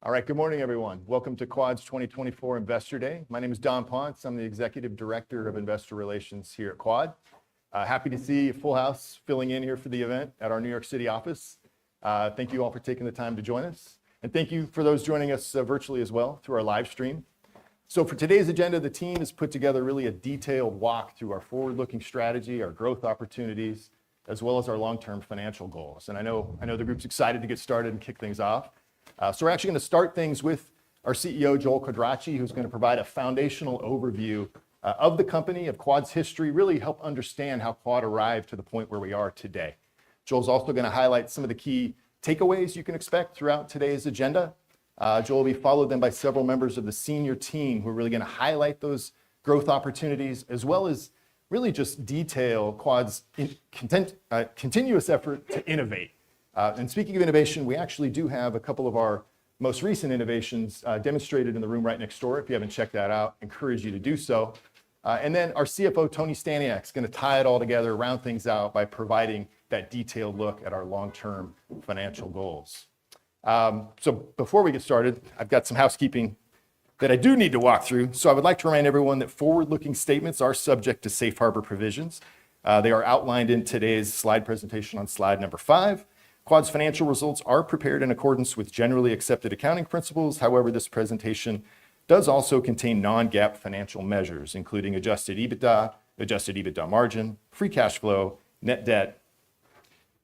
All right, good morning, everyone. Welcome to Quad's 2024 Investor Day. My name is Don Ponce. I'm the Executive Director of Investor Relations here at Quad. Happy to see a full house filling in here for the event at our New York City office. Thank you all for taking the time to join us. And thank you for those joining us virtually as well through our live stream. So for today's agenda, the team has put together really a detailed walk through our forward-looking strategy, our growth opportunities, as well as our long-term financial goals. And I know the group's excited to get started and kick things off. So we're actually going to start things with our CEO, Joel Quadracci, who's going to provide a foundational overview of the company, of Quad's history, really help understand how Quad arrived to the point where we are today. Joel's also going to highlight some of the key takeaways you can expect throughout today's agenda. Joel will be followed then by several members of the senior team who are really going to highlight those growth opportunities, as well as really just detail Quad's continuous effort to innovate. And speaking of innovation, we actually do have a couple of our most recent innovations demonstrated in the room right next door. If you haven't checked that out, I encourage you to do so. And then our CFO, Tony Staniak, is going to tie it all together, round things out by providing that detailed look at our long-term financial goals. So before we get started, I've got some housekeeping that I do need to walk through. So I would like to remind everyone that forward-looking statements are subject to safe harbor provisions. They are outlined in today's slide presentation on slide number 5. Quad's financial results are prepared in accordance with generally accepted accounting principles. However, this presentation does also contain non-GAAP financial measures, including adjusted EBITDA margin, free cash flow, net debt,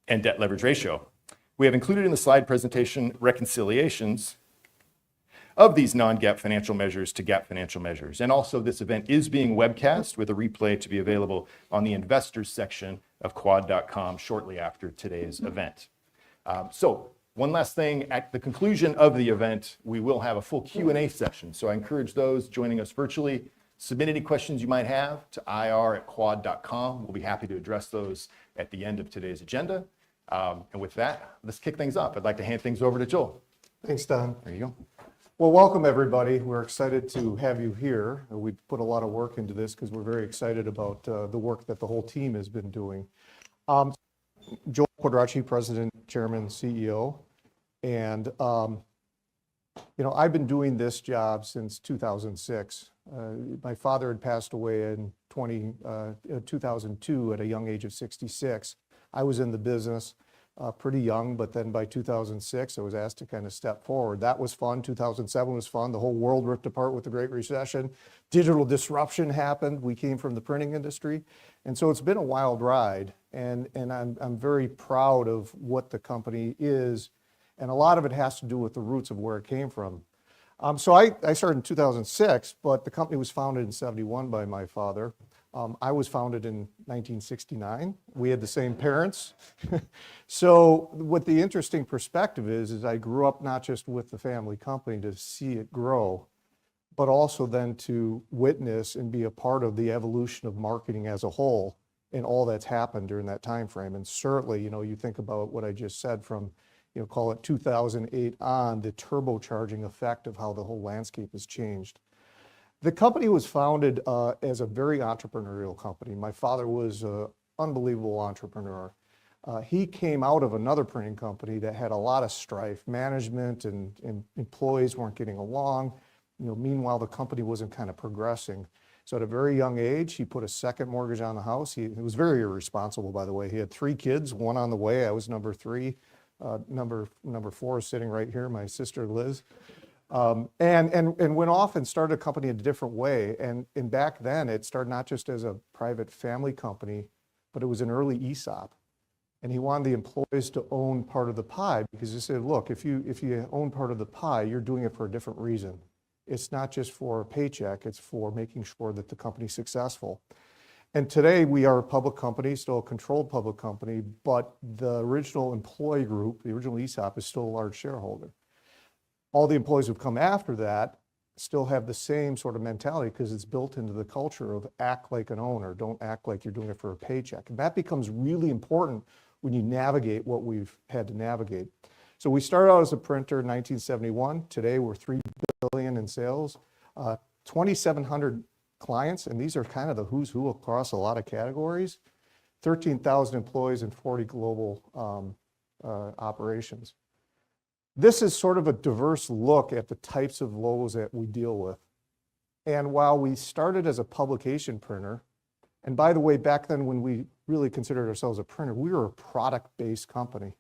and debt leverage ratio. We have included in the slide presentation reconciliations of these non-GAAP financial measures to GAAP financial measures. And also, this event is being webcast with a replay to be available on the investors section of quad.com shortly after today's event. So one last thing, at the conclusion of the event, we will have a full Q&A session. So I encourage those joining us virtually, submit any questions you might have to ir@quad.com. We'll be happy to address those at the end of today's agenda. And with that, let's kick things off. I'd like to hand things over to Joel. Thanks, Don. There you go. Well, welcome everybody. We're excited to have you here. We've put a lot of work into this because we're very excited about the work that the whole team has been doing. Joel Quadracci, President, Chairman, CEO. And, I've been doing this job since 2006. My father had passed away in 2002 at a young age of 66. I was in the business pretty young, but then by 2006, I was asked to kind of step forward. That was fun. 2007 was fun. The whole world ripped apart with the Great Recession. Digital disruption happened. We came from the printing industry. And so it's been a wild ride. And I'm very proud of what the company is. And a lot of it has to do with the roots of where it came from. So I started in 2006, but the company was founded in 71 by my father. I was founded in 1969. We had the same parents. So what the interesting perspective is I grew up not just with the family company to see it grow, but also then to witness and be a part of the evolution of marketing as a whole and all that's happened during that time frame. And certainly, you think about what I just said from, call it 2008 on, the turbocharging effect of how the whole landscape has changed. The company was founded as a very entrepreneurial company. My father was an unbelievable entrepreneur. He came out of another printing company that had a lot of strife. Management and employees weren't getting along. Meanwhile, the company wasn't kind of progressing. So at a very young age, he put a second mortgage on the house. He was very irresponsible, by the way. He had 3 kids, one on the way. I was number 3. Number 4 is sitting right here, my sister Liz. And went off and started a company in a different way. And back then, it started not just as a private family company, but it was an early ESOP. And he wanted the employees to own part of the pie because he said, look, if you own part of the pie, you're doing it for a different reason. It's not just for a paycheck, it's for making sure that the company's successful. And today we are a public company, still a controlled public company, but the original employee group, the original ESOP, is still a large shareholder. All the employees who've come after that still have the same sort of mentality because it's built into the culture of act like an owner, don't act like you're doing it for a paycheck. And that becomes really important when you navigate what we've had to navigate. So we started out as a printer in 1971. Today we're $3 billion in sales, 2,700 clients, and these are kind of the who's who across a lot of categories, 13,000 employees and 40 global operations. This is sort of a diverse look at the types of logos that we deal with. And while we started as a publication printer, and by the way, back then when we really considered ourselves a printer, we were a product-based company.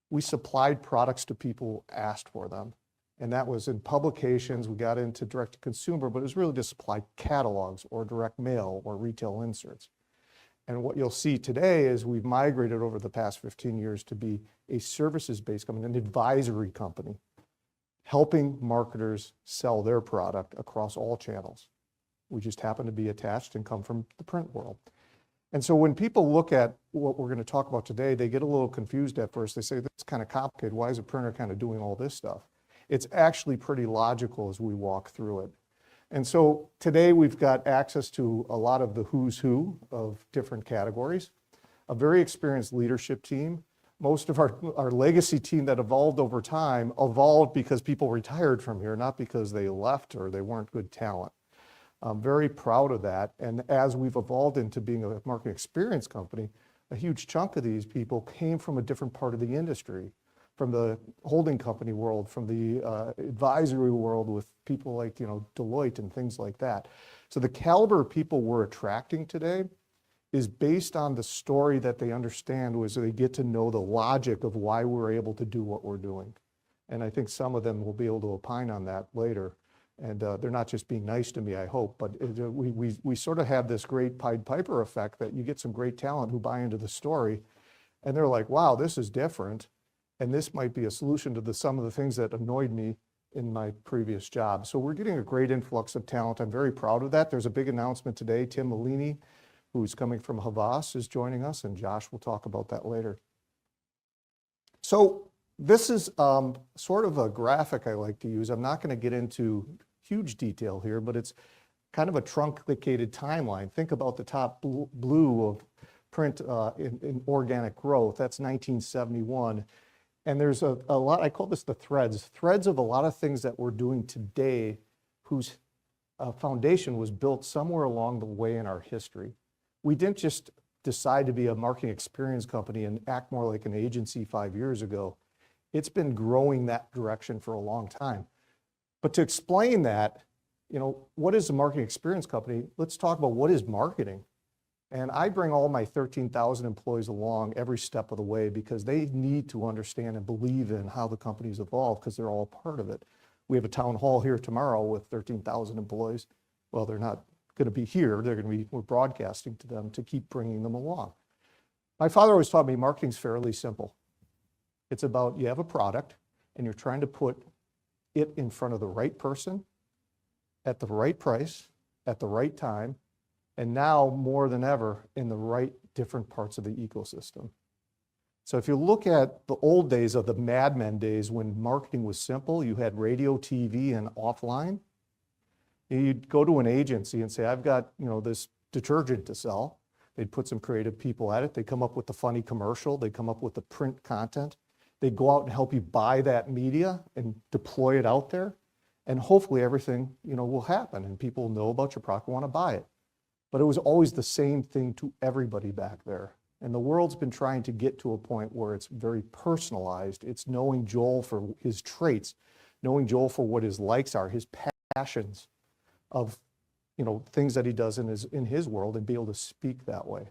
We supplied products to people who asked for them. And that was in publications, we got into direct-to-consumer, but it was really to supply catalogs or direct mail or retail inserts. And what you'll see today is we've migrated over the past 15 years to be a services-based company, an advisory company, helping marketers sell their product across all channels. We just happen to be attached and come from the print world. And so when people look at what we're going to talk about today, they get a little confused at first. They say, this is kind of complicated. Why is a printer kind of doing all this stuff? It's actually pretty logical as we walk through it. And so today we've got access to a lot of the who's who of different categories, a very experienced leadership team. Most of our legacy team that evolved over time evolved because people retired from here, not because they left or they weren't good talent. I'm very proud of that. And as we've evolved into being a marketing experience company, a huge chunk of these people came from a different part of the industry, from the holding company world, from the advisory world with people like, Deloitte and things like that. So the caliber of people we're attracting today is based on the story that they understand, was they get to know the logic of why we're able to do what we're doing. And I think some of them will be able to opine on that later. And they're not just being nice to me, I hope, but we sort of have this great Pied Piper effect that you get some great talent who buy into the story and they're like, wow, this is different. And this might be a solution to some of the things that annoyed me in my previous job. So we're getting a great influx of talent. I'm very proud of that. There's a big announcement today. Tim Malini, who's coming from Havas, is joining us, and Josh will talk about that later. So this is sort of a graphic I like to use. I'm not going to get into huge detail here, but it's kind of a truncated timeline. Think about the top blue of print in organic growth. That's 1971. And there's a lot, I call this the threads of a lot of things that we're doing today whose foundation was built somewhere along the way in our history. We didn't just decide to be a marketing experience company and act more like an agency 5 years ago. It's been growing that direction for a long time. But to explain that, what is a marketing experience company? Let's talk about what is marketing. And I bring all my 13,000 employees along every step of the way because they need to understand and believe in how the company's evolved because they're all part of it. We have a town hall here tomorrow with 13,000 employees. Well, they're not going to be here. We're broadcasting to them to keep bringing them along. My father always taught me marketing's fairly simple. It's about you have a product and you're trying to put it in front of the right person at the right price at the right time, and now more than ever in the right different parts of the ecosystem. So if you look at the old days of the Mad Men days when marketing was simple, you had radio, TV, and offline. You'd go to an agency and say, I've got this detergent to sell. They'd put some creative people at it. They'd come up with the funny commercial. They'd come up with the print content. They'd go out and help you buy that media and deploy it out there. And hopefully everything will happen and people know about your product and want to buy it. But it was always the same thing to everybody back there. And the world's been trying to get to a point where it's very personalized. It's knowing Joel for his traits, knowing Joel for what his likes are, his passions of things that he does in his world, and be able to speak that way.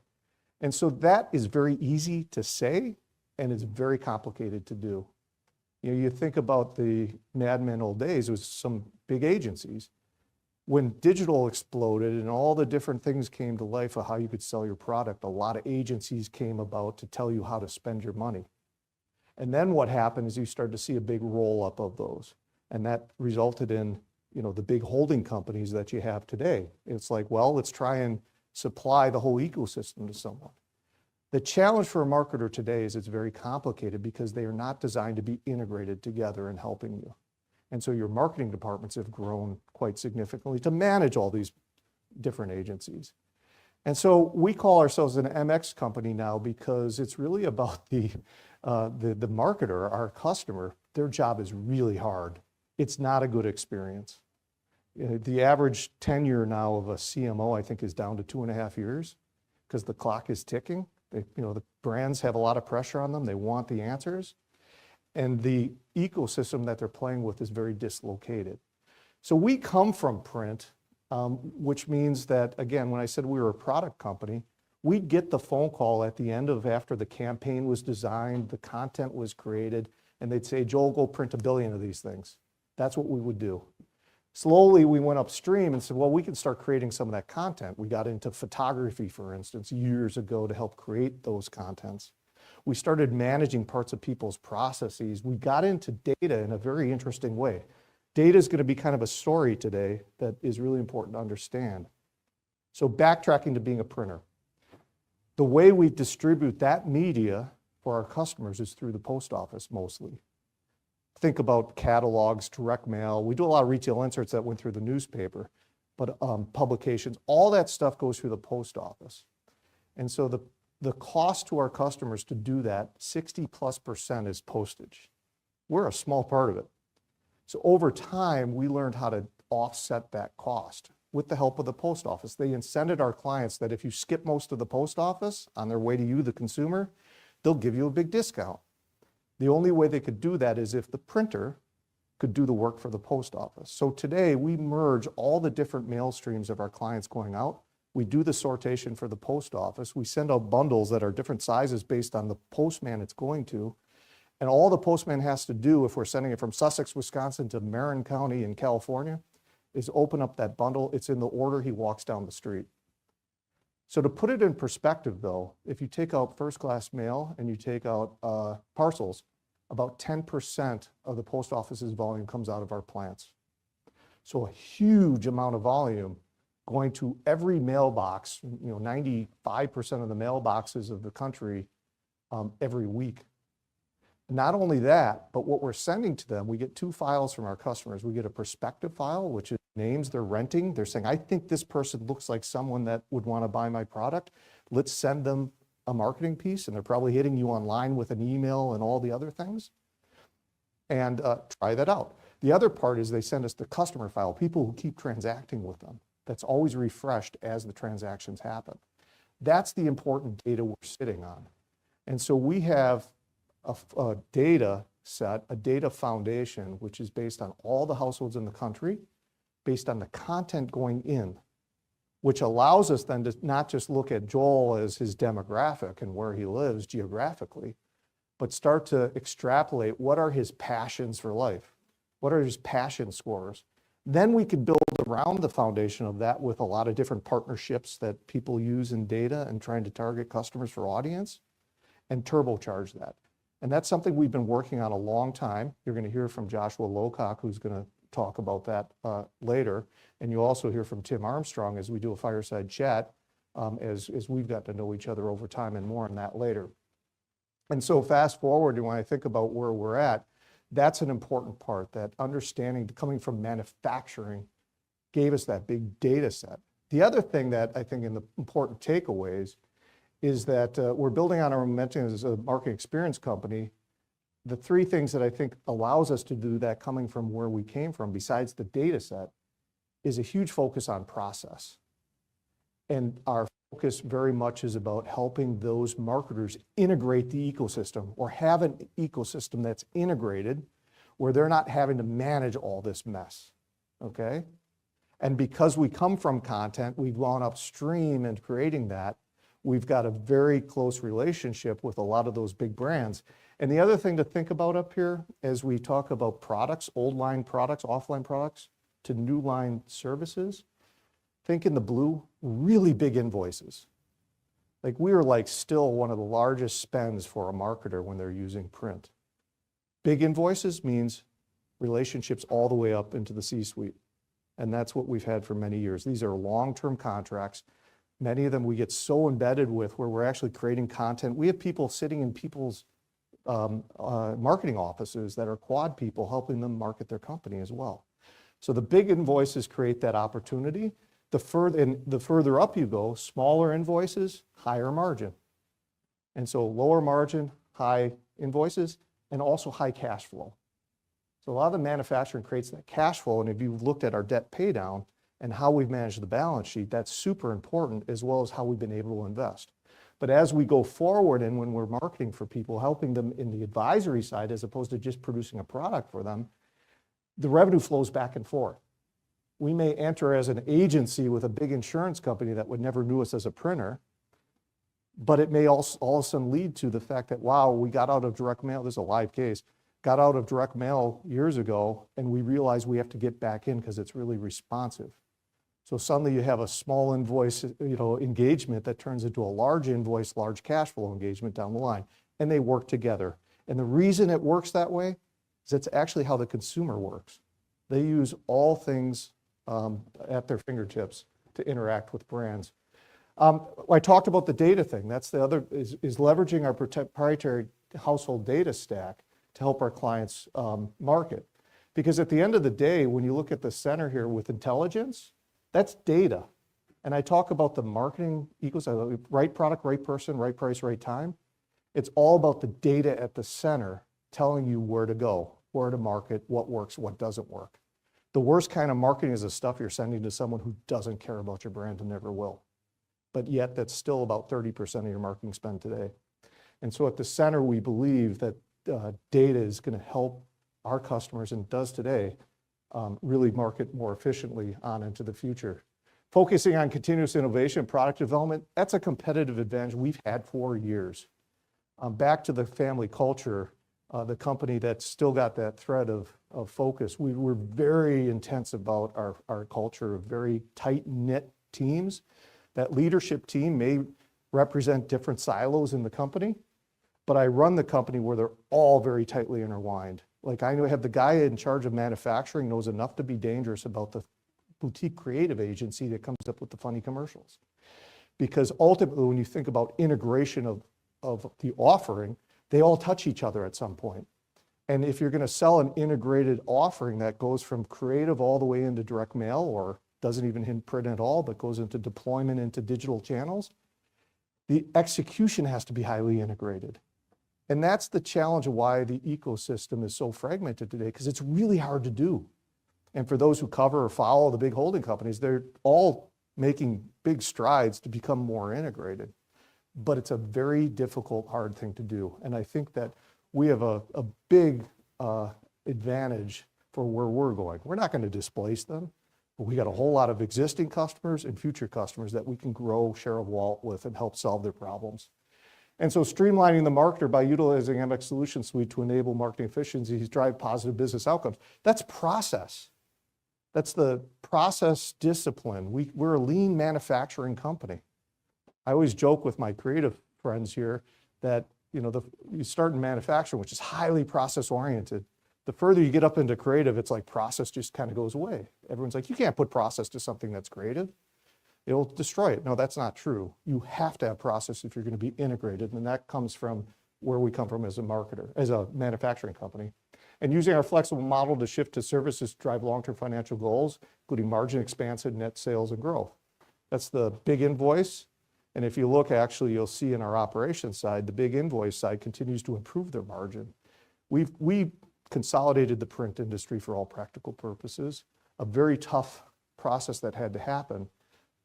And so that is very easy to say, and it's very complicated to do. You think about the Mad Men old days, it was some big agencies. When digital exploded and all the different things came to life of how you could sell your product, a lot of agencies came about to tell you how to spend your money. And then what happened is you started to see a big roll up of those. And that resulted in, the big holding companies that you have today. It's like, well, let's try and supply the whole ecosystem to someone. The challenge for a marketer today is it's very complicated because they are not designed to be integrated together and helping you. And so your marketing departments have grown quite significantly to manage all these different agencies. And so we call ourselves an MX company now because it's really about the marketer, our customer. Their job is really hard. It's not a good experience. The average tenure now of a CMO, I think, is down to 2.5 years because the clock is ticking. The brands have a lot of pressure on them. They want the answers. and the ecosystem that they're playing with is very dislocated. So we come from print, which means that, again, when I said we were a product company, we'd get the phone call at the end of after the campaign was designed, the content was created, and they'd say, Joel, go print 1 billion of these things. That's what we would do. Slowly, we went upstream and said, well, we can start creating some of that content. We got into photography, for instance, years ago to help create those contents. We started managing parts of people's processes. We got into data in a very interesting way. Data is going to be kind of a story today that is really important to understand. So backtracking to being a printer. The way we distribute that media for our customers is through the post office mostly. Think about catalogs, direct mail. We do a lot of retail inserts that went through the newspaper, but publications, all that stuff goes through the post office. And so the cost to our customers to do that, 60+% is postage. We're a small part of it. So over time, we learned how to offset that cost with the help of the post office. They incented our clients that if you skip most of the post office on their way to you, the consumer, they'll give you a big discount. The only way they could do that is if the printer could do the work for the post office. So today, we merge all the different mail streams of our clients going out. We do the sortation for the post office. We send out bundles that are different sizes based on the postman it's going to. And all the postman has to do, if we're sending it from Sussex, Wisconsin to Marin County in California, is open up that bundle. It's in the order he walks down the street. So to put it in perspective, though, if you take out first-class mail and you take out parcels, about 10% of the post office's volume comes out of our plants. So a huge amount of volume going to every mailbox, 95% of the mailboxes of the country every week. Not only that, but what we're sending to them, we get 2 files from our customers. We get a prospective file, which is names they're renting. They're saying, I think this person looks like someone that would want to buy my product. Let's send them a marketing piece, and they're probably hitting you online with an email and all the other things. And try that out. The other part is they send us the customer file, people who keep transacting with them. That's always refreshed as the transactions happen. That's the important data we're sitting on. And so we have a data set, a data foundation, which is based on all the households in the country, based on the content going in, which allows us then to not just look at Joel as his demographic and where he lives geographically, but start to extrapolate what are his passions for life? What are his passion scores? Then we could build around the foundation of that with a lot of different partnerships that people use in data and trying to target customers for audience and turbocharge that. And that's something we've been working on a long time. You're going to hear from Joshua Lowcock, who's going to talk about that later. And you also hear from Tim Armstrong as we do a fireside chat, as we've got to know each other over time, and more on that later. And so fast forward, and when I think about where we're at, that's an important part, that understanding coming from manufacturing gave us that big data set. The other thing that I think in the important takeaways is that we're building on our momentum as a marketing experience company. The 3 things that I think allows us to do that coming from where we came from, besides the data set, is a huge focus on process. And our focus very much is about helping those marketers integrate the ecosystem, or have an ecosystem that's integrated where they're not having to manage all this mess, okay? And because we come from content, we've gone upstream in creating that. We've got a very close relationship with a lot of those big brands. And the other thing to think about up here as we talk about products, old line products, offline products, to new line services, think in the blue, really big invoices. Like we are like still one of the largest spends for a marketer when they're using print. Big invoices means relationships all the way up into the C-suite. And that's what we've had for many years. These are long-term contracts. Many of them we get so embedded with where we're actually creating content. We have people sitting in people's marketing offices that are quad people, helping them market their company as well. So the big invoices create that opportunity. The further up you go, smaller invoices, higher margin. And so lower margin, high invoices, and also high cash flow. So a lot of the manufacturing creates that cash flow. And if you've looked at our debt pay down and how we've managed the balance sheet, that's super important, as well as how we've been able to invest. But as we go forward and when we're marketing for people, helping them in the advisory side as opposed to just producing a product for them, the revenue flows back and forth. We may enter as an agency with a big insurance company that would never knew us as a printer, but it may also all of a sudden lead to the fact that, wow, we got out of direct mail, this is a live case, got out of direct mail years ago, and we realized we have to get back in because it's really responsive. So suddenly you have a small invoice, engagement that turns into a large invoice, large cash flow engagement down the line, and they work together. And the reason it works that way is it's actually how the consumer works. They use all things at their fingertips to interact with brands. I talked about the data thing. That's the other, is leveraging our proprietary household data stack to help our clients market. Because at the end of the day, when you look at the center here with intelligence, that's data. And I talk about the marketing ecosystem, right product, right person, right price, right time. It's all about the data at the center telling you where to go, where to market, what works, what doesn't work. The worst kind of marketing is the stuff you're sending to someone who doesn't care about your brand and never will. But yet that's still about 30% of your marketing spend today. And so at the center, we believe that data is going to help our customers, and does today, really market more efficiently on into the future. Focusing on continuous innovation, product development, that's a competitive advantage we've had for years. Back to the family culture, the company that's still got that thread of focus, we're very intense about our culture of very tight-knit teams. That leadership team may represent different silos in the company, but I run the company where they're all very tightly intertwined. Like I have the guy in charge of manufacturing knows enough to be dangerous about the boutique creative agency that comes up with the funny commercials. Because ultimately, when you think about integration of the offering, they all touch each other at some point. And if you're going to sell an integrated offering that goes from creative all the way into direct mail, or doesn't even hit print at all, but goes into deployment into digital channels, the execution has to be highly integrated. And that's the challenge of why the ecosystem is so fragmented today, because it's really hard to do. And for those who cover or follow the big holding companies, they're all making big strides to become more integrated. But it's a very difficult, hard thing to do. And I think that we have a big advantage for where we're going. We're not going to displace them, but we got a whole lot of existing customers and future customers that we can grow share of wallet with and help solve their problems. And so streamlining the marketer by utilizing MX Solution Suite to enable marketing efficiencies, drive positive business outcomes. That's process. That's the process discipline. We're a lean manufacturing company. I always joke with my creative friends here that, you start in manufacturing, which is highly process oriented. The further you get up into creative, it's like process just kind of goes away. Everyone's like, you can't put process to something that's creative. It'll destroy it. No, that's not true. You have to have process if you're going to be integrated, and that comes from where we come from as a marketer, as a manufacturing company. And using our flexible model to shift to services to drive long-term financial goals, including margin expansion, net sales, and growth. That's the big invoice. And if you look, actually, you'll see in our operations side, the big invoice side continues to improve their margin. We consolidated the print industry for all practical purposes, a very tough process that had to happen.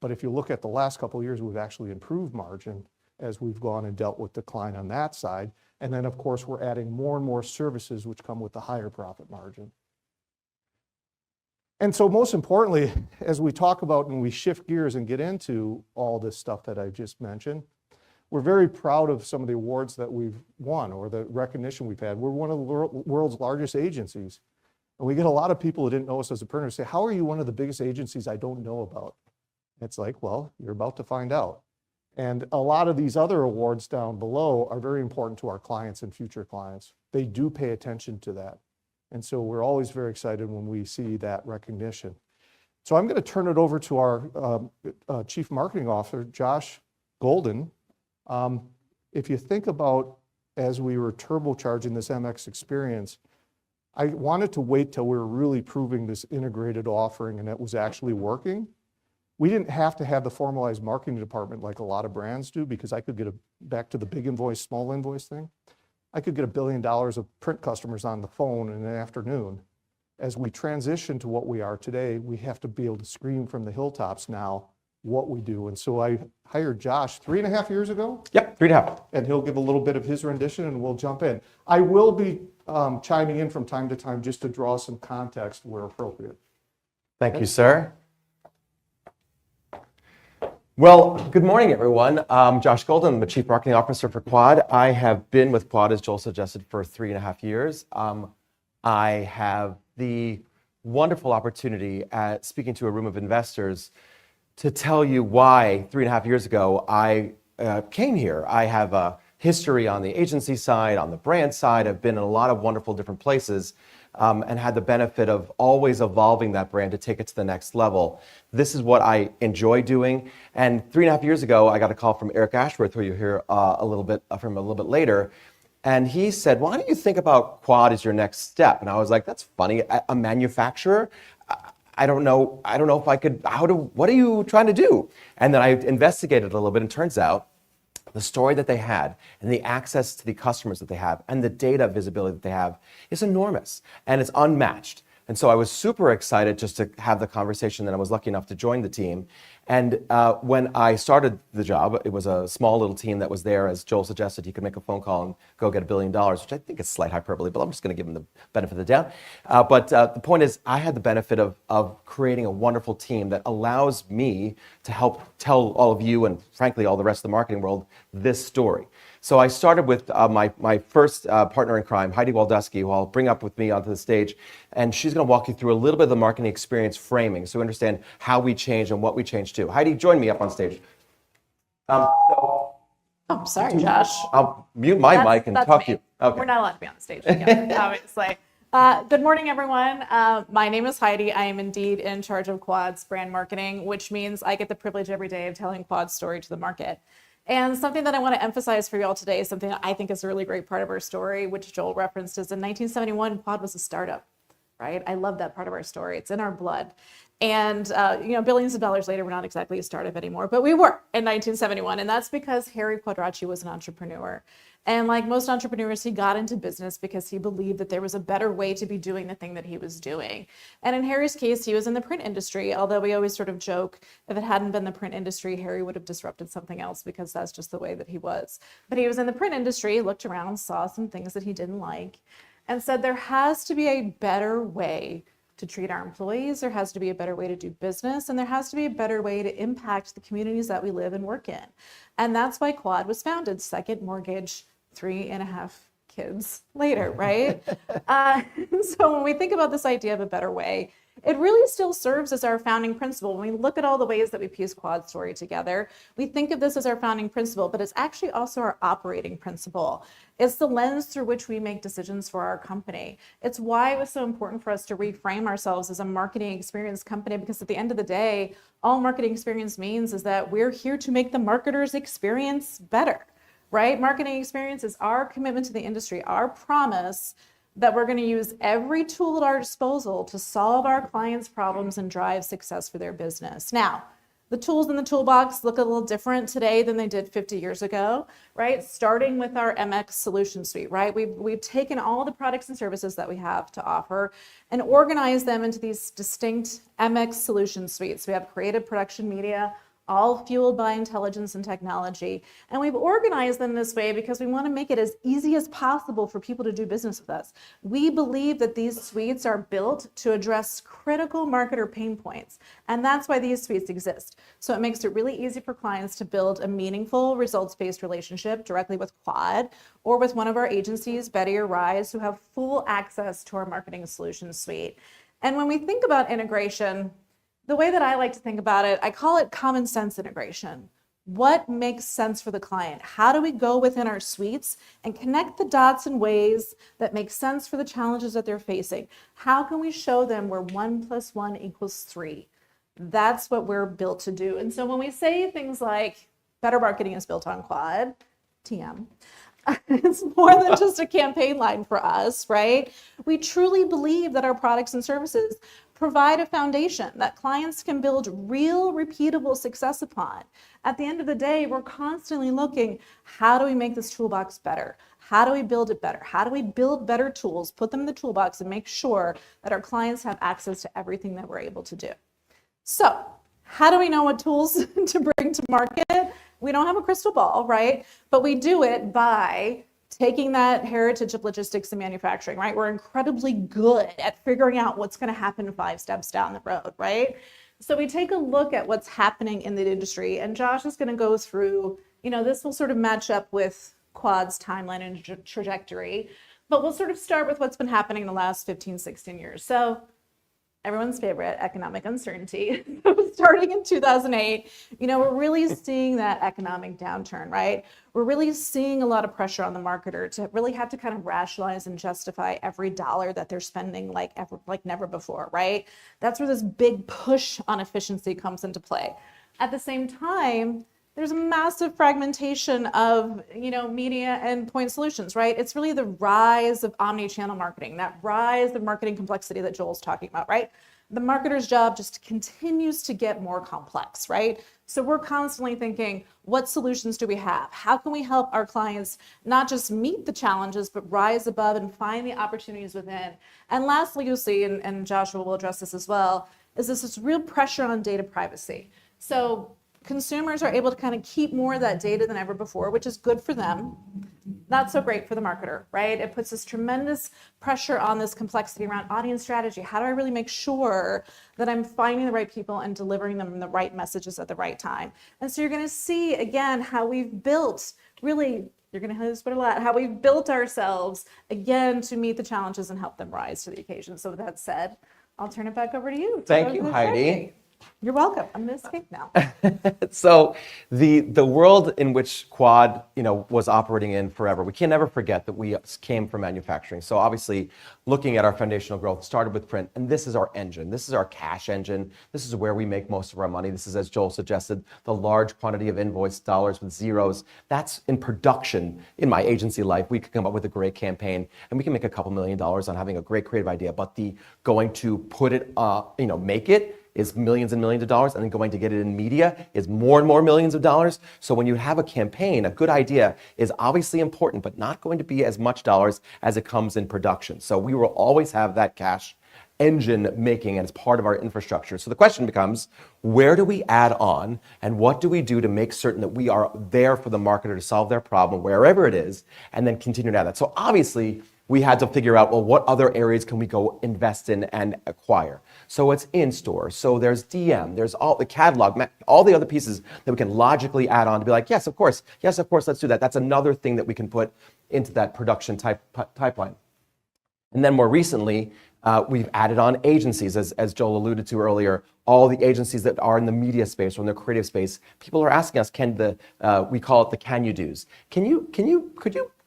But if you look at the last couple of years, we've actually improved margin as we've gone and dealt with decline on that side. And then, of course, we're adding more and more services which come with the higher profit margin. And so most importantly, as we talk about and we shift gears and get into all this stuff that I just mentioned, we're very proud of some of the awards that we've won or the recognition we've had. We're one of the world's largest agencies. And we get a lot of people who didn't know us as a printer say, how are you one of the biggest agencies I don't know about? It's like, well, you're about to find out. And a lot of these other awards down below are very important to our clients and future clients. They do pay attention to that. And so we're always very excited when we see that recognition. So I'm going to turn it over to our Chief Marketing Officer, Josh Golden. If you think about as we were turbocharging this MX experience, I wanted to wait till we were really proving this integrated offering and it was actually working. We didn't have to have the formalized marketing department like a lot of brands do, because I could get back to the big invoice, small invoice thing. I could get $1 billion of print customers on the phone in an afternoon. As we transition to what we are today, we have to be able to scream from the hilltops now, what we do. And so I hired Josh 3.5 years ago, Yep, 3.5. and he'll give a little bit of his rendition and we'll jump in. I will be chiming in from time to time just to draw some context where appropriate. Thank you, sir. Well, good morning, everyone. I'm Josh Golden, I'm the Chief Marketing Officer for Quad. I have been with Quad, as Joel suggested, for 3.5 years. I have the wonderful opportunity at speaking to a room of investors to tell you why 3.5 years ago I came here. I have a history on the agency side, on the brand side. I've been in a lot of wonderful different places and had the benefit of always evolving that brand to take it to the next level. This is what I enjoy doing. And 3.5 years ago, I got a call from Eric Ashworth, who you'll hear a little bit later. And he said, why don't you think about Quad as your next step? And I was like, that's funny, a manufacturer? I don't know if I could, what are you trying to do? And then I investigated a little bit, and turns out the story that they had and the access to the customers that they have and the data visibility that they have is enormous and it's unmatched. And so I was super excited just to have the conversation, and I was lucky enough to join the team. And when I started the job, it was a small little team that was there. As Joel suggested, he could make a phone call and go get $1 billion, which I think is slight hyperbole, but I'm just going to give him the benefit of the doubt. But the point is, I had the benefit of creating a wonderful team that allows me to help tell all of you, and frankly, all the rest of the marketing world, this story. So I started with my first partner in crime, Heidi Waldusky, who I'll bring up with me onto the stage, and she's going to walk you through a little bit of the marketing experience framing so you understand how we change and what we change to. Heidi, join me up on stage. Oh, sorry, Josh. I'll mute my mic and talk to you. Okay. We're not allowed to be on the stage together, obviously. Good morning, everyone. My name is Heidi. I am indeed in charge of Quad's brand marketing, which means I get the privilege every day of telling Quad's story to the market. And something that I want to emphasize for you all today is something that I think is a really great part of our story, which Joel referenced, is in 1971, Quad was a startup, right? I love that part of our story. It's in our blood. And, billions of dollars later, we're not exactly a startup anymore, but we were in 1971. And that's because Harry Quadracci was an entrepreneur. And like most entrepreneurs, he got into business because he believed that there was a better way to be doing the thing that he was doing. And in Harry's case, he was in the print industry, although we always sort of joke, if it hadn't been the print industry, Harry would have disrupted something else because that's just the way that he was. But he was in the print industry, looked around, saw some things that he didn't like, and said there has to be a better way to treat our employees, there has to be a better way to do business, and there has to be a better way to impact the communities that we live and work in. And that's why Quad was founded. Second mortgage, 3.5 kids later, right? So when we think about this idea of a better way, it really still serves as our founding principle. When we look at all the ways that we piece Quad's story together, we think of this as our founding principle, but it's actually also our operating principle. It's the lens through which we make decisions for our company. It's why it was so important for us to reframe ourselves as a marketing experience company, because at the end of the day, all marketing experience means is that we're here to make the marketer's experience better, right? Marketing experience is our commitment to the industry, our promise that we're going to use every tool at our disposal to solve our clients' problems and drive success for their business. Now, the tools in the toolbox look a little different today than they did 50 years ago, right? Starting with our MX solution suite, right? We've taken all the products and services that we have to offer and organized them into these distinct MX solution suites. We have creative production media, all fueled by intelligence and technology. And we've organized them this way because we want to make it as easy as possible for people to do business with us. We believe that these suites are built to address critical marketer pain points. And that's why these suites exist. So it makes it really easy for clients to build a meaningful results-based relationship directly with Quad or with one of our agencies, Betty or Rise, who have full access to our marketing solutions suite. And when we think about integration, the way that I like to think about it, I call it common sense integration. What makes sense for the client? How do we go within our suites and connect the dots in ways that make sense for the challenges that they're facing? How can we show them where 1 + 1 = 3? That's what we're built to do. And so when we say things like better marketing is built on Quad, TM, it's more than just a campaign line for us, right? We truly believe that our products and services provide a foundation that clients can build real, repeatable success upon. At the end of the day, we're constantly looking, how do we make this toolbox better? How do we build it better? How do we build better tools, put them in the toolbox, and make sure that our clients have access to everything that we're able to do? So How do we know what tools to bring to market? We don't have a crystal ball, right? But we do it by taking that heritage of logistics and manufacturing, right? We're incredibly good at figuring out what's going to happen 5 steps down the road, right? So we take a look at what's happening in the industry, and Josh is going to go through, this will sort of match up with Quad's timeline and trajectory, but we'll sort of start with what's been happening in the last 15, 16 years. So everyone's favorite, economic uncertainty. Starting in 2008, we're really seeing that economic downturn, right? We're really seeing a lot of pressure on the marketer to really have to kind of rationalize and justify every dollar that they're spending like never before, right? That's where this big push on efficiency comes into play. At the same time, there's a massive fragmentation of, media and point solutions, right? It's really the rise of omni-channel marketing, that rise of marketing complexity that Joel's talking about, right? The marketer's job just continues to get more complex, right? So we're constantly thinking, what solutions do we have? How can we help our clients not just meet the challenges, but rise above and find the opportunities within? And lastly, you'll see, and Joshua will address this as well, is this real pressure on data privacy. So consumers are able to kind of keep more of that data than ever before, which is good for them. Not so great for the marketer, right? It puts this tremendous pressure on this complexity around audience strategy. How do I really make sure that I'm finding the right people and delivering them the right messages at the right time? And so you're going to see, again, how we've built, really, you're going to hear this word a lot, how we've built ourselves, again, to meet the challenges and help them rise to the occasion. So with that said, I'll turn it back over to you. Thank you, Heidi. You're welcome. I'm going to escape now. So the world in which Quad, was operating in forever, we can never forget that we came from manufacturing. So obviously, looking at our foundational growth, started with print, and this is our engine. This is our cash engine. This is where we make most of our money. This is, as Joel suggested, the large quantity of invoice dollars with zeros. That's in production. In my agency life, we could come up with a great campaign, and we can make a couple $1 million on having a great creative idea. But the going to put it, make it, is millions and millions of dollars, and then going to get it in media is more and more millions of dollars. So when you have a campaign, a good idea is obviously important, but not going to be as much dollars as it comes in production. So we will always have that cash engine making as part of our infrastructure. So the question becomes, where do we add on, and what do we do to make certain that we are there for the marketer to solve their problem, wherever it is, and then continue to add that? So obviously, we had to figure out, well, what other areas can we go invest in and acquire? So it's in-store. So there's DM, there's all the catalog, all the other pieces that we can logically add on to be like, yes, of course, let's do that. That's another thing that we can put into that production pipeline. And then more recently, we've added on agencies, as Joel alluded to earlier. All the agencies that are in the media space or in the creative space, people are asking us, we call it the can you do's.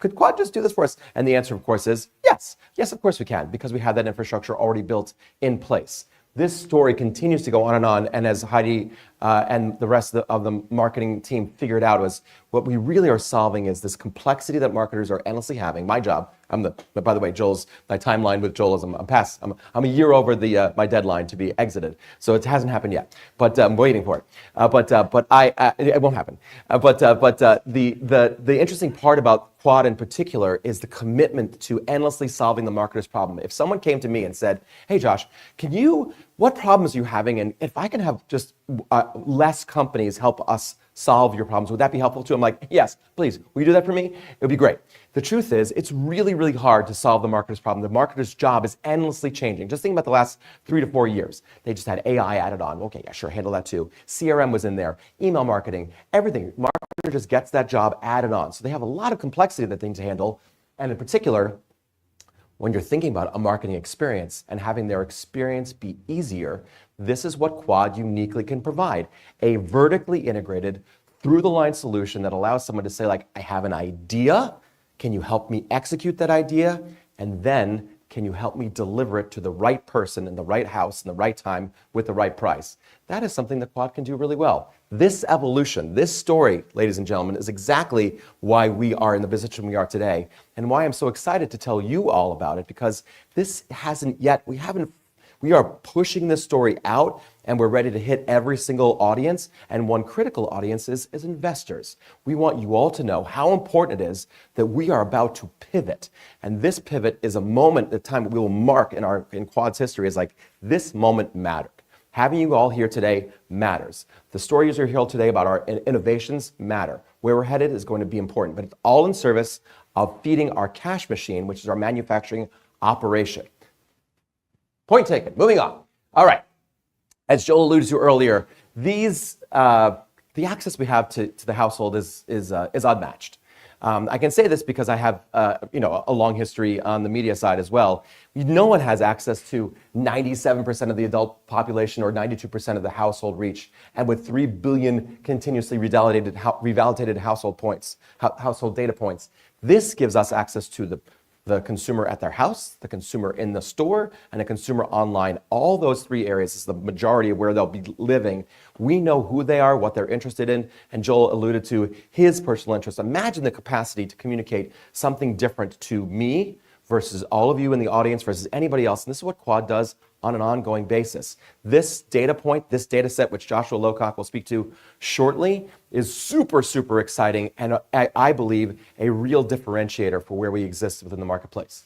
Could Quad just do this for us? And the answer, of course, is yes. Yes, of course we can, because we have that infrastructure already built in place. This story continues to go on, and as Heidi and the rest of the marketing team figured out, was what we really are solving is this complexity that marketers are endlessly having. My job, by the way, my timeline with Joel is I'm a year over my deadline to be exited, so it hasn't happened yet, but I'm waiting for it. It won't happen. The interesting part about Quad in particular is the commitment to endlessly solving the marketer's problem. If someone came to me and said, "Hey, Josh, what problems are you having? And if I can have just less companies help us solve your problems, would that be helpful too?" I'm like, yes, please. Will you do that for me? It would be great. The truth is, it's really, really hard to solve the marketer's problem. The marketer's job is endlessly changing. Just think about the last 3 to 4 years. They just had AI added on. Okay, yeah, sure, handle that too. CRM was in there, email marketing, everything. Marketer just gets that job added on. So they have a lot of complexity that they need to handle. And in particular, when you're thinking about a marketing experience and having their experience be easier, this is what Quad uniquely can provide. A vertically integrated, through-the-line solution that allows someone to say, like, I have an idea. Can you help me execute that idea? And then, can you help me deliver it to the right person in the right house in the right time with the right price? That is something that Quad can do really well. This evolution, this story, ladies and gentlemen, is exactly why we are in the position we are today, and why I'm so excited to tell you all about it, because this hasn't yet, we are pushing this story out, and we're ready to hit every single audience, and one critical audience is investors. We want you all to know how important it is that we are about to pivot, and this pivot is a moment, the time we will mark in Quad's history is like, this moment mattered. Having you all here today matters. The stories you're here today about our innovations matter. Where we're headed is going to be important, but it's all in service of feeding our cash machine, which is our manufacturing operation. Point taken. Moving on. All right. As Joel alluded to earlier, the access we have to the household is unmatched. I can say this because I have a long history on the media side as well. No one has access to 97% of the adult population or 92% of the household reach, and with 3 billion continuously revalidated household data points. This gives us access to the consumer at their house, the consumer in the store, and the consumer online. All those 3 areas is the majority of where they'll be living. We know who they are, what they're interested in, and Joel alluded to his personal interests. Imagine the capacity to communicate something different to me versus all of you in the audience versus anybody else. And this is what Quad does on an ongoing basis. This data point, this data set, which Joshua Locock will speak to shortly, is super, super exciting and I believe a real differentiator for where we exist within the marketplace.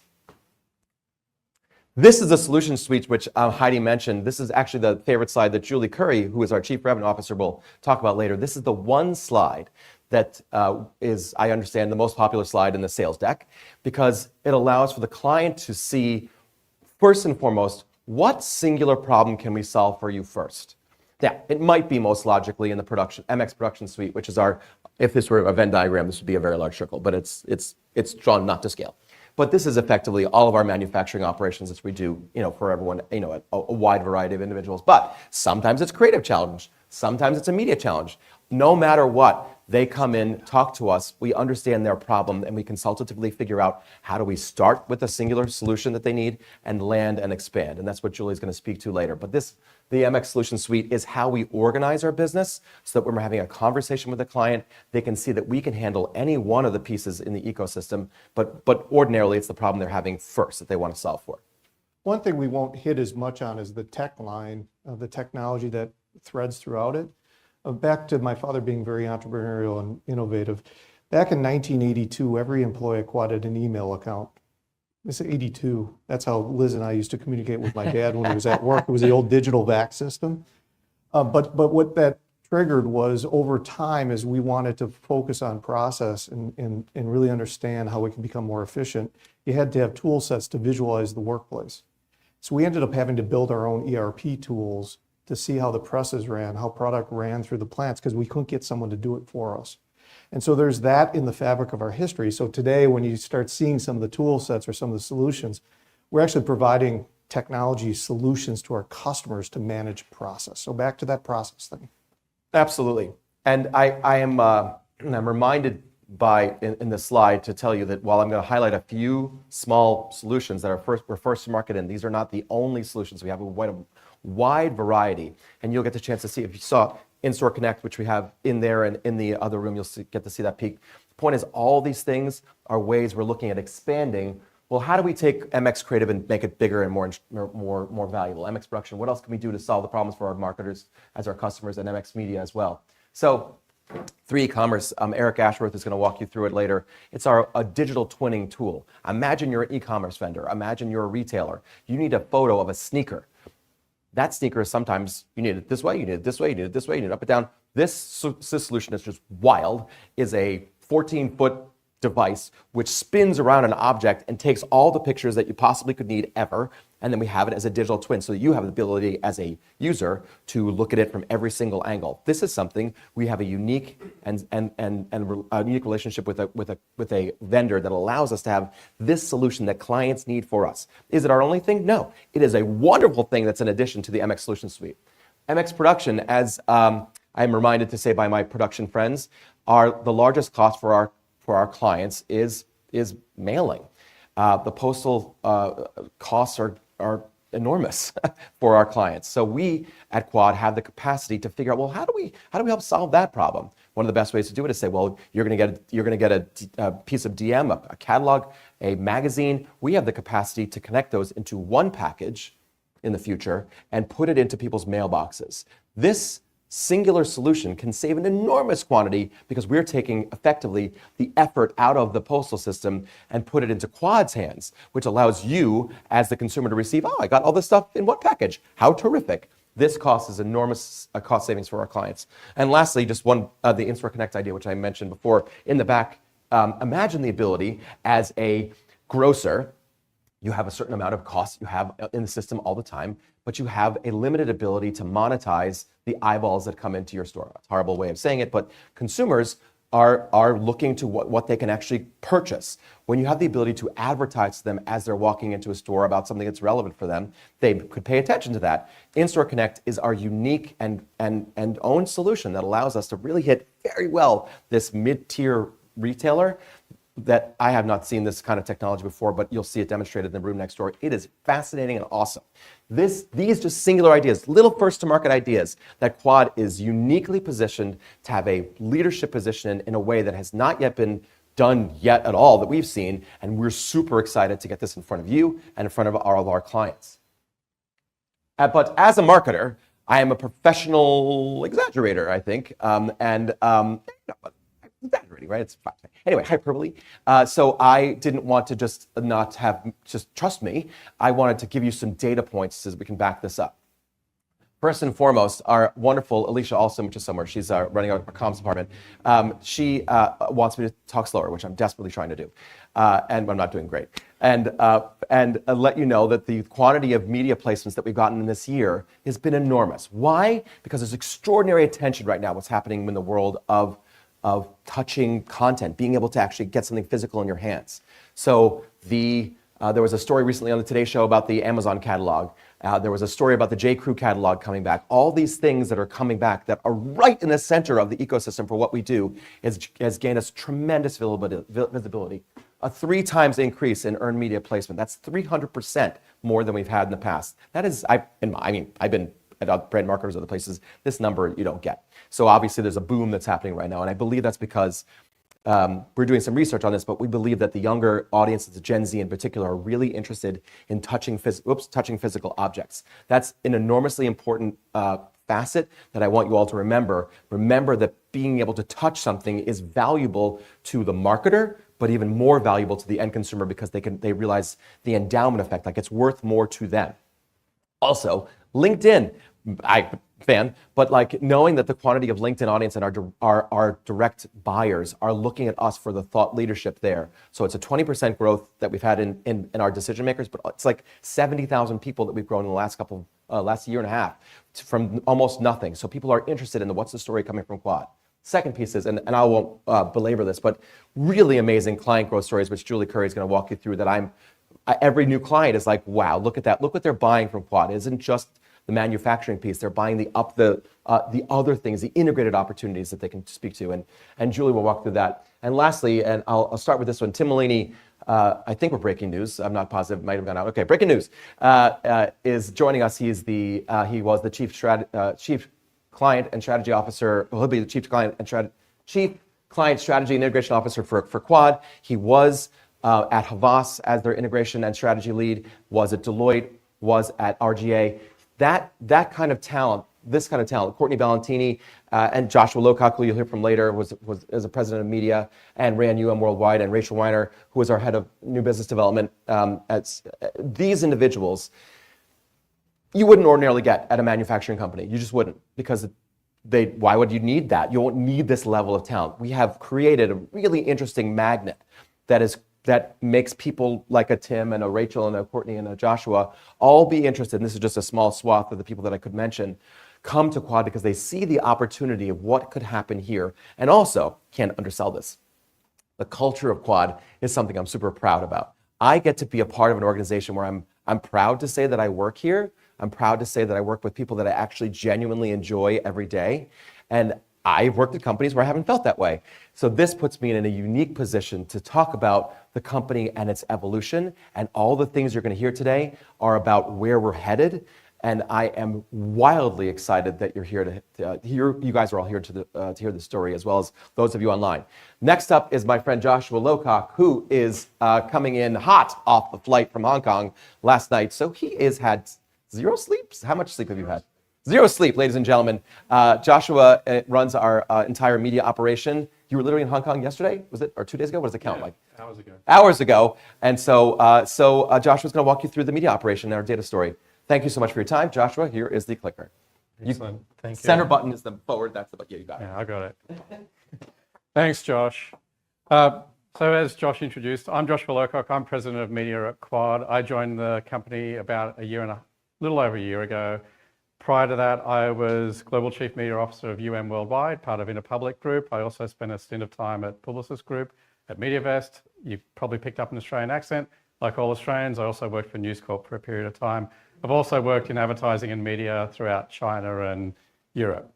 This is the solution suite which Heidi mentioned. This is actually the favorite slide that Julie Curry, who is our Chief Revenue Officer, will talk about later. This is the one slide that is, I understand, the most popular slide in the sales deck because it allows for the client to see, first and foremost, what singular problem can we solve for you first? Now, it might be most logically in the MX production suite, which is our, if this were a Venn diagram, this would be a very large circle, but it's drawn not to scale. But this is effectively all of our manufacturing operations as we do, for everyone, a wide variety of individuals. But sometimes it's creative challenge, sometimes it's a media challenge. No matter what, they come in, talk to us, we understand their problem, and we consultatively figure out how do we start with a singular solution that they need and land and expand. And that's what Julie's going to speak to later. But the MX Solution Suite is how we organize our business so that when we're having a conversation with a client, they can see that we can handle any one of the pieces in the ecosystem, but ordinarily it's the problem they're having first that they want to solve for. One thing we won't hit as much on is the tech line, the technology that threads throughout it. Back to my father being very entrepreneurial and innovative. Back in 1982, every employee at Quad had an email account. It's 82. That's how Liz and I used to communicate with my dad when he was at work. It was the old digital VAX system. But what that triggered was over time, as we wanted to focus on process and really understand how we can become more efficient, you had to have tool sets to visualize the workplace. So we ended up having to build our own ERP tools to see how the presses ran, how product ran through the plants, because we couldn't get someone to do it for us. And so there's that in the fabric of our history. So today, when you start seeing some of the tool sets or some of the solutions, we're actually providing technology solutions to our customers to manage process. So back to that process thing. Absolutely. And I'm reminded in this slide to tell you that while I'm going to highlight a few small solutions that we're first to market in, these are not the only solutions. We have a wide variety, and you'll get the chance to see, if you saw In-Store Connect, which we have in there and in the other room, you'll get to see that peak. The point is, all these things are ways we're looking at expanding. Well, how do we take MX Creative and make it bigger and more valuable? MX Production, what else can we do to solve the problems for our marketers as our customers, and MX Media as well? So 3 e-commerce, Eric Ashworth is going to walk you through it later. It's a digital twinning tool. Imagine you're an e-commerce vendor. Imagine you're a retailer. You need a photo of a sneaker. That sneaker is sometimes, you need it this way, you need it this way, you need it this way, you need it up and down. This solution is just wild, is a 14-foot device which spins around an object and takes all the pictures that you possibly could need ever, and then we have it as a digital twin, so you have the ability as a user to look at it from every single angle. This is something we have a unique and a unique relationship with a vendor that allows us to have this solution that clients need for us. Is it our only thing? No. It is a wonderful thing that's in addition to the MX Solution Suite. MX Production, as I'm reminded to say by my production friends, are the largest cost for our clients is mailing. The postal costs are enormous for our clients. So we at Quad have the capacity to figure out, well, how do we help solve that problem? One of the best ways to do it is say, well, you're going to get a piece of DM, a catalog, a magazine. We have the capacity to connect those into one package in the future and put it into people's mailboxes. This singular solution can save an enormous quantity because we're taking effectively the effort out of the postal system and put it into Quad's hands, which allows you as the consumer to receive, oh, I got all this stuff in one package. How terrific. This cost is enormous cost savings for our clients. And lastly, just one, the In-Store Connect idea, which I mentioned before in the back. Imagine the ability as a grocer, you have a certain amount of costs you have in the system all the time, but you have a limited ability to monetize the eyeballs that come into your store. It's a horrible way of saying it, but consumers are looking to what they can actually purchase. When you have the ability to advertise to them as they're walking into a store about something that's relevant for them, they could pay attention to that. In-Store Connect is our unique and own solution that allows us to really hit very well this mid-tier retailer that I have not seen this kind of technology before, but you'll see it demonstrated in the room next door. It is fascinating and awesome. These just singular ideas, little first-to-market ideas that Quad is uniquely positioned to have a leadership position in a way that has not yet been done yet at all that we've seen, and we're super excited to get this in front of you and in front of all of our clients. But as a marketer, I am a professional exaggerator, I think, exaggerating, right? It's fine. Anyway, hyperbole. So I didn't want to just trust me. I wanted to give you some data points so we can back this up. First and foremost, our wonderful Alicia Alston, which is somewhere, she's running our comms department. She wants me to talk slower, which I'm desperately trying to do, and I'm not doing great. And let you know that the quantity of media placements that we've gotten in this year has been enormous. Why? Because there's extraordinary attention right now. What's happening in the world of touching content, being able to actually get something physical in your hands. So there was a story recently on the Today Show about the Amazon catalog. There was a story about the J.Crew catalog coming back. All these things that are coming back that are right in the center of the ecosystem for what we do has gained us tremendous visibility. A 3 times increase in earned media placement. That's 300% more than we've had in the past. That is, I've been at brand marketers other places, this number you don't get. So obviously there's a boom that's happening right now, and I believe that's because we're doing some research on this, but we believe that the younger audiences, the Gen Z in particular, are really interested in touching physical objects. That's an enormously important facet that I want you all to remember. Remember that being able to touch something is valuable to the marketer, but even more valuable to the end consumer because they realize the endowment effect, like it's worth more to them. Also, LinkedIn, but like knowing that the quantity of LinkedIn audience and our direct buyers are looking at us for the thought leadership there. So it's a 20% growth that we've had in our decision makers, but it's like 70,000 people that we've grown in the last year and a half from almost nothing. So people are interested in what's the story coming from Quad. Second piece is, and I won't belabor this, but really amazing client growth stories, which Julie Curry is going to walk you through that every new client is like, wow, look at that. Look what they're buying from Quad. It isn't just the manufacturing piece. They're buying the other things, the integrated opportunities that they can speak to. And Julie will walk through that. And lastly, and I'll start with this one, Tim Malini, I think we're breaking news. I'm not positive, might have gone out. Okay, breaking news, is joining us. He was the chief client and strategy officer. Well, he'll be the chief client strategy and integration officer for Quad. He was at Havas as their integration and strategy lead, was at Deloitte, was at RGA. That kind of talent, this kind of talent, Courtney Ballantini and Joshua Locock, who you'll hear from later, was as a president of media and ran worldwide, and Rachel Weiner, who was our head of new business development. These individuals, you wouldn't ordinarily get at a manufacturing company. You just wouldn't, because why would you need that? You won't need this level of talent. We have created a really interesting magnet that makes people like a Tim and a Rachel and a Courtney and a Joshua all be interested, and this is just a small swath of the people that I could mention, come to Quad because they see the opportunity of what could happen here. And also, can't undersell this, the culture of Quad is something I'm super proud about. I get to be a part of an organization where I'm proud to say that I work here. I'm proud to say that I work with people that I actually genuinely enjoy every day. And I've worked at companies where I haven't felt that way. So this puts me in a unique position to talk about the company and its evolution. And all the things you're going to hear today are about where we're headed. And I am wildly excited that you're here you guys are all here to hear the story, as well as those of you online. Next up is my friend Joshua Locock, who is coming in hot off the flight from Hong Kong last night. So he has had 0 sleep. How much sleep have you had? 0 sleep, ladies and gentlemen. Joshua runs our entire media operation. You were literally in Hong Kong yesterday, was it? Or 2 days ago? What does it count like? Hours ago. Hours ago. And so Joshua's going to walk you through the media operation and our data story. Thank you so much for your time. Joshua, here is the clicker. Excellent. Thank you. Center button is the forward. That's the, yeah, you got it. Yeah, I got it. Thanks, Josh. So as Josh introduced, I'm Josh Volokoc. I'm president of media at Quad. I joined the company about little over a year ago. Prior to that, I was Global Chief Media Officer of Worldwide, part of Interpublic Group. I also spent a stint of time at Publicis Group, at MediaVest. You probably picked up an Australian accent. Like all Australians, I also worked for News Corp for a period of time. I've also worked in advertising and media throughout China and Europe.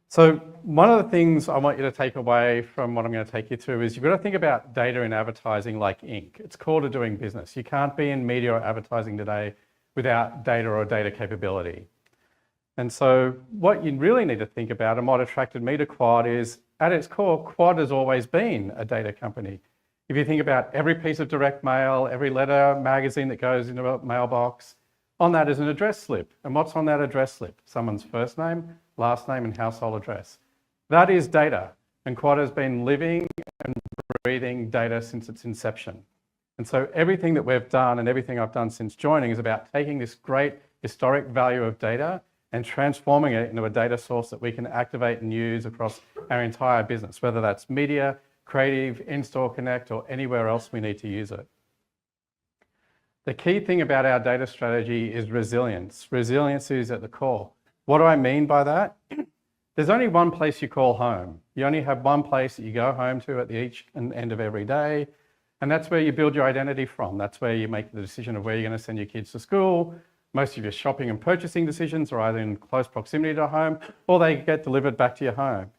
So one of the things I want you to take away from what I'm going to take you through is you've got to think about data in advertising like ink. It's core to doing business. You can't be in media or advertising today without data or data capability. And so what you really need to think about and what attracted me to Quad is, at its core, Quad has always been a data company. If you think about every piece of direct mail, every letter, magazine that goes into a mailbox, on that is an address slip. And what's on that address slip? Someone's first name, last name, and household address. That is data. And Quad has been living and breathing data since its inception. And so everything that we've done and everything I've done since joining is about taking this great historic value of data and transforming it into a data source that we can activate and use across our entire business, whether that's media, creative, in-store connect, or anywhere else we need to use it. The key thing about our data strategy is resilience. Resilience is at the core. What do I mean by that? There's only one place you call home. You only have one place that you go home to at the each and end of every day. And that's where you build your identity from. That's where you make the decision of where you're going to send your kids to school. Most of your shopping and purchasing decisions are either in close proximity to home or they get delivered back to your home.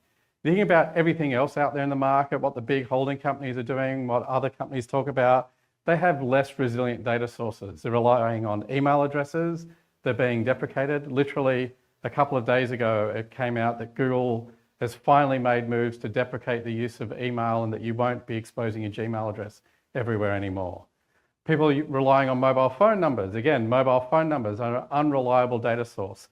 Thinking about everything else out there in the market, what the big holding companies are doing, what other companies talk about, they have less resilient data sources. They're relying on email addresses. They're being deprecated. Literally, a couple of days ago, it came out that Google has finally made moves to deprecate the use of email and that you won't be exposing your Gmail address everywhere anymore. People relying on mobile phone numbers. Again, mobile phone numbers are an unreliable data source.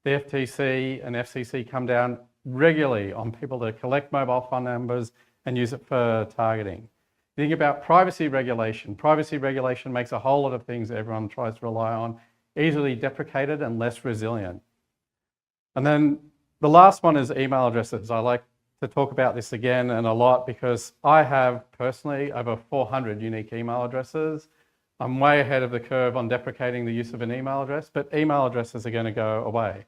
The FTC and FCC come down regularly on people that collect mobile phone numbers and use it for targeting. You think about privacy regulation. Privacy regulation makes a whole lot of things that everyone tries to rely on easily deprecated and less resilient. And then the last one is email addresses. I like to talk about this again and a lot because I have personally over 400 unique email addresses. I'm way ahead of the curve on deprecating the use of an email address, but email addresses are going to go away.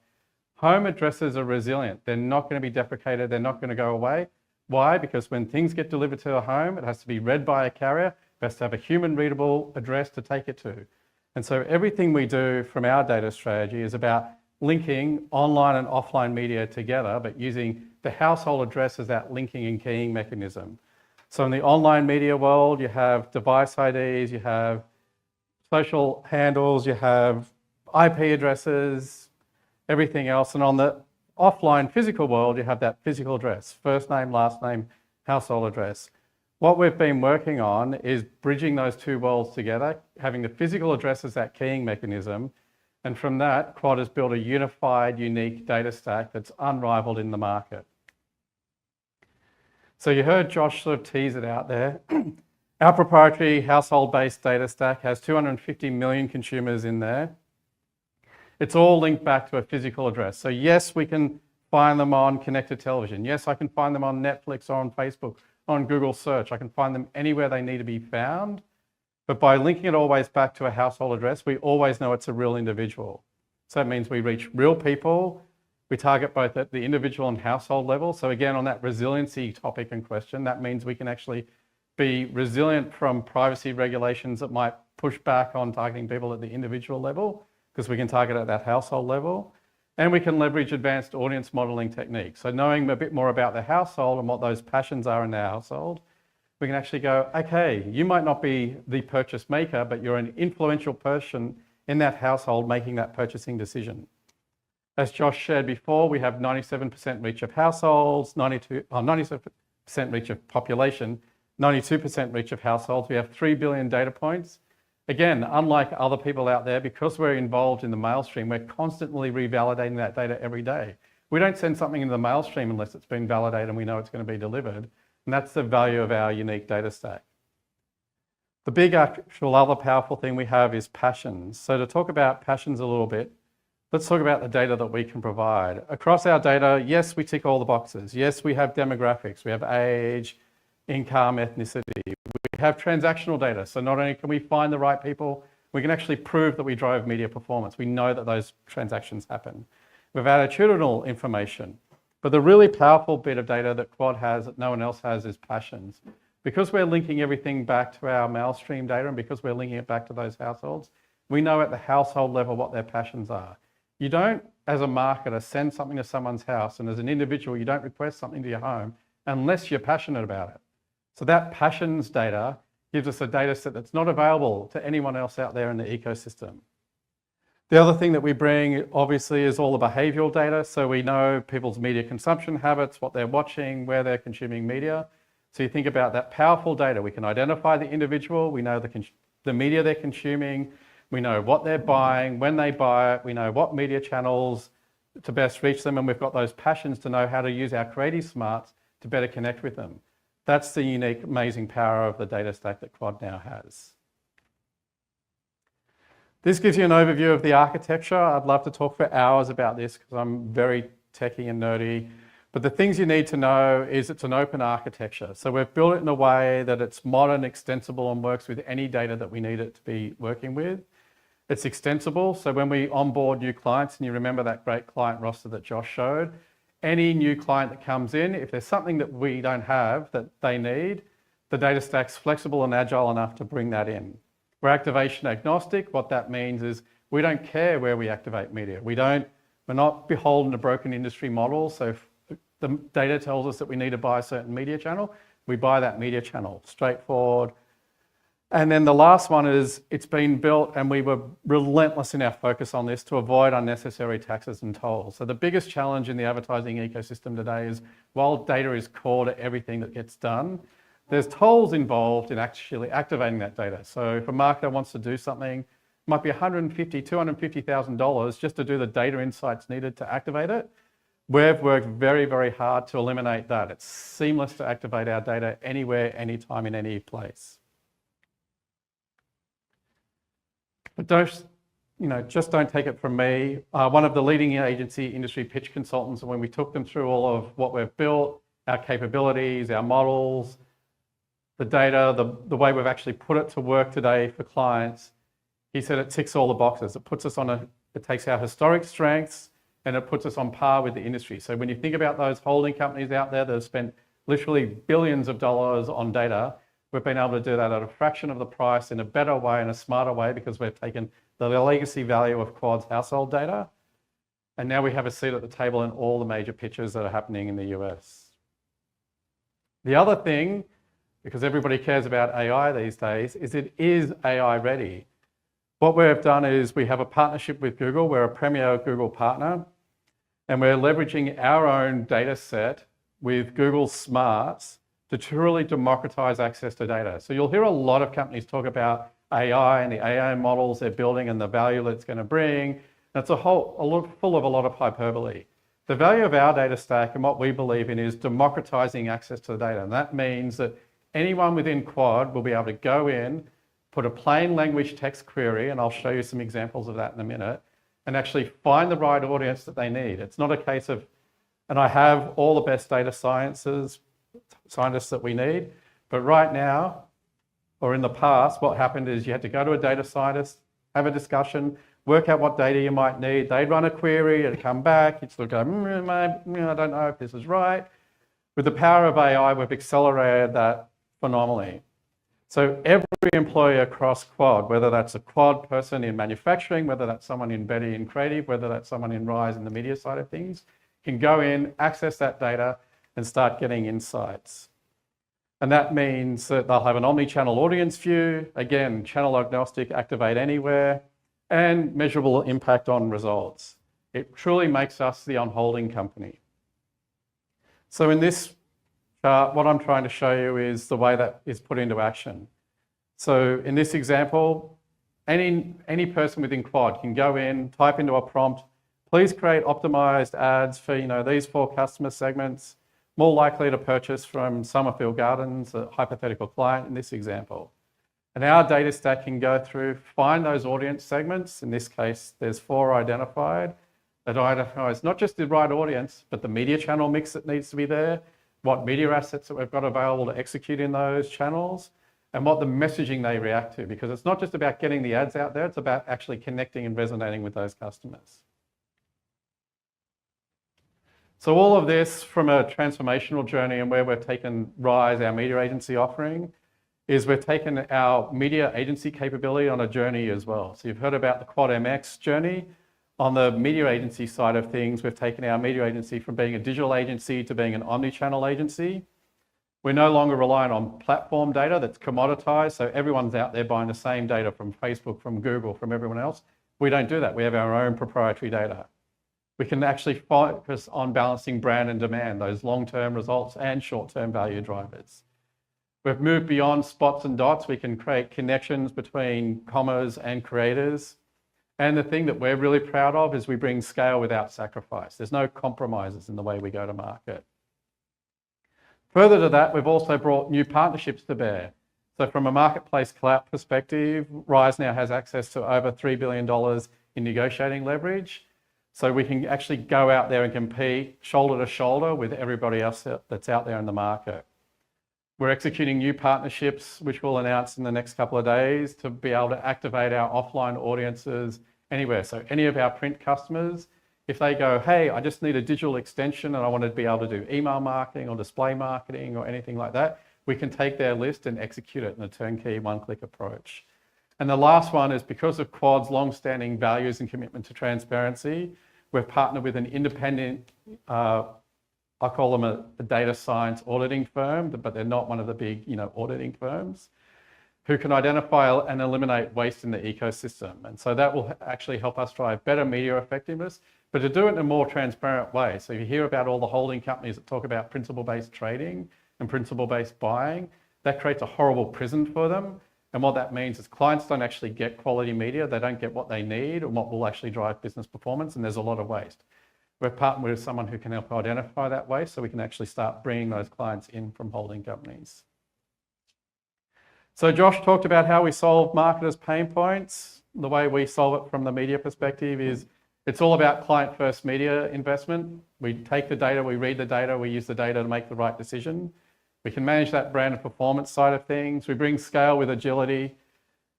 Home addresses are resilient. They're not going to be deprecated. They're not going to go away. Why? Because when things get delivered to a home, it has to be read by a carrier. It has to have a human readable address to take it to. And so everything we do from our data strategy is about linking online and offline media together, but using the household address as that linking and keying mechanism. So in the online media world, you have device IDs, you have social handles, you have IP addresses, everything else. And on the offline physical world, you have that physical address, first name, last name, household address. What we've been working on is bridging those two worlds together, having the physical address as that keying mechanism. And from that, Quad has built a unified, unique data stack that's unrivaled in the market. So you heard Josh sort of tease it out there. Our proprietary household-based data stack has 250 million consumers in there. It's all linked back to a physical address. So yes, we can find them on connected television. Yes, I can find them on Netflix or on Facebook, on Google search. I can find them anywhere they need to be found. But by linking it always back to a household address, we always know it's a real individual. So that means we reach real people. We target both at the individual and household level. So again, on that resiliency topic and question, that means we can actually be resilient from privacy regulations that might push back on targeting people at the individual level, because we can target at that household level. And we can leverage advanced audience modeling techniques. So knowing a bit more about the household and what those passions are in their household, we can actually go, okay, you might not be the purchase maker, but you're an influential person in that household making that purchasing decision. As Josh shared before, we have 97% reach of households, 97% reach of population, 92% reach of households. We have 3 billion data points. Again, unlike other people out there, because we're involved in the mail stream, we're constantly revalidating that data every day. We don't send something into the mail stream unless it's been validated and we know it's going to be delivered. And that's the value of our unique data stack. The big actual other powerful thing we have is passions. So to talk about passions a little bit, let's talk about the data that we can provide. Across our data, yes, we tick all the boxes. Yes, we have demographics. We have age, income, ethnicity. We have transactional data. So not only can we find the right people, we can actually prove that we drove media performance. We know that those transactions happen. We have attitudinal information. But the really powerful bit of data that Quad has that no one else has is passions. Because we're linking everything back to our Mailstream data and because we're linking it back to those households, we know at the household level what their passions are. You don't, as a marketer, send something to someone's house, and as an individual, you don't request something to your home unless you're passionate about it. So that passions data gives us a data set that's not available to anyone else out there in the ecosystem. The other thing that we bring, obviously, is all the behavioral data. So we know people's media consumption habits, what they're watching, where they're consuming media. So you think about that powerful data. We can identify the individual. We know the media they're consuming. We know what they're buying, when they buy it. We know what media channels to best reach them. And we've got those passions to know how to use our creative smarts to better connect with them. That's the unique, amazing power of the data stack that Quad now has. This gives you an overview of the architecture. I'd love to talk for hours about this because I'm very techie and nerdy. But the things you need to know is it's an open architecture. So we've built it in a way that it's modern, extensible, and works with any data that we need it to be working with. It's extensible. So when we onboard new clients, and you remember that great client roster that Josh showed, any new client that comes in, if there's something that we don't have that they need, the data stack's flexible and agile enough to bring that in. We're activation agnostic. What that means is we don't care where we activate media. We're not beholden to broken industry models. So if the data tells us that we need to buy a certain media channel, we buy that media channel, straightforward. And then the last one is it's been built, and we were relentless in our focus on this to avoid unnecessary taxes and tolls. So the biggest challenge in the advertising ecosystem today is while data is core to everything that gets done, there's tolls involved in actually activating that data. So if a marketer wants to do something, it might be $150,000, $250,000 just to do the data insights needed to activate it. We've worked very, very hard to eliminate that. It's seamless to activate our data anywhere, anytime, in any place. But just don't take it from me. One of the leading agency industry pitch consultants, when we took them through all of what we've built, our capabilities, our models, the data, the way we've actually put it to work today for clients, he said it ticks all the boxes. It puts us it takes our historic strengths and it puts us on par with the industry. So when you think about those holding companies out there that have spent literally billions of dollars on data, we've been able to do that at a fraction of the price in a better way, in a smarter way, because we've taken the legacy value of Quad's household data. And now we have a seat at the table in all the major pitches that are happening in the US. The other thing, because everybody cares about AI these days, is it is AI ready. What we've done is we have a partnership with Google. We're a premier Google partner, and we're leveraging our own data set with Google Smarts to truly democratize access to data. So you'll hear a lot of companies talk about AI and the AI models they're building and the value that it's going to bring. That's full of a lot of hyperbole. The value of our data stack and what we believe in is democratizing access to the data. And that means that anyone within Quad will be able to go in, put a plain language text query, and I'll show you some examples of that in a minute, and actually find the right audience that they need. It's not a case of, and I have all the best data scientists that we need, but right now, or in the past, what happened is you had to go to a data scientist, have a discussion, work out what data you might need. They'd run a query, it'd come back, you'd sort of go, I don't know if this is right. With the power of AI, we've accelerated that phenomenally. So every employee across Quad, whether that's a Quad person in manufacturing, whether that's someone in Betty in creative, whether that's someone in Rise in the media side of things, can go in, access that data, and start getting insights. And that means that they'll have an omni-channel audience view, again, channel agnostic, activate anywhere, and measurable impact on results. It truly makes us the on-holding company. So in this chart, what I'm trying to show you is the way that is put into action. So in this example, any person within Quad can go in, type into a prompt, please create optimized ads for these 4 customer segments, more likely to purchase from Summerfield Gardens, a hypothetical client in this example. And our data stack can go through, find those audience segments. In this case, there's 4 identified, that identifies not just the right audience, but the media channel mix that needs to be there, what media assets that we've got available to execute in those channels, and what the messaging they react to, because it's not just about getting the ads out there, it's about actually connecting and resonating with those customers. So all of this from a transformational journey and where we've taken Rise, our media agency offering, is we've taken our media agency capability on a journey as well. So you've heard about the Quad MX journey. On the media agency side of things, we've taken our media agency from being a digital agency to being an omni-channel agency. We're no longer relying on platform data that's commoditized, so everyone's out there buying the same data from Facebook, from Google, from everyone else. We don't do that. We have our own proprietary data. We can actually focus on balancing brand and demand, those long-term results and short-term value drivers. We've moved beyond spots and dots. We can create connections between commerce and creators. And the thing that we're really proud of is we bring scale without sacrifice. There's no compromises in the way we go to market. Further to that, we've also brought new partnerships to bear. So from a marketplace clout perspective, Rise now has access to over $3 billion in negotiating leverage. So we can actually go out there and compete shoulder to shoulder with everybody else that's out there in the market. We're executing new partnerships, which we'll announce in the next couple of days, to be able to activate our offline audiences anywhere. So any of our print customers, if they go, hey, I just need a digital extension and I want to be able to do email marketing or display marketing or anything like that, we can take their list and execute it in a turnkey one-click approach. And the last one is because of Quad's long-standing values and commitment to transparency, we've partnered with an independent, I call them a data science auditing firm, but they're not one of the big, auditing firms, who can identify and eliminate waste in the ecosystem. And so that will actually help us drive better media effectiveness, but to do it in a more transparent way. So you hear about all the holding companies that talk about principle-based trading and principle-based buying. That creates a horrible prison for them. And what that means is clients don't actually get quality media. They don't get what they need and what will actually drive business performance. And there's a lot of waste. We're partnered with someone who can help identify that waste so we can actually start bringing those clients in from holding companies. So Josh talked about how we solve marketers' pain points. The way we solve it from the media perspective is it's all about client-first media investment. We take the data, we read the data, we use the data to make the right decision. We can manage that brand and performance side of things. We bring scale with agility.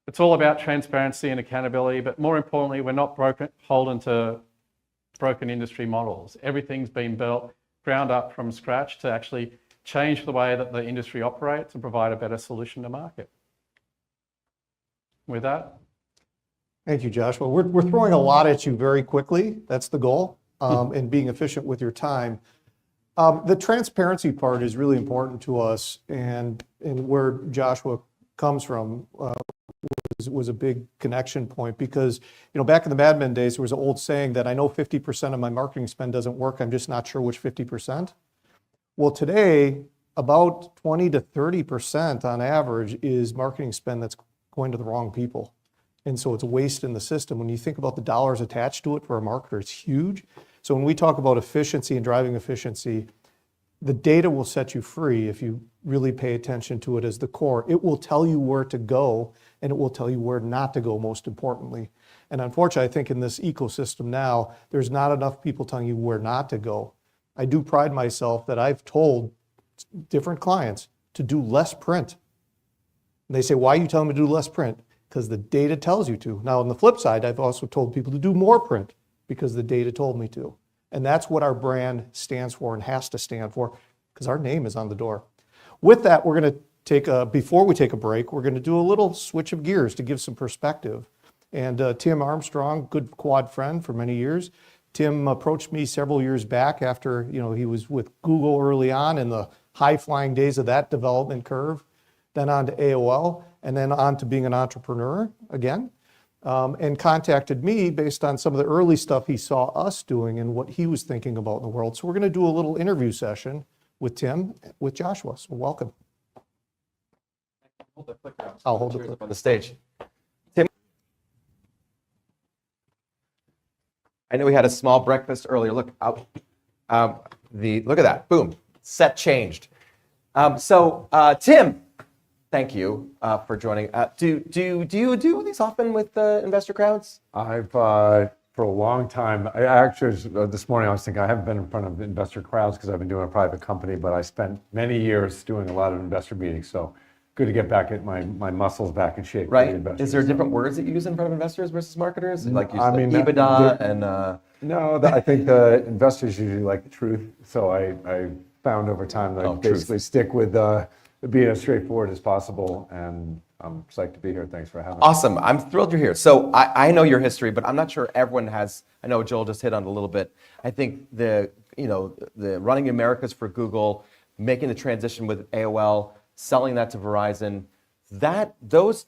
It's all about transparency and accountability, but more importantly, we're not beholden to broken industry models. Everything's been built ground up from scratch to actually change the way that the industry operates and provide a better solution to market. With that. Thank you, Josh. Well, we're throwing a lot at you very quickly. That's the goal, and being efficient with your time. The transparency part is really important to us, and where Joshua comes from was a big connection point because, back in the Mad Men days, there was an old saying that I know 50% of my marketing spend doesn't work. I'm just not sure which 50%. Well, today, about 20 to 30% on average is marketing spend that's going to the wrong people. And so it's a waste in the system. When you think about the dollars attached to it for a marketer, it's huge. So when we talk about efficiency and driving efficiency, the data will set you free if you really pay attention to it as the core. It will tell you where to go, and it will tell you where not to go, most importantly. And unfortunately, I think in this ecosystem now, there's not enough people telling you where not to go. I do pride myself that I've told different clients to do less print. And they say, why are you telling me to do less print? Because the data tells you to. Now, on the flip side, I've also told people to do more print because the data told me to. And that's what our brand stands for and has to stand for because our name is on the door. With that, we're going to before we take a break, we're going to do a little switch of gears to give some perspective. And Tim Armstrong, good Quad friend for many years, Tim approached me several years back after he was with Google early on in the high-flying days of that development curve, then on to AOL, and then on to being an entrepreneur again, and contacted me based on some of the early stuff he saw us doing and what he was thinking about in the world. So we're going to do a little interview session with Tim, with Joshua. So welcome. Hold the clicker up. I'll hold the Cheers clicker. up on the stage. Tim, I know we had a small breakfast earlier. Look, look at that. Boom. Set changed. Tim, thank you for joining. Do you do these often with investor crowds? I've for a long time. I actually, this morning I was thinking I haven't been in front of investor crowds because I've been doing a private company, but I spent many years doing a lot of investor meetings. So good to get back at my muscles back in shape. For the Right? investors. Is there different words that you use in front of investors versus marketers? Like you I said, mean, EBITDA and No, I think the investors usually like the truth. So I found over time that I truth. basically stick with being as straightforward as possible. And I'm psyched to be here. Thanks for having me. Awesome. I'm thrilled you're here. So I know your history, but I'm not sure everyone has. I know Joel just hit on it a little bit. I think the running Americas for Google, making the transition with AOL, selling that to Verizon, those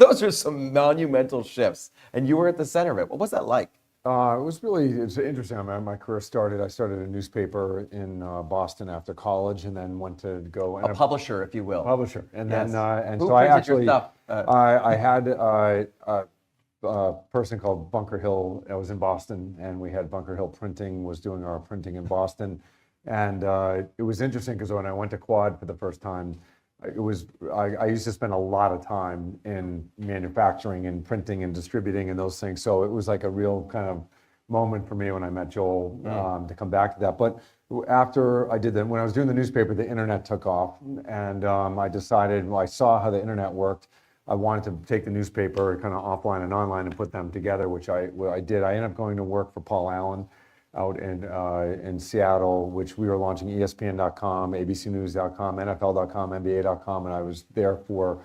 are some monumental shifts. And you were at the center of it. What was that like? It's interesting. I mean, my career started. I started a newspaper in Boston after college, and then went to go A publisher, if you will. publisher, and Yes. then and Who so I printed your actually stuff? I had a person called Bunker Hill. I was in Boston, and we had Bunker Hill Printing was doing our printing in Boston, and it was interesting because when I went to Quad for the first time, I used to spend a lot of time in manufacturing and printing and distributing and those things. So it was like a real kind of moment for me when I met Joel to come back to that. But after I did that, when I was doing the newspaper, the internet took off, and I decided, I saw how the internet worked. I wanted to take the newspaper kind of offline and online and put them together, which I did. I ended up going to work for Paul Allen out in Seattle, which we were launching ESPN.com, ABCNews.com, NFL.com, NBA.com, and I was there for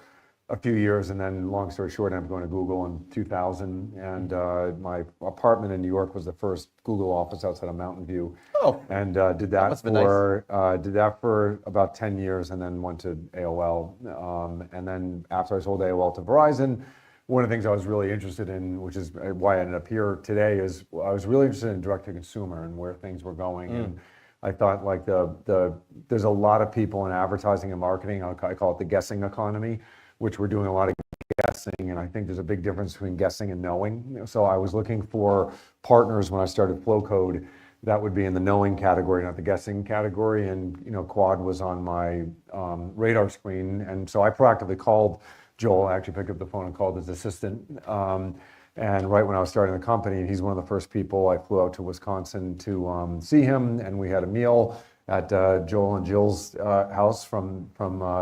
a few years, and then long story short, I ended up going to Google in 2000, and my apartment in New York was the first Google office outside of Mountain View. Oh, And did that must've been for about 10 years, and then went to AOL. And then after I sold AOL to Verizon, one of the things I was really interested in, which is why I ended up here today, is I was really interested in direct to consumer and where things were going. And I thought like there's a lot of people in advertising and marketing, I call it the guessing economy, which we're doing a lot of guessing, and I think there's a big difference between guessing and knowing. So I was looking for partners when I started Flowcode that would be in the knowing category, not the guessing category. And Quad was on my radar screen, and so I proactively called Joel. I actually picked up the phone and called his assistant. And right when I was starting the company, he's one of the first people. I flew out to Wisconsin to see him, and we had a meal at Joel and Jill's house from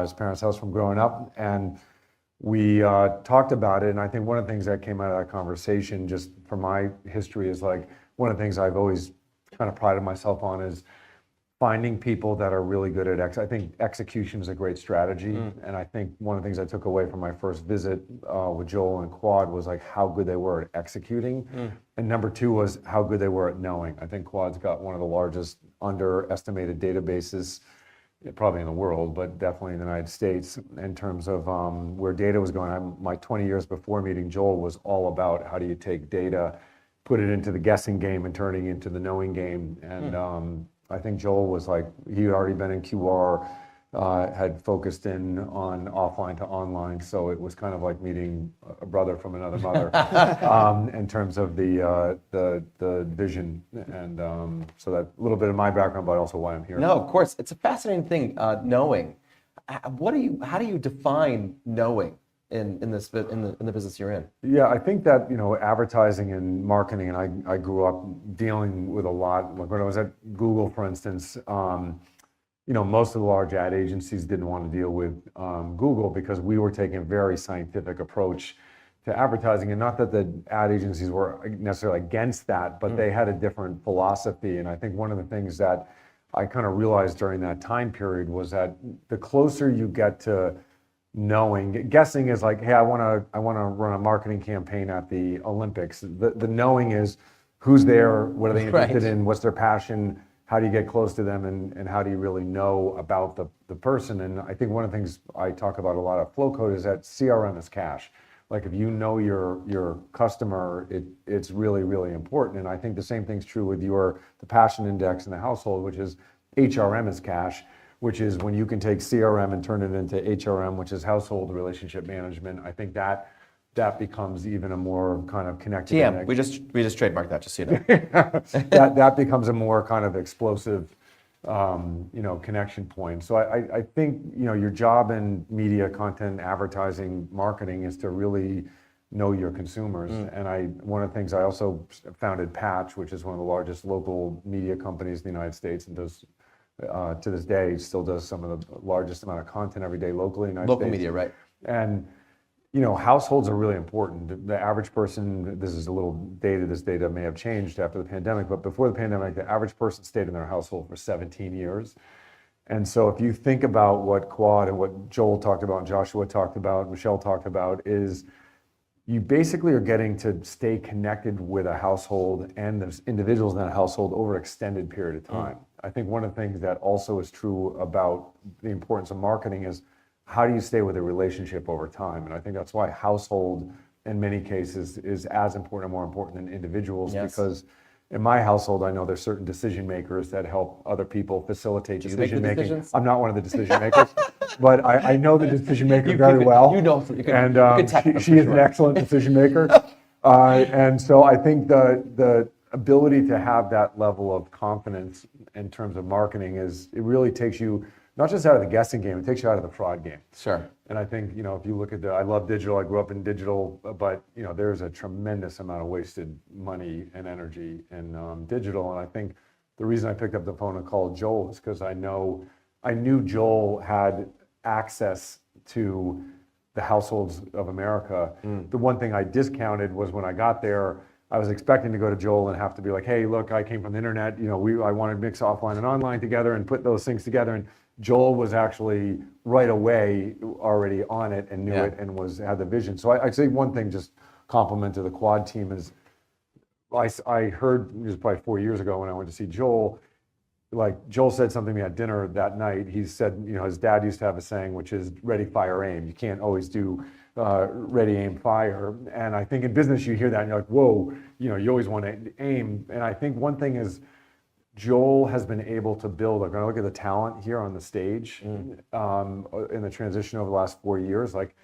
his parents' house from growing up. And we talked about it. And I think one of the things that came out of that conversation, just from my history, is like one of the things I've always kind of prided myself on is finding people that are really good at I think execution is a great strategy. And I think one of the things I took away from my first visit with Joel and Quad was like how good they were at executing. And number two was how good they were at knowing. I think Quad's got one of the largest underestimated databases, probably in the world, but definitely in the United States, in terms of where data was going. My 20 years before meeting Joel was all about how do you take data, put it into the guessing game and turning it into the knowing game. And I think Joel was like, he had already been in QR, had focused in on offline to online. So it was kind of like meeting a brother from another mother in terms of the vision. And so that a little bit of my background, but also why I'm here. no, of course. It's a fascinating thing, knowing. How do you define knowing in the business you're in? Yeah, I think that, advertising and marketing, and I grew up dealing with a lot. Like when I was at Google, for instance, most of the large ad agencies didn't want to deal with Google because we were taking a very scientific approach to advertising. And not that the ad agencies were necessarily against that, but they had a different philosophy. And I think one of the things that I kind of realized during that time period was that the closer you get to knowing, guessing is like, hey, I want to run a marketing campaign at the Olympics. The knowing is who's there, what are they interested in, what's their passion, how do you get close to them, and how do you really know about the person. And I think one of the things I talk about a lot of Flowcode is that CRM is cash. Like if you know your customer, it's really, really important. And I think the same thing's true with the passion index in the household, which is HRM is cash, which is when you can take CRM and turn it into HRM, which is household relationship management. I think that becomes even a more kind of connected. TM, we just trademarked that, just so you know. that becomes a more kind of explosive, connection point. So I think, your job in media, content, advertising, marketing is to really know your consumers. And one of the things I also founded Patch, which is one of the largest local media companies in the United States, and does to this day still does some of the largest amount of content every day locally in the United Local States. media, right? And households are really important. The average person, this is a little dated, this data may have changed after the pandemic, but before the pandemic, the average person stayed in their household for 17 years. And so if you think about what Quad and what Joel talked about, and Joshua talked about, Michelle talked about, is you basically are getting to stay connected with a household and the individuals in that household over an extended period of time. I think one of the things that also is true about the importance of marketing is how do you stay with a relationship over time? And I think that's why household, in many cases, is as important or more important than individuals. Yes. Because in my household, I know there's certain decision makers that help other people facilitate Do you make the decision making. decisions? I'm not one of the decision makers, but I know the decision maker You very could- well. you know, you could- and you could tech them she for is an sure. excellent decision maker. And so I think the ability to have that level of confidence in terms of marketing it really takes you not just out of the guessing game, it takes you out of the fraud game. Sure. And I think, if you look at I love digital, I grew up in digital, but, there's a tremendous amount of wasted money and energy in digital. And I think the reason I picked up the phone and called Joel is because I knew Joel had access to the households of America. The one thing I discounted was when I got there, I was expecting to go to Joel and have to be like, hey, look, I came from the internet, I want to mix offline and online together and put those things together. And Joel was actually right away already on it and knew it and had the vision. So I'd say one thing, just compliment to the Quad team, is I heard, it was probably 4 years ago when I went to see Joel, like Joel said something to me at dinner that night. He said, his dad used to have a saying, which is ready, fire, aim. You can't always do ready, aim, fire. And I think in business you hear that and you're like, whoa, you always want to aim. And I think one thing is Joel has been able to build, like when I look at the talent here on the stage in the transition over the last 4 years, like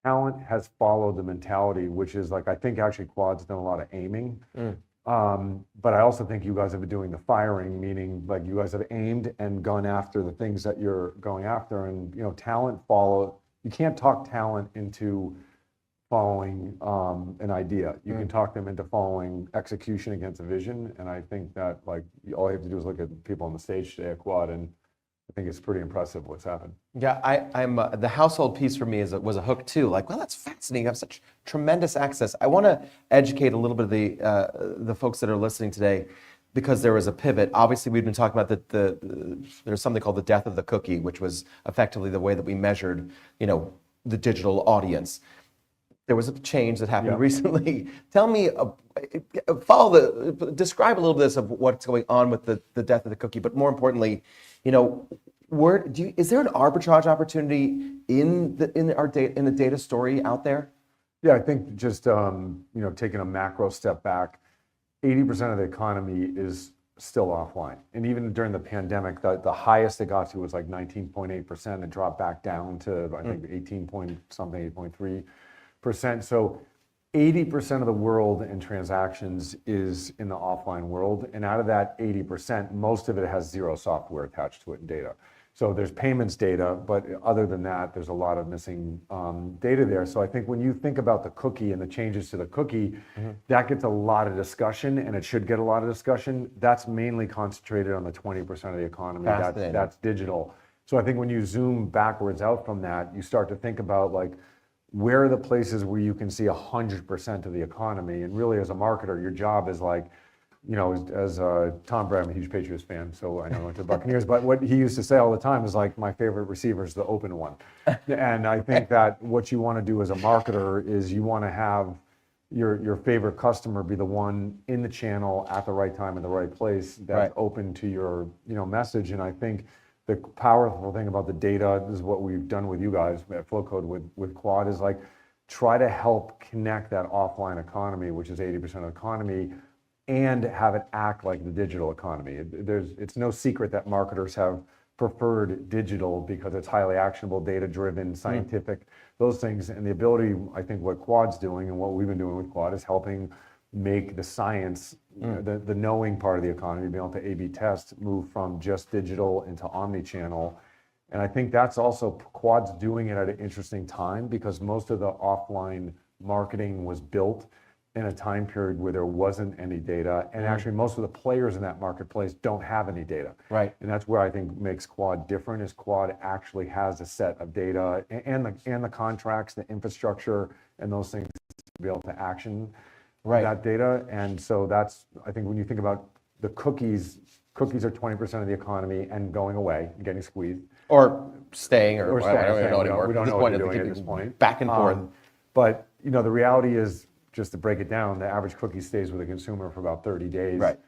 talent has followed the mentality, which is like, I think actually Quad's done a lot of aiming. But I also think you guys have been doing the firing, meaning like you guys have aimed and gone after the things that you're going after. And, talent you can't talk talent into following an idea. You can talk them into following execution against a vision. And I think that like all you have to do is look at people on the stage today at Quad, and I think it's pretty impressive what's happened. Yeah, I'm the household piece for me was a hook too. Like, well, that's fascinating. I have such tremendous access. I want to educate a little bit of the folks that are listening today, because there was a pivot. Obviously, we've been talking about there's something called the death of the cookie, which was effectively the way that we measured, the digital audience. There was a change that happened recently. Tell me, describe a little bit of what's going on with the death of the cookie, but more importantly, is there an arbitrage opportunity in the data story out there? Yeah, I think just taking a macro step back, 80% of the economy is still offline, and even during the pandemic, the highest it got to was like 19.8%. It dropped back down to I think 18 point something, 8.3%. So 80% of the world in transactions is in the offline world, and out of that 80%, most of it has zero software attached to it in data. So there's payments data, but other than that, there's a lot of missing data there. So I think when you think about the cookie and the changes to the cookie, that gets a lot of discussion, and it should get a lot of discussion. That's mainly concentrated on the 20% of the economy that's digital. So I think when you zoom backwards out from that, you start to think about like, where are the places where you can see 100% of the economy? And really, as a marketer, your job is like, as Tom Brady, I'm a huge Patriots fan, so I know I went to the Buccaneers, but what he used to say all the time is like, my favorite receiver is the open one. And I think that what you want to do as a marketer is you want to have your favorite customer be the one in the channel at the right time in the right place that's open to your message. And I think the powerful thing about the data, this is what we've done with you guys at Flowcode with Quad, is like try to help connect that offline economy, which is 80% of the economy, and have it act like the digital economy. It's no secret that marketers have preferred digital because it's highly actionable, data-driven, scientific, those things. And the ability, I think what Quad's doing and what we've been doing with Quad is helping make the science, the knowing part of the economy, being able to A/B test, move from just digital into omni-channel. And I think that's also, Quad's doing it at an interesting time because most of the offline marketing was built in a time period where there wasn't any data, and actually most of the players in that marketplace don't have any data. Right. And that's where I think makes Quad different, is Quad actually has a set of data and the contracts, the infrastructure, and those things to be able to action that data. And so that's, I think when you think about the cookies are 20% of the economy and going away, getting squeezed. Or staying, or Staying, I don't even know we don't- anymore. we don't At this know what point, they're I think doing at it's this point. back and forth. But the reality is, just to break it down, the average cookie stays with a consumer for about 30 days. Right.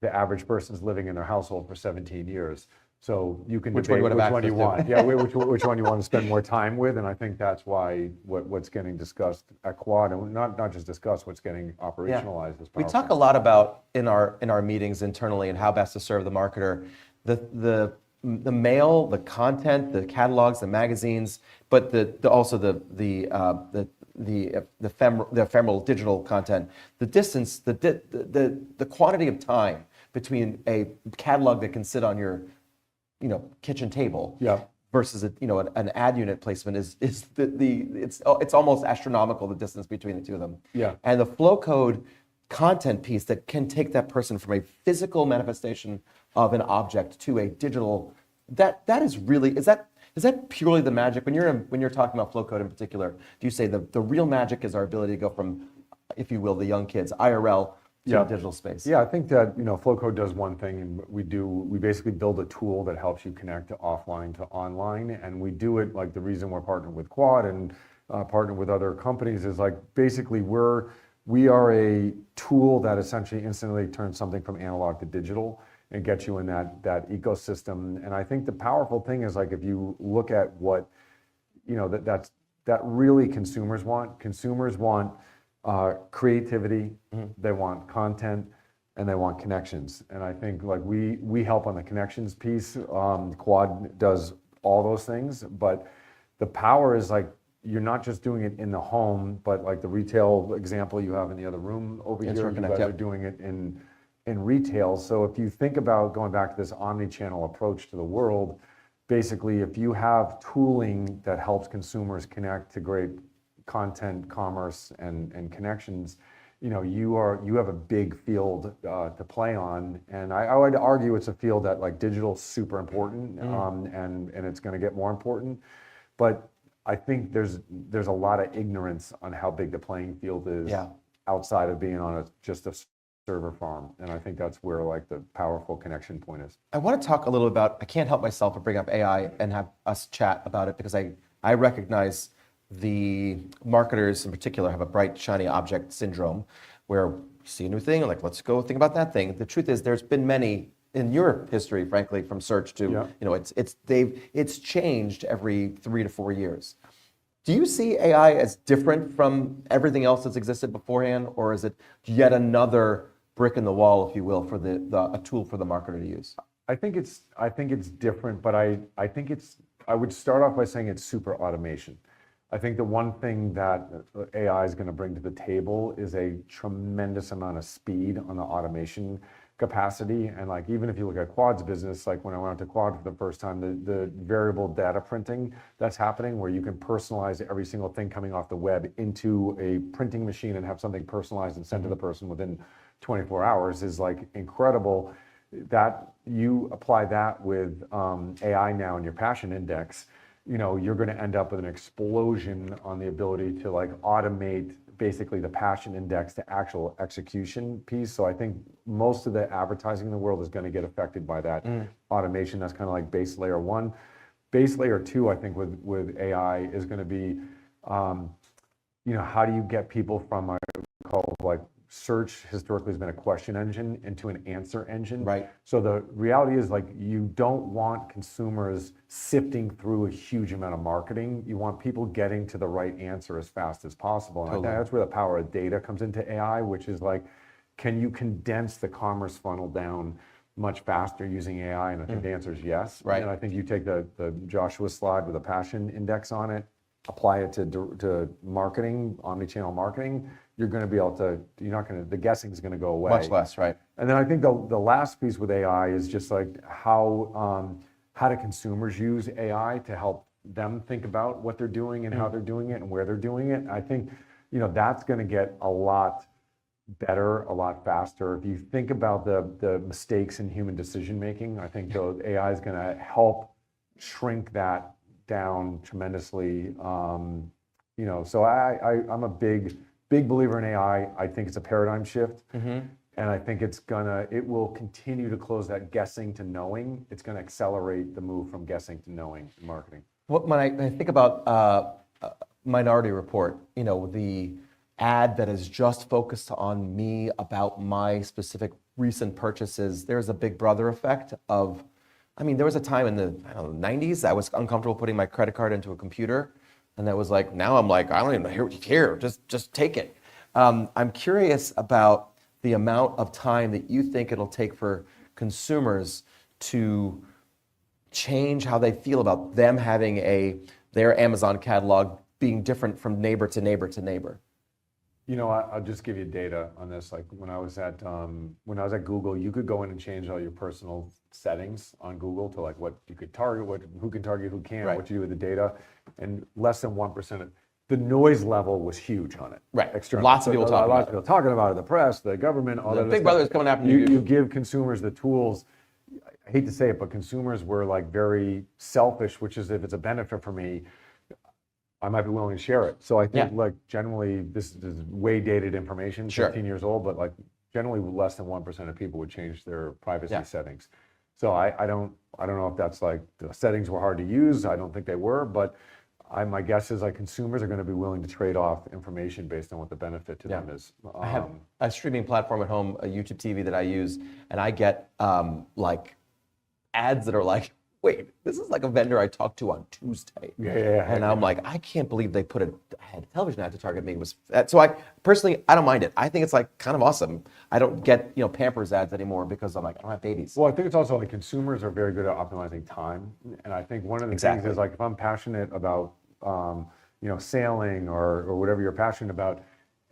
The average person's living in their household for 17 years. So you can Which one debate you would have which one you access to. want. Yeah, which one you want to spend more time with. And I think that's why what's getting discussed at Quad, and not just discussed, what's getting operationalized is We powerful. talk a lot about in our meetings internally and how best to serve the marketer, the mail, the content, the catalogs, the magazines, but also the ephemeral digital content, the distance, the quantity of time between a catalog that can sit on your kitchen table Yeah. versus an ad unit placement is it's almost astronomical, the distance between the two of them. Yeah. And the flow code content piece that can take that person from a physical manifestation of an object to a digital, that is really, is that purely the magic? When you're talking about flow code in particular, do you say the real magic is our ability to go from, if you will, the young kids, IRL, to the digital space? Yeah, I think that flow code does one thing, and we basically build a tool that helps you connect to offline to online, and we do it like the reason we're partnered with Quad and partnered with other companies is like basically we are a tool that essentially instantly turns something from analog to digital and gets you in that ecosystem. And I think the powerful thing is like if you look at what that really consumers want. Consumers want creativity, they want content, and they want connections. And I think like we help on the connections piece. Quad does all those things, but the power is like you're not just doing it in the home, but like the retail example you have in the other room over here, you Interconnect, guys yep. are doing it in retail. So if you think about going back to this omni-channel approach to the world, basically if you have tooling that helps consumers connect to great content, commerce, and connections, you have a big field to play on. And I would argue it's a field that like digital's super important, and it's going to get more important. But I think there's a lot of ignorance on how big the playing field is outside of being on just a server farm. And I think that's where like the powerful connection point is. I want to talk a little about, I can't help myself but bring up AI and have us chat about it because I recognize the marketers in particular have a bright, shiny object syndrome where you see a new thing, like, let's go think about that thing. The truth is there's been many in your history, frankly, from search to, it's changed every 3 to 4 years. Do you see AI as different from everything else that's existed beforehand, or is it yet another brick in the wall, if you will, for a tool for the marketer to use? I think it's different, but I would start off by saying it's super automation. I think the one thing that AI is going to bring to the table is a tremendous amount of speed on the automation capacity. And like, even if you look at Quad's business, like when I went to Quad for the first time, the variable data printing that's happening where you can personalize every single thing coming off the web into a printing machine and have something personalized and sent to the person within 24 hours is like incredible. That you apply that with AI now in your passion index, you're going to end up with an explosion on the ability to like automate basically the passion index to actual execution piece. So I think most of the advertising in the world is going to get affected by that automation. That's kind of like base layer one. Base layer two, I think with AI is going to be, how do you get people from I call like search historically has been a question engine into an answer engine. Right. So the reality is like you don't want consumers sifting through a huge amount of marketing. You want people getting to the right answer as fast as possible. And I think that's where the power of data comes into AI, which is like, can you condense the commerce funnel down much faster using AI? And I think the answer is yes. Right. And I think you take the Joshua slide with a passion index on it, apply it to marketing, omni-channel marketing, you're going to be able to, the guessing is going to go away. Much less, right? And then I think the last piece with AI is just like how do consumers use AI to help them think about what they're doing and how they're doing it and where they're doing it. I think that's going to get a lot better, a lot faster. If you think about the mistakes in human decision making, I think the AI is going to help shrink that down tremendously. So I'm a big believer in AI. I think it's a paradigm shift. And I think it will continue to close that guessing to knowing. It's going to accelerate the move from guessing to knowing in marketing. When I think about Minority Report, the ad that is just focused on me about my specific recent purchases, there's a Big Brother effect of, there was a time in the 90s I was uncomfortable putting my credit card into a computer, and that was like, now I'm like, I don't even care, just take it. I'm curious about the amount of time that you think it'll take for consumers to change how they feel about them having their Amazon catalog being different from neighbor to neighbor to neighbor. I'll just give you data on this. Like when I was at Google, you could go in and change all your personal settings on Google to like what you could target, who can target, who can't, Right. what you do with the data, and less than 1% of the noise level was huge on it. Right. Externally. Lots of people talking lots about of people talking about it. The press, the government, all The that. Big Brother is coming after you. You give consumers the tools. I hate to say it, but consumers were like very selfish, which is if it's a benefit for me, I might be willing to share it. So I think like generally this is way dated information, Sure. 15 years old, but like generally less than 1% of people would change their privacy Yeah. settings. So I don't know if that's like the settings were hard to use. I don't think they were, but my guess is like consumers are going to be willing to trade off information based on what the benefit to them is. I have a streaming platform at home, a YouTube TV that I use, and I get like ads that are like, wait, this is like a vendor I talked to on Tuesday. Yeah. And I'm like, I can't believe they put a television ad to target me. So I personally, I don't mind it. I think it's like kind of awesome. I don't get, Pampers ads anymore because I'm like, I don't have babies. Well, I think it's also like consumers are very good at optimizing time. And I think one of the things is like if I'm passionate about, sailing or whatever you're passionate about,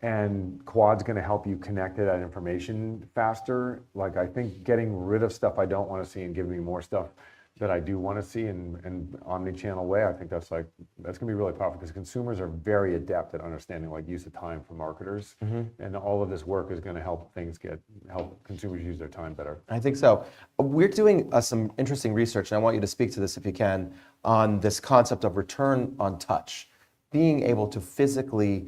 and Quad's going to help you connect to that information faster. Like I think getting rid of stuff I don't want to see and giving me more stuff that I do want to see in omni-channel way, I think that's going to be really powerful because consumers are very adept at understanding like use of time for marketers, and all of this work is going to help consumers use their time better. I think so. We're doing some interesting research, and I want you to speak to this if you can, on this concept of return on touch, being able to physically,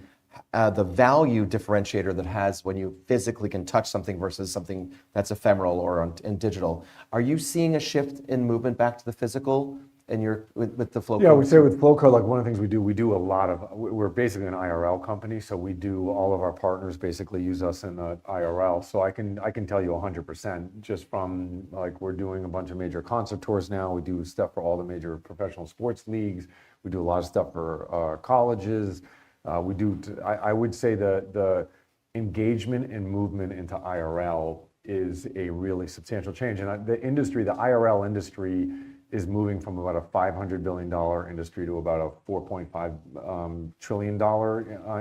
the value differentiator that has when you physically can touch something versus something that's ephemeral or in digital. Are you seeing a shift in movement back to the physical with the Flow? Yeah, we say with Flowco, like one of the things we do a lot of, we're basically an IRL company, so we do, all of our partners basically use us in the IRL. So I can tell you 100% just from like, we're doing a bunch of major concert tours now. We do stuff for all the major professional sports leagues. We do a lot of stuff for colleges. I would say the engagement and movement into IRL is a really substantial change. And the IRL industry is moving from about a $500 billion industry to about a $4.5 trillion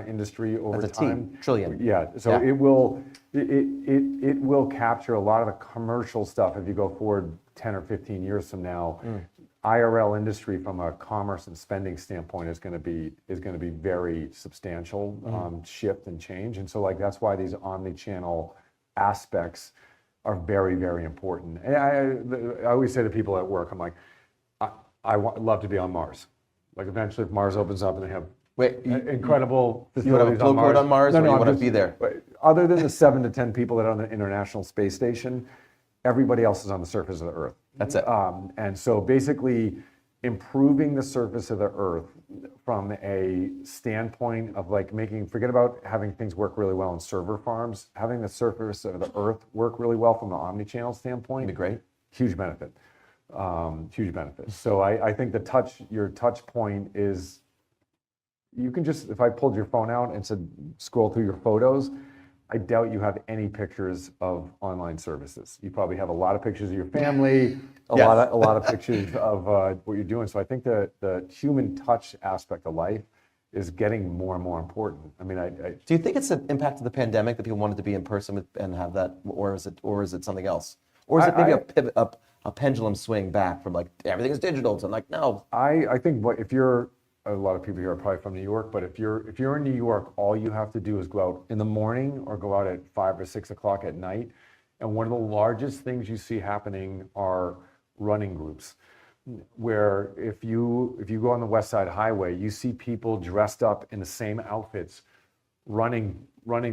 industry over That's a time. T, trillion. Yeah, so it will capture a lot of the commercial stuff if you go forward 10 or 15 years from now. IRL industry from a commerce and spending standpoint is going to be very substantial shift and change. And so like that's why these omni-channel aspects are very, very important. And I always say to people at work, I'm like, I'd love to be on Mars. Like eventually if Mars opens up and they have incredible facilities you want to have a flow code on Mars, or you want to be there? Other than the 7 to 10 people that are on the International Space Station, everybody else is on the surface of the Earth. That's it. And so basically improving the surface of the Earth from a standpoint of like forget about having things work really well in server farms, having the surface of the Earth work really well from an omni-channel standpoint. Be great. Huge benefit. Huge benefit. So I think your touch point is, you can just, if I pulled your phone out and said, scroll through your photos, I doubt you have any pictures of online services. You probably have a lot of pictures of your family, a lot of pictures of what you're doing. So I think the human touch aspect of life is getting more and more important. I mean, Do you think it's an impact of the pandemic that people wanted to be in person and have that, or is it something else? Or is it maybe a pivot up, a pendulum swing back from like everything is digital to like no? I think if you're a lot of people here are probably from New York, but if you're in New York, all you have to do is go out in the morning or go out at 5 or 6 o'clock at night. And one of the largest things you see happening are running groups, where if you go on the West Side Highway, you see people dressed up in the same outfits running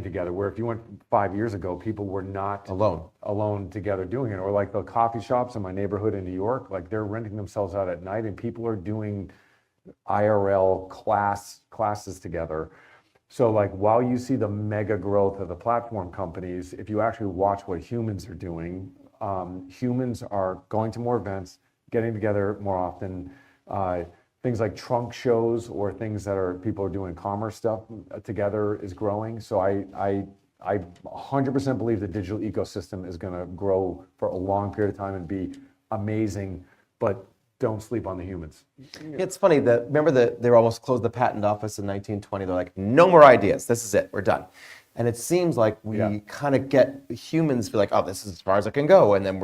together, where if you went 5 years ago, people were not alone together doing it. Or like the coffee shops in my neighborhood in New York, like they're renting themselves out at night and people are doing IRL classes together. So like while you see the mega growth of the platform companies, if you actually watch what humans are doing, humans are going to more events, getting together more often. Things like trunk shows or things that people are doing commerce stuff together is growing. So I 100% believe the digital ecosystem is going to grow for a long period of time and be amazing, but don't sleep on the humans. It's funny that, remember that they were almost closed the patent office in 1920. They're like, no more ideas. This is it. We're done. And it seems like we kind of get humans be like, oh, this is as far as I can go. And then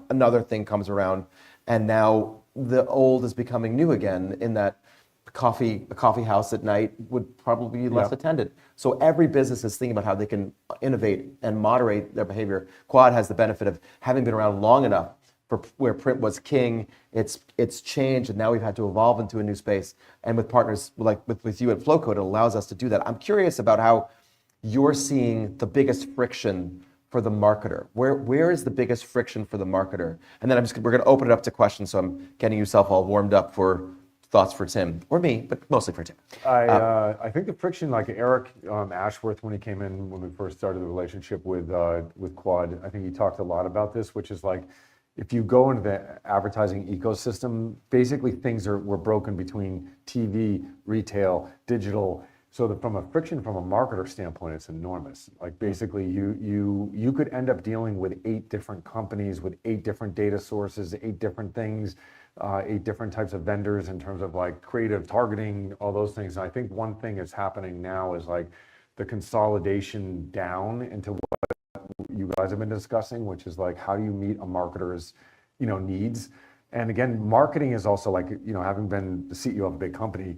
another thing comes around. And now the old is becoming new again, in that a coffee house at night would probably be less attended. So every business is thinking about how they can innovate and moderate their behavior. Quad has the benefit of having been around long enough for where print was king. It's changed, and now we've had to evolve into a new space. And with partners like with you at Flowcode, it allows us to do that. I'm curious about how you're seeing the biggest friction for the marketer. Where is the biggest friction for the marketer? And then we're going to open it up to questions. So I'm getting yourself all warmed up for thoughts for Tim or me, but mostly for Tim. I think the friction, like Eric Ashworth, when he came in, when we first started the relationship with Quad, I think he talked a lot about this, which is like, if you go into the advertising ecosystem, basically things were broken between TV, retail, digital. So from a marketer standpoint, it's enormous. Like basically you could end up dealing with 8 different companies with 8 different data sources, 8 different things, 8 different types of vendors in terms of like creative targeting, all those things. And I think one thing that's happening now is like the consolidation down into what you guys have been discussing, which is like, how do you meet a marketer's, needs? And again, marketing is also like, having been the CEO of a big company.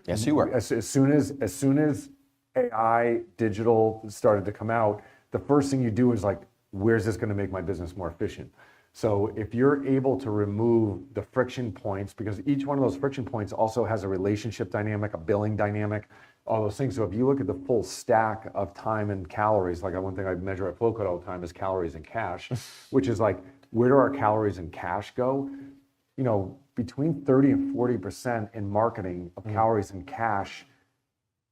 Yes, you were. As soon as AI, digital started to come out, the first thing you do is like, where's this going to make my business more efficient? So if you're able to remove the friction points, because each one of those friction points also has a relationship dynamic, a billing dynamic, all those things. So if you look at the full stack of time and calories, like one thing I measure at Flowcode all the time is calories and cash, which is like, where do our calories and cash go? Between 30 and 40% in marketing of calories and cash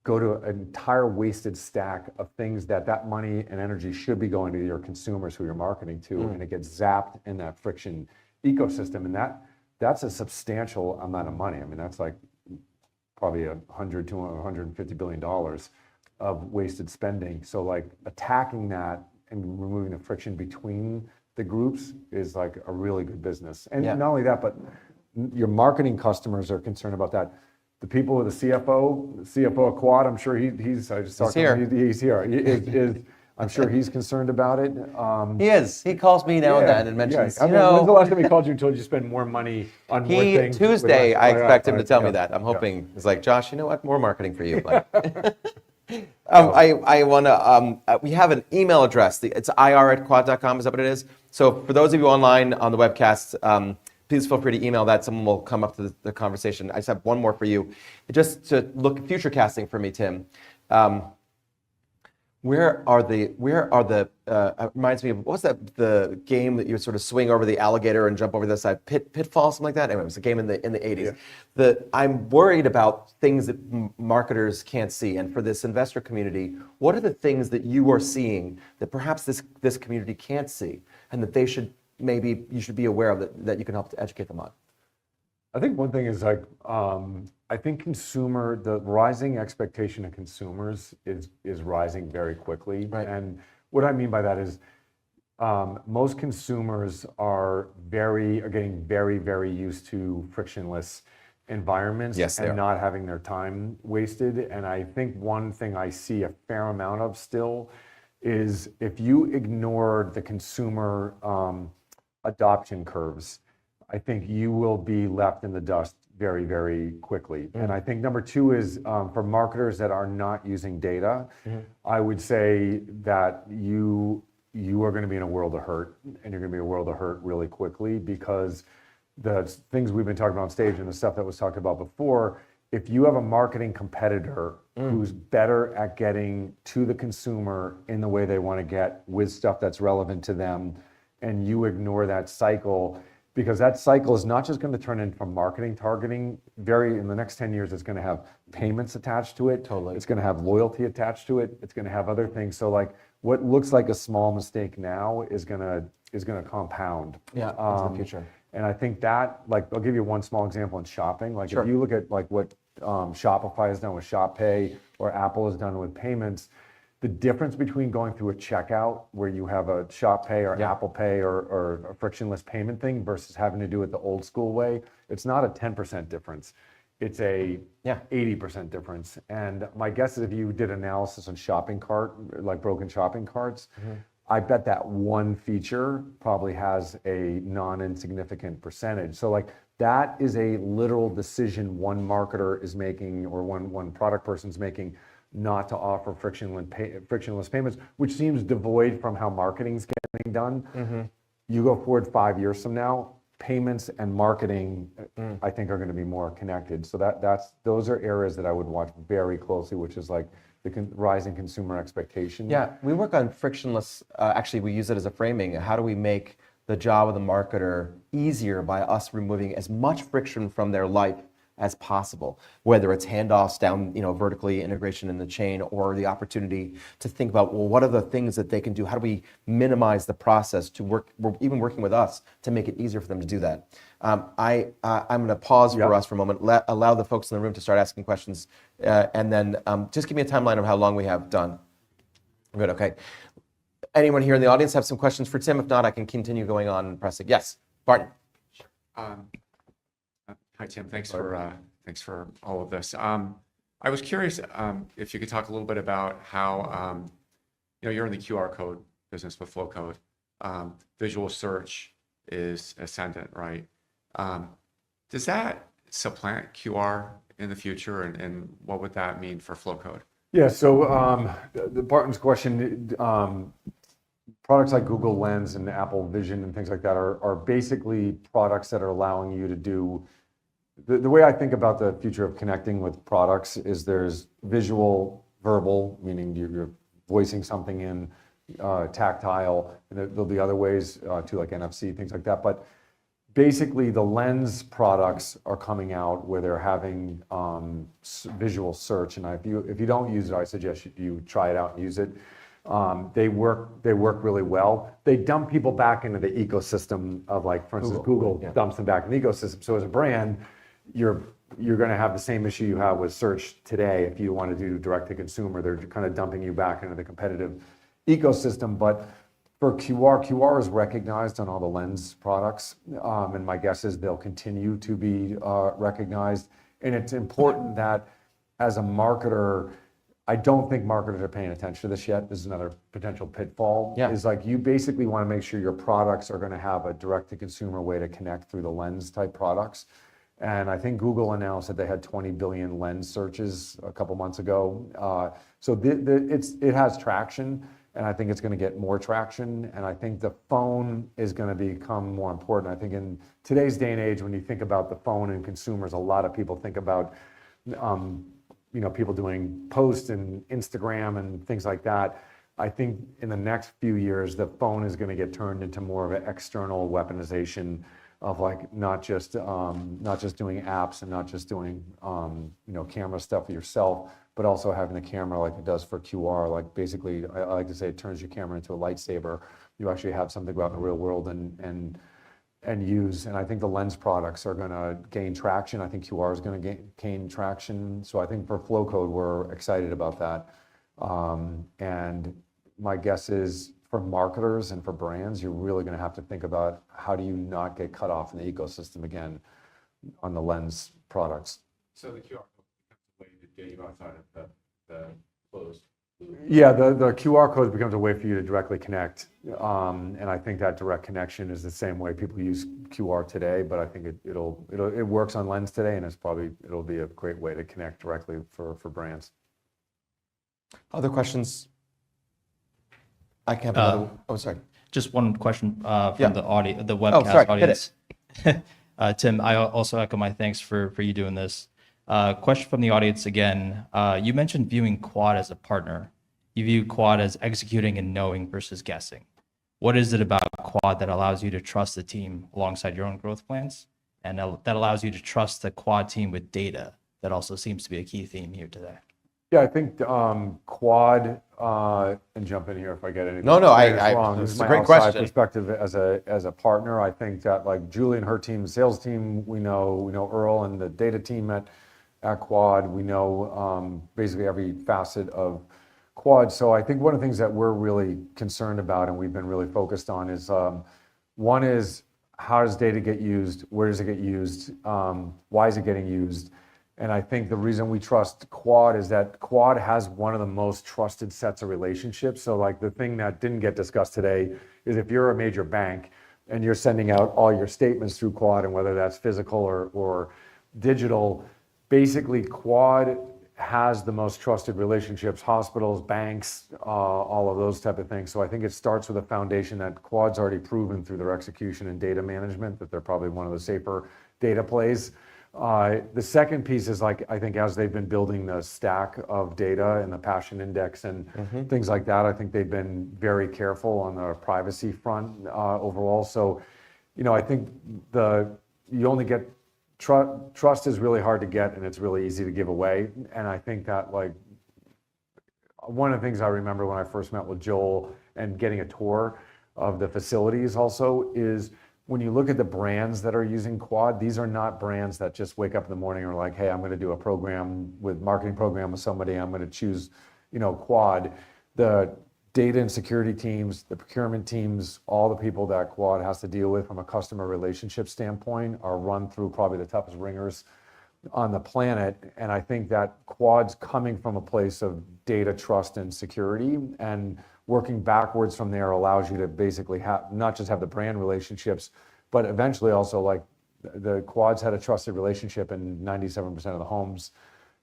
go to an entire wasted stack of things that money and energy should be going to your consumers who you're marketing to, and it gets zapped in that friction ecosystem. And that's a substantial amount of money. I mean, that's like probably $100 to $150 billion of wasted spending. So like attacking that and removing the friction between the groups is like a really good business. And not only that, but your marketing customers are concerned about that. The people with the CFO of Quad, I'm sure he's here. I'm sure he's concerned about it. He is. He calls me now and then and mentions, when's the last time he called you and told you to spend more money on more things? Tuesday, I expect him to tell me that. I'm hoping, he's like, Josh, you know what? More marketing for you. I want to, we have an email address. It's ir@quad.com. Is that what it is? So for those of you online on the webcast, please feel free to email that. Someone will come up to the conversation. I just have one more for you. Just to look at future casting for me, Tim. Reminds me of, what was the game that you would sort of swing over the alligator and jump over the side? Pitfall, something like that? Anyway, it was a game in the 80s. Yeah. I'm worried about things that marketers can't see. And for this investor community, what are the things that you are seeing that perhaps this community can't see and that maybe you should be aware of that you can help to educate them on? I think one thing is like, I think the rising expectation of consumers is rising very quickly. Right. And what I mean by that is most consumers are getting very, very used to frictionless environments and not having their time wasted. And I think one thing I see a fair amount of still is if you ignore the consumer adoption curves, I think you will be left in the dust very, very quickly. And I think number two is for marketers that are not using data, I would say that you are going to be in a world of hurt, and you're going to be in a world of hurt really quickly, because the things we've been talking about on stage and the stuff that was talked about before, if you have a marketing competitor who's better at getting to the consumer in the way they want to get with stuff that's relevant to them, and you ignore that cycle, because that cycle is not just going to turn into marketing targeting. In the next 10 years, it's going to have payments attached to it. Totally. It's going to have loyalty attached to it. It's going to have other things. So like what looks like a small mistake now is going to compound. Yeah, into the future. And I think that, like, I'll give you one small example in shopping. Like, Sure. if you look at like what Shopify has done with Shop Pay or Apple has done with payments, the difference between going through a checkout where you have a Shop Pay or Apple Pay or a frictionless payment thing versus having to do it the old school way, it's not a 10% difference. It's a 80% difference. And my guess is if you did analysis on shopping cart, like broken shopping carts, I bet that one feature probably has a non-insignificant percentage. So like that is a literal decision one marketer is making, or one product person's making, not to offer frictionless payments, which seems devoid from how marketing's getting done. You go forward 5 years from now, payments and marketing, I think, are going to be more connected. So those are areas that I would watch very closely, which is like the rising consumer expectation. Yeah, we work on frictionless, actually we use it as a framing. How do we make the job of the marketer easier by us removing as much friction from their life as possible, whether it's handoffs down, vertically integration in the chain, or the opportunity to think about, well, what are the things that they can do? How do we minimize the process to work, even working with us, to make it easier for them to do that? I'm going to pause for us for a moment, allow the folks in the room to start asking questions, and then just give me a timeline of how long we have done. Good, okay. Anyone here in the audience have some questions for Tim? If not, I can continue going on and pressing. Yes, Barton. Hi, Tim. Thanks for all of this. I was curious if you could talk a little bit about how you're in the QR code business with Flowcode. Visual search is ascendant, right? Does that supplant QR in the future, and what would that mean for Flowcode? Yeah. So the Barton's question. Products like Google Lens and Apple Vision and things like that are basically products that are allowing you to do. The way I think about the future of connecting with products is there's visual, verbal, meaning you're voicing something in, tactile, and there'll be other ways too, like NFC, things like that. But basically, the Lens products are coming out where they're having visual search, and if you don't use it, I suggest you try it out and use it. They work really well. They dump people back into the ecosystem of, like, for instance, Google dumps them back in the ecosystem. So as a brand, you're going to have the same issue you have with search today. If you want to do direct to consumer, they're kind of dumping you back into the competitive ecosystem. But for QR is recognized on all the Lens products, and my guess is they'll continue to be recognized. And it's important that as a marketer, I don't think marketers are paying attention to this yet. This is another potential pitfall. Yeah. Is like you basically want to make sure your products are going to have a direct to consumer way to connect through the Lens type products. And I think Google announced that they had 20 billion Lens searches a couple months ago. So it has traction, and I think it's going to get more traction. And I think the phone is going to become more important. I think in today's day and age, when you think about the phone and consumers, a lot of people think about people doing posts and Instagram and things like that. I think in the next few years, the phone is going to get turned into more of an external weaponization of, like, not just doing apps and not just doing camera stuff for yourself, but also having a camera like it does for QR. Like, basically, I like to say it turns your camera into a lightsaber. You actually have something about the real world and use. And I think the Lens products are going to gain traction. I think QR is going to gain traction. So I think for Flowcode, we're excited about that. And my guess is for marketers and for brands, you're really going to have to think about how do you not get cut off in the ecosystem again on the Lens products. So the QR code becomes a way to get you outside of the closed Yeah, the QR code becomes a way for you to directly connect. And I think that direct connection is the same way people use QR today, but I think it works on Lens today, and it'll be a great way to connect directly for brands. Other questions? I can have another. Oh, sorry. Just one question Yeah. from the the Oh, webcast sorry, hit audience. Tim, I also echo my thanks for you doing this. Question from the audience again. You mentioned viewing Quad as a partner. You view Quad as executing and knowing versus guessing. What is it about Quad that allows you to trust the team alongside your own growth plans, and that allows you to trust the Quad team with data? That also seems to be a key theme here today. Yeah, I think Quad, and jump in here if I get anything. No, wrong. this This is is a my great outside question. perspective as a partner. I think that like Julie and her team, sales team, we know Earl and the data team at Quad. We know basically every facet of Quad. So I think one of the things that we're really concerned about and we've been really focused on is one is how does data get used? Where does it get used? Why is it getting used? And I think the reason we trust Quad is that Quad has one of the most trusted sets of relationships. So like the thing that didn't get discussed today is if you're a major bank and you're sending out all your statements through Quad, and whether that's physical or digital, basically Quad has the most trusted relationships, hospitals, banks, all of those type of things. So I think it starts with a foundation that Quad's already proven through their execution and data management that they're probably one of the safer data plays. The second piece is like, I think as they've been building the stack of data and the passion index and things like that, I think they've been very careful on the privacy front overall. So, I think you only get trust is really hard to get and it's really easy to give away. And I think that like one of the things I remember when I first met with Joel and getting a tour of the facilities also is when you look at the brands that are using Quad, these are not brands that just wake up in the morning and are like, hey, I'm going to do a marketing program with somebody. I'm going to choose, Quad. The data and security teams, the procurement teams, all the people that Quad has to deal with from a customer relationship standpoint are run through probably the toughest ringers on the planet. And I think that Quad's coming from a place of data, trust, and security, and working backwards from there allows you to basically not just have the brand relationships, but eventually also like the Quad's had a trusted relationship in 97% of the homes,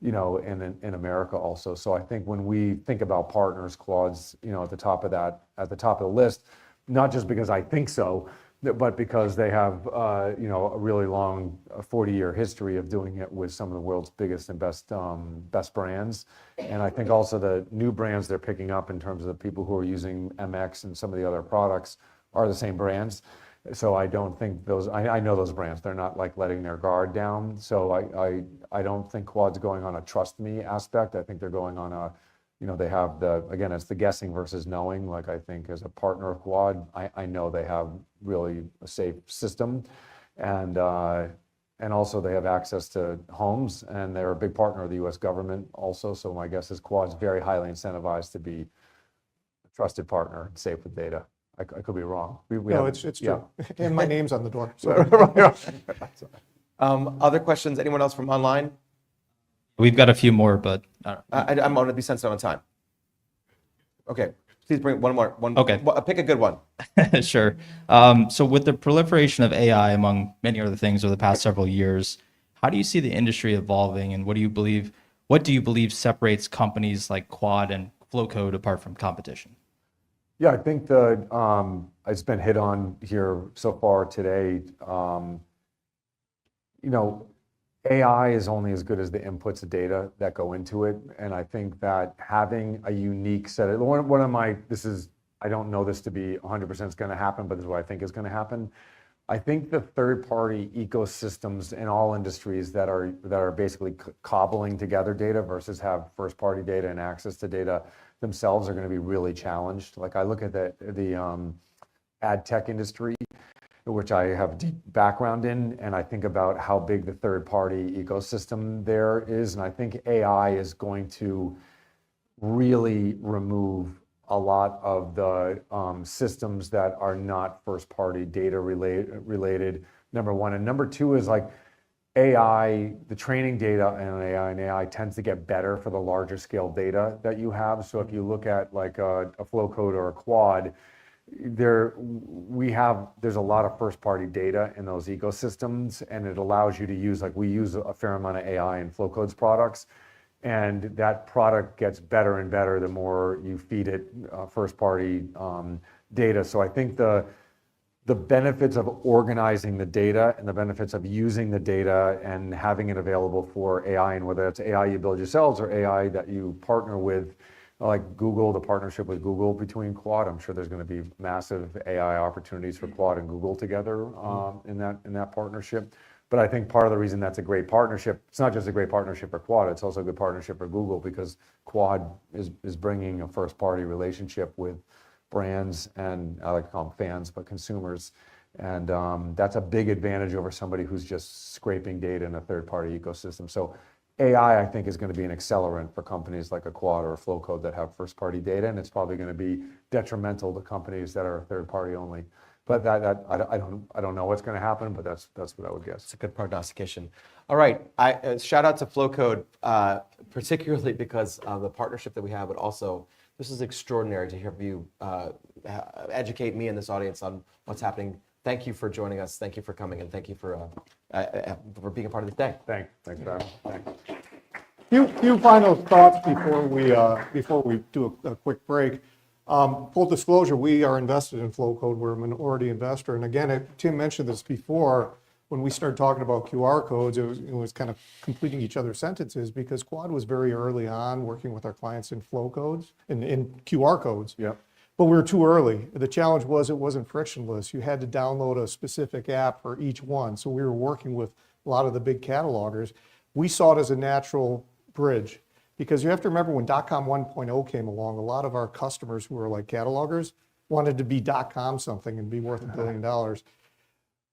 in America also. So I think when we think about partners, Quad's, at the top of the list, not just because I think so, but because they have, a really long 40-year history of doing it with some of the world's biggest and best brands. And I think also the new brands they're picking up in terms of the people who are using MX and some of the other products are the same brands. So I don't think I know those brands. They're not like letting their guard down. So I don't think Quad's going on a trust me aspect. I think they're going on a, they have again, it's the guessing versus knowing. Like I think as a partner of Quad, I know they have really a safe system, and also they have access to homes, and they're a big partner of the U.S. government also. So my guess is Quad's very highly incentivized to be a trusted partner and safe with data. I could be wrong. No, it's true. And my name's on the door. So. Other questions? Anyone else from online? We've got a few more, but I'm going to be sensitive on time. Okay, please bring one more. Okay. Pick a good one. sure. So with the proliferation of AI, among many other things, over the past several years, how do you see the industry evolving, and what do you believe separates companies like Quad and Flowcode apart from competition? Yeah, I think it's been hit on here so far today. AI is only as good as the inputs of data that go into it. And I think that having a unique set of, I don't know this to be 100% is going to happen, but this is what I think is going to happen. I think the third-party ecosystems in all industries that are basically cobbling together data versus have first-party data and access to data themselves are going to be really challenged. Like I look at the ad tech industry, which I have deep background in, and I think about how big the third-party ecosystem there is, and I think AI is going to really remove a lot of the systems that are not first-party data related, number one. And number two is like, AI, the training data and AI tends to get better for the larger scale data that you have. So if you look at like a flow code or a quad, there's a lot of first party data in those ecosystems, and it allows you to use, like we use a fair amount of AI in flow codes products, and that product gets better and better the more you feed it first party data. So I think the benefits of organizing the data and the benefits of using the data and having it available for AI, and whether it's AI you build yourselves or AI that you partner with, like Google, the partnership with Google between Quad, I'm sure there's going to be massive AI opportunities for Quad and Google together in that partnership. But I think part of the reason that's a great partnership, it's not just a great partnership for Quad, it's also a good partnership for Google, because Quad is bringing a first party relationship with brands, and I like to call them fans, but consumers. And that's a big advantage over somebody who's just scraping data in a third party ecosystem. So AI, I think, is going to be an accelerant for companies like a Quad or a Flow Code that have first party data, and it's probably going to be detrimental to companies that are third party only. But I don't know what's going to happen, but that's what I would guess. It's a good prognostication. All right, shout out to Flowcode, particularly because of the partnership that we have, but also this is extraordinary to hear you educate me and this audience on what's happening. Thank you for joining us. Thank you for coming, and thank you for being a part of this day. Thanks, Darren. Thanks. Few final thoughts before we do a quick break. Full disclosure, we are invested in Flowcode. We're a minority investor. And again, Tim mentioned this before, when we started talking about QR codes, it was kind of completing each other's sentences, because Quad was very early on working with our clients in flow codes, in QR codes. Yep. But we were too early. The challenge was it wasn't frictionless. You had to download a specific app for each one. So we were working with a lot of the big catalogers. We saw it as a natural bridge, because you have to remember when .com 1.0 came along, a lot of our customers who were like catalogers wanted to be .com something and be worth $1 billion.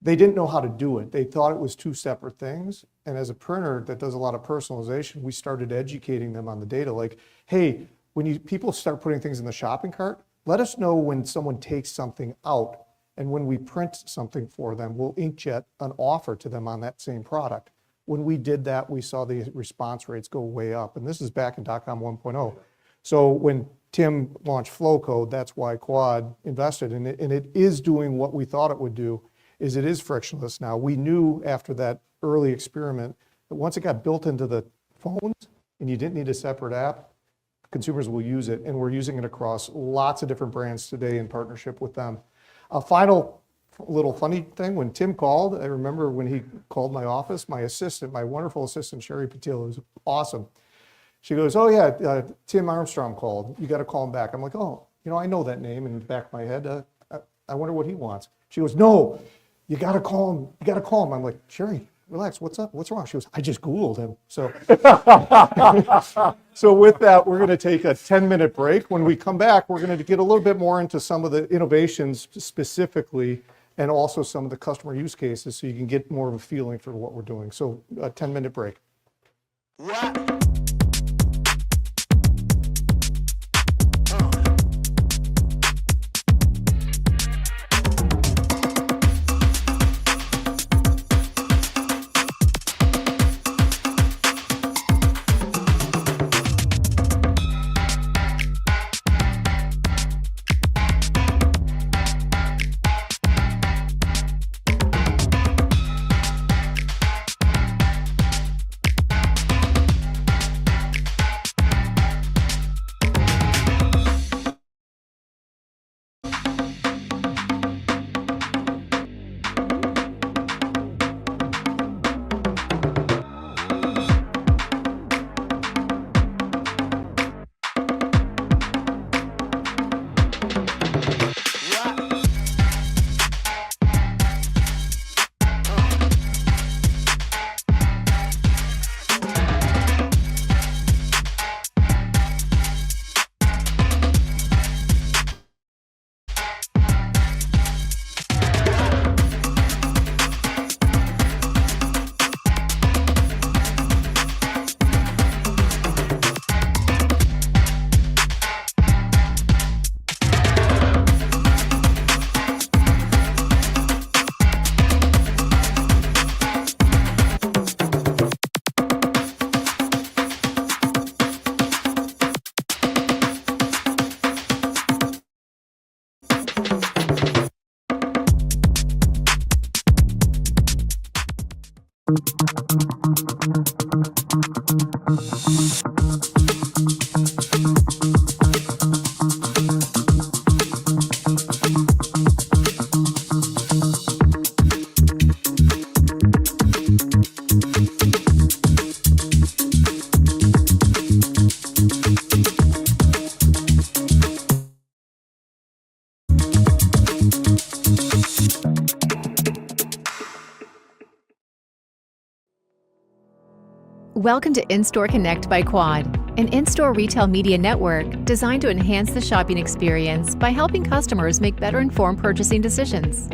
They didn't know how to do it. They thought it was two separate things. And as a printer that does a lot of personalization, we started educating them on the data. Like, hey, when people start putting things in the shopping cart, let us know when someone takes something out. And when we print something for them, we'll inkjet an offer to them on that same product. When we did that, we saw the response rates go way up. And this is back in .com 1.0. So when Tim launched Flowcode, that's why Quad invested in it. And it is doing what we thought it would do, is it is frictionless now. We knew after that early experiment that once it got built into the phones and you didn't need a separate app, consumers will use it. And we're using it across lots of different brands today in partnership with them. A final little funny thing, when Tim called, I remember when he called my office, my assistant, my wonderful assistant, Sherry Patil, who's awesome. She goes, oh yeah, Tim Armstrong called. You got to call him back. I'm like, oh, I know that name in the back of my head. I wonder what he wants. She goes, no, you got to call him. You got to call him. I'm like, Sherry, relax. What's up? What's wrong? She goes, I just Googled him. So, so with that, we're going to take a 10-minute break. When we come back, we're going to get a little bit more into some of the innovations specifically, and also some of the customer use cases, so you can get more of a feeling for what we're doing. So a 10-minute break. Welcome to In-Store Connect by Quad, an in-store retail media network designed to enhance the shopping experience by helping customers make better informed purchasing decisions.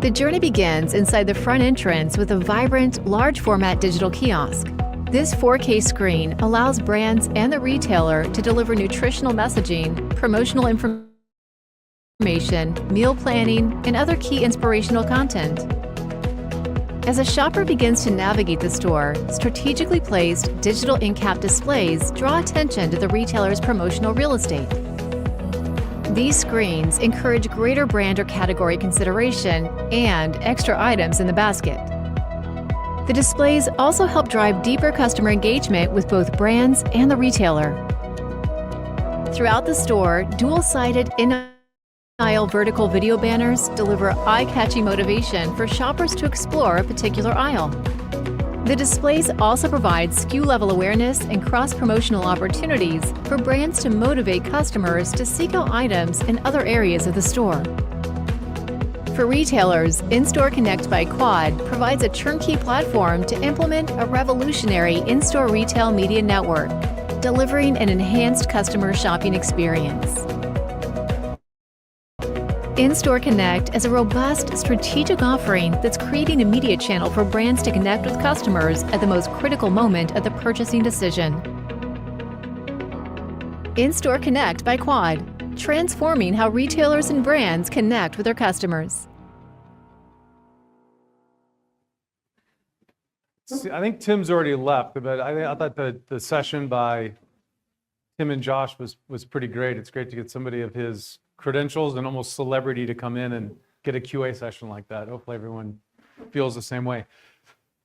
The journey begins inside the front entrance with a vibrant, large-format digital kiosk. This 4K screen allows brands and the retailer to deliver nutritional messaging, promotional information, meal planning, and other key inspirational content. As a shopper begins to navigate the store, strategically placed digital in-cap displays draw attention to the retailer's promotional real estate. These screens encourage greater brand or category consideration and extra items in the basket. The displays also help drive deeper customer engagement with both brands and the retailer. Throughout the store, dual-sided in-aisle vertical video banners deliver eye-catching motivation for shoppers to explore a particular aisle. The displays also provide SKU-level awareness and cross-promotional opportunities for brands to motivate customers to seek out items in other areas of the store. For retailers, In-Store Connect by Quad provides a turnkey platform to implement a revolutionary in-store retail media network, delivering an enhanced customer shopping experience. In-Store Connect is a robust, strategic offering that's creating a media channel for brands to connect with customers at the most critical moment of the purchasing decision. In-Store Connect by Quad, transforming how retailers and brands connect with their customers. I think Tim's already left, but I thought the session by Tim and Josh was pretty great. It's great to get somebody of his credentials and almost celebrity to come in and get a QA session like that. Hopefully everyone feels the same way.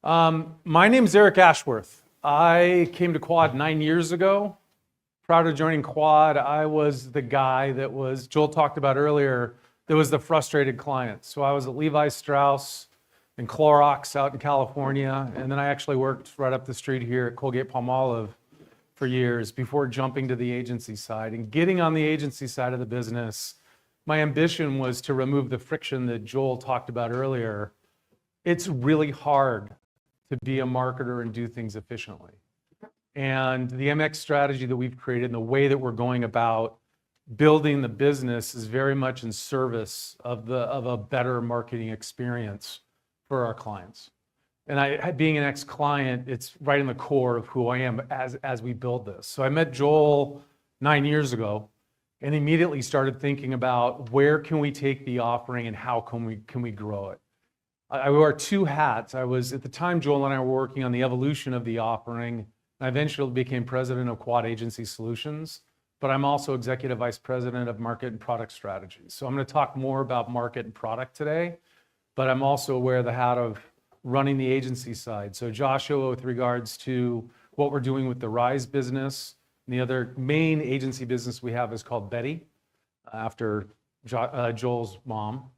My name is Eric Ashworth. I came to Quad 9 years ago. Prior to joining Quad, I was the guy that was, Joel talked about earlier, that was the frustrated client. So I was at Levi Strauss and Clorox out in California, and then I actually worked right up the street here at Colgate-Palmolive for years before jumping to the agency side. And getting on the agency side of the business, my ambition was to remove the friction that Joel talked about earlier. It's really hard to be a marketer and do things efficiently. And the MX strategy that we've created and the way that we're going about building the business is very much in service of a better marketing experience for our clients. And being an ex-client, it's right in the core of who I am as we build this. So I met Joel 9 years ago and immediately started thinking about where can we take the offering and how can we grow it. I wore 2 hats. I was, at the time, Joel and I were working on the evolution of the offering. I eventually became president of Quad Agency Solutions, but I'm also executive vice president of market and product strategy. So I'm going to talk more about market and product today, but I'm also wear the hat of running the agency side. So Joshua, with regards to what we're doing with the Rise business, and the other main agency business we have is called Betty, after Joel's mom,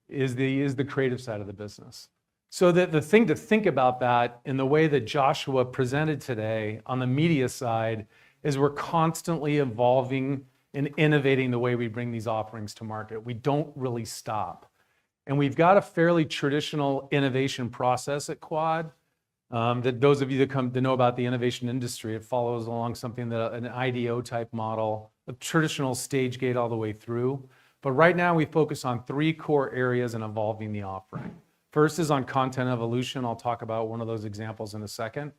is the creative side of the business. So the thing to think about that in the way that Joshua presented today on the media side is we're constantly evolving and innovating the way we bring these offerings to market. We don't really stop. And we've got a fairly traditional innovation process at Quad. That those of you that come to know about the innovation industry, it follows along something that an IDO type model, a traditional stage gate all the way through. But right now we focus on 3 core areas in evolving the offering. First is on content evolution. I'll talk about one of those examples in a second.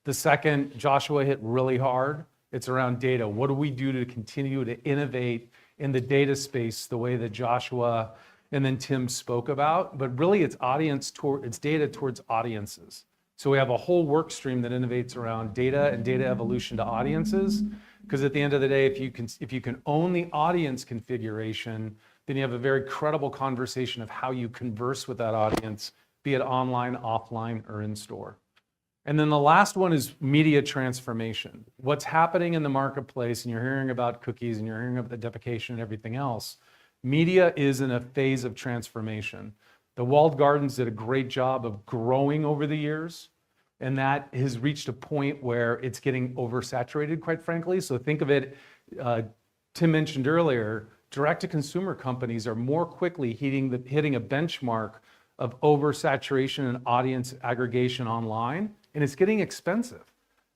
The second, Joshua hit really hard. It's around data. What do we do to continue to innovate in the data space the way that Joshua and then Tim spoke about? But really it's data towards audiences. So we have a whole work stream that innovates around data and data evolution to audiences. Because at the end of the day, if you can own the audience configuration, then you have a very credible conversation of how you converse with that audience be it online, offline, or in store. And then the last one is media transformation. What's happening in the marketplace, and you're hearing about cookies and you're hearing about the deprecation and everything else, media is in a phase of transformation. The walled gardens did a great job of growing over the years, and that has reached a point where it's getting oversaturated, quite frankly. So think of it, Tim mentioned earlier, direct-to-consumer companies are more quickly hitting a benchmark of oversaturation and audience aggregation online, and it's getting expensive.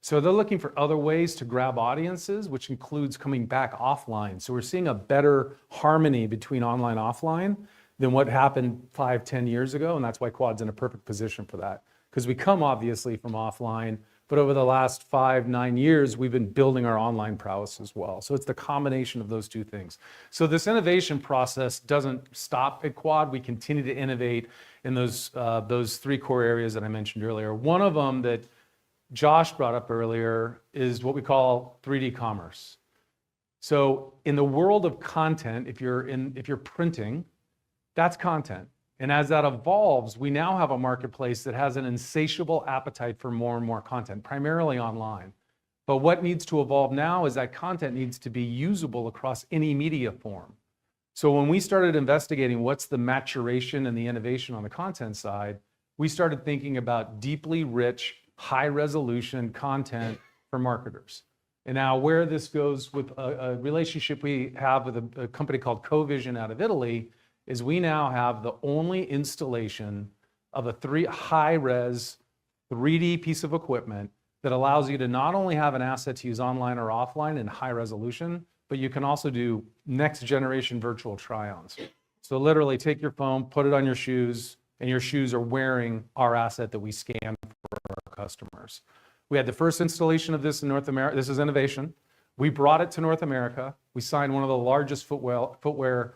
So they're looking for other ways to grab audiences, which includes coming back offline. So we're seeing a better harmony between online and offline than what happened 5-10 years ago, and that's why Quad's in a perfect position for that. Because we come obviously from offline, but over the last 5-9 years, we've been building our online prowess as well. So it's the combination of those two things. So this innovation process doesn't stop at Quad. We continue to innovate in those 3 core areas that I mentioned earlier. One of them that Josh brought up earlier is what we call 3D commerce. So in the world of content, if you're printing, that's content. And as that evolves, we now have a marketplace that has an insatiable appetite for more and more content, primarily online. But what needs to evolve now is that content needs to be usable across any media form. So when we started investigating what's the maturation and the innovation on the content side, we started thinking about deeply rich, high-resolution content for marketers. And now where this goes with a relationship we have with a company called CoVision out of Italy is we now have the only installation of a high-res 3D piece of equipment that allows you to not only have an asset to use online or offline in high resolution, but you can also do next generation virtual try-ons. So literally take your phone, put it on your shoes, and your shoes are wearing our asset that we scan for our customers. We had the first installation of this in North America. This is innovation. We brought it to North America. We signed one of the largest footwear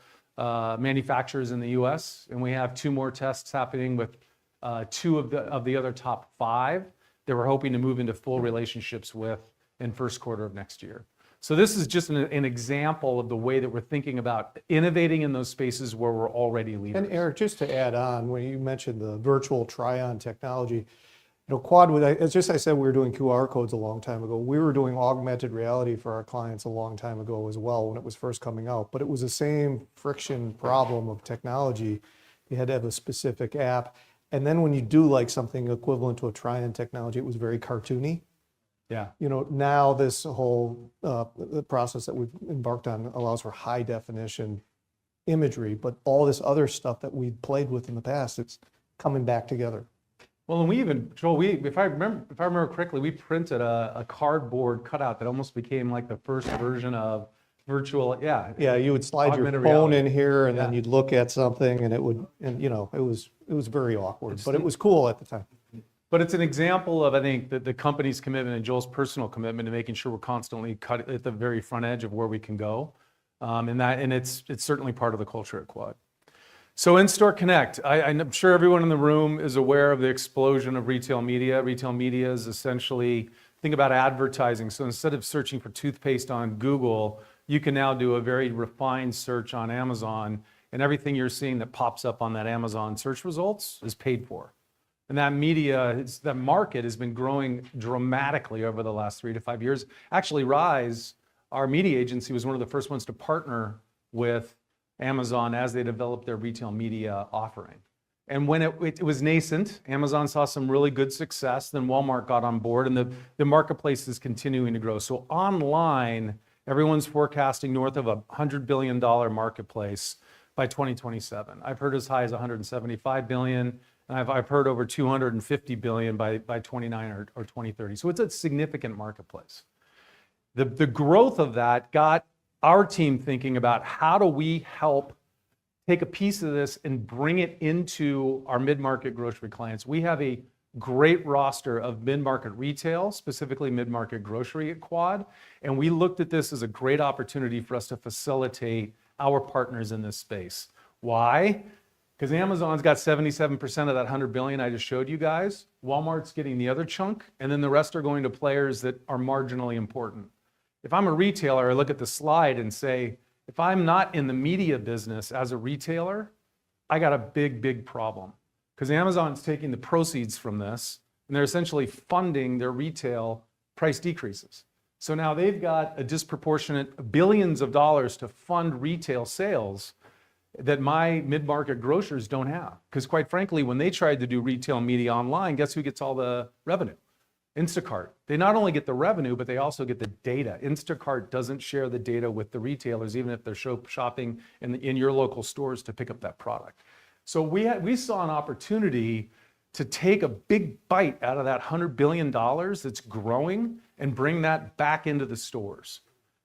manufacturers in the US, and we have 2 more tests happening with 2 of the other top 5 that we're hoping to move into full relationships with in first quarter of next year. So this is just an example of the way that we're thinking about innovating in those spaces where we're already leaders. And Eric, just to add on, when you mentioned the virtual try-on technology, Quad, it's just I said we were doing QR codes a long time ago. We were doing augmented reality for our clients a long time ago as well when it was first coming out. But it was the same friction problem of technology. You had to have a specific app. And then when you do like something equivalent to a try-on technology, it was very cartoony. Yeah. Now this whole the process that we've embarked on allows for high definition imagery, but all this other stuff that we played with in the past, it's coming back together. Well, and we even, Joel, if I remember correctly, we printed a cardboard cutout that almost became like the first version of virtual, yeah. Yeah, you would slide your Augmented phone reality. in here and then Yeah. you'd look at something and it was very awkward, but it was cool at the time. But it's an example of, I think, the company's commitment and Joel's personal commitment to making sure we're constantly cut at the very front edge of where we can go. And it's certainly part of the culture at Quad. So In-Store Connect, I'm sure everyone in the room is aware of the explosion of retail media. Retail media is essentially, think about advertising. So instead of searching for toothpaste on Google, you can now do a very refined search on Amazon, and everything you're seeing that pops up on that Amazon search results is paid for. And that that market has been growing dramatically over the last 3 to 5 years. Actually, Rise, our media agency, was one of the first ones to partner with Amazon as they developed their retail media offering. And when it was nascent, Amazon saw some really good success, then Walmart got on board, and the marketplace is continuing to grow. So online, everyone's forecasting north of $100 billion marketplace by 2027. I've heard as high as 175 billion, and I've heard over 250 billion by 29 or 2030. So it's a significant marketplace. The growth of that got our team thinking about how do we help take a piece of this and bring it into our mid-market grocery clients. We have a great roster of mid-market retail, specifically mid-market grocery at Quad, and we looked at this as a great opportunity for us to facilitate our partners in this space. Why? Because Amazon's got 77% of that 100 billion I just showed you guys. Walmart's getting the other chunk, and then the rest are going to players that are marginally important. If I'm a retailer, I look at the slide and say, if I'm not in the media business as a retailer, I got a big, big problem. because Amazon's taking the proceeds from this and they're essentially funding their retail price decreases. So now they've got a disproportionate billions of dollars to fund retail sales that my mid-market grocers don't have. Because quite frankly, when they tried to do retail media online, guess who gets all the revenue? Instacart. They not only get the revenue, but they also get the data. Instacart doesn't share the data with the retailers, even if they're shopping in your local stores to pick up that product. So we saw an opportunity to take a big bite out of that $100 billion that's growing and bring that back into the stores.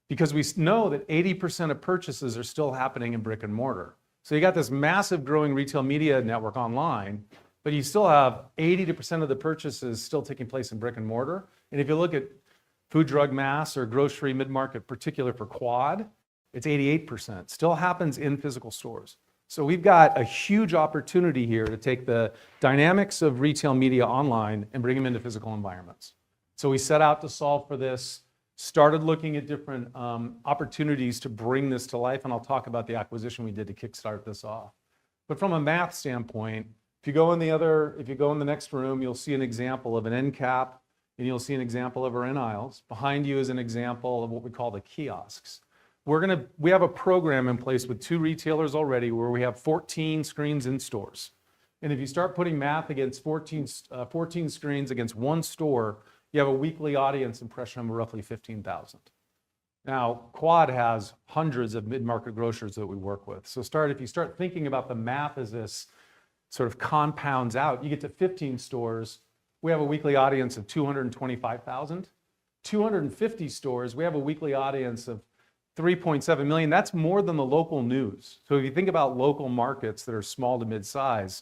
Because we know that 80% of purchases are still happening in brick and mortar. So you got this massive growing retail media network online, but you still have 80% of the purchases still taking place in brick and mortar. And if you look at food, drug, mass, or grocery mid-market, particular for Quad, it's 88%. Still happens in physical stores. So we've got a huge opportunity here to take the dynamics of retail media online and bring them into physical environments. So we set out to solve for this, started looking at different opportunities to bring this to life, and I'll talk about the acquisition we did to kickstart this off. But from a math standpoint, if you go in the next room, you'll see an example of an end cap, and you'll see an example of our end aisles. Behind you is an example of what we call the kiosks. We have a program in place with 2 retailers already where we have 14 screens in stores. And if you start putting math against 14 screens against 1 store, you have a weekly audience impression of roughly 15,000. Now, Quad has hundreds of mid-market grocers that we work with. So if you start thinking about the math as this sort of compounds out, you get to 15 stores, we have a weekly audience of 225,000. 250 stores, we have a weekly audience of 3.7 million. That's more than the local news. So if you think about local markets that are small to mid-size,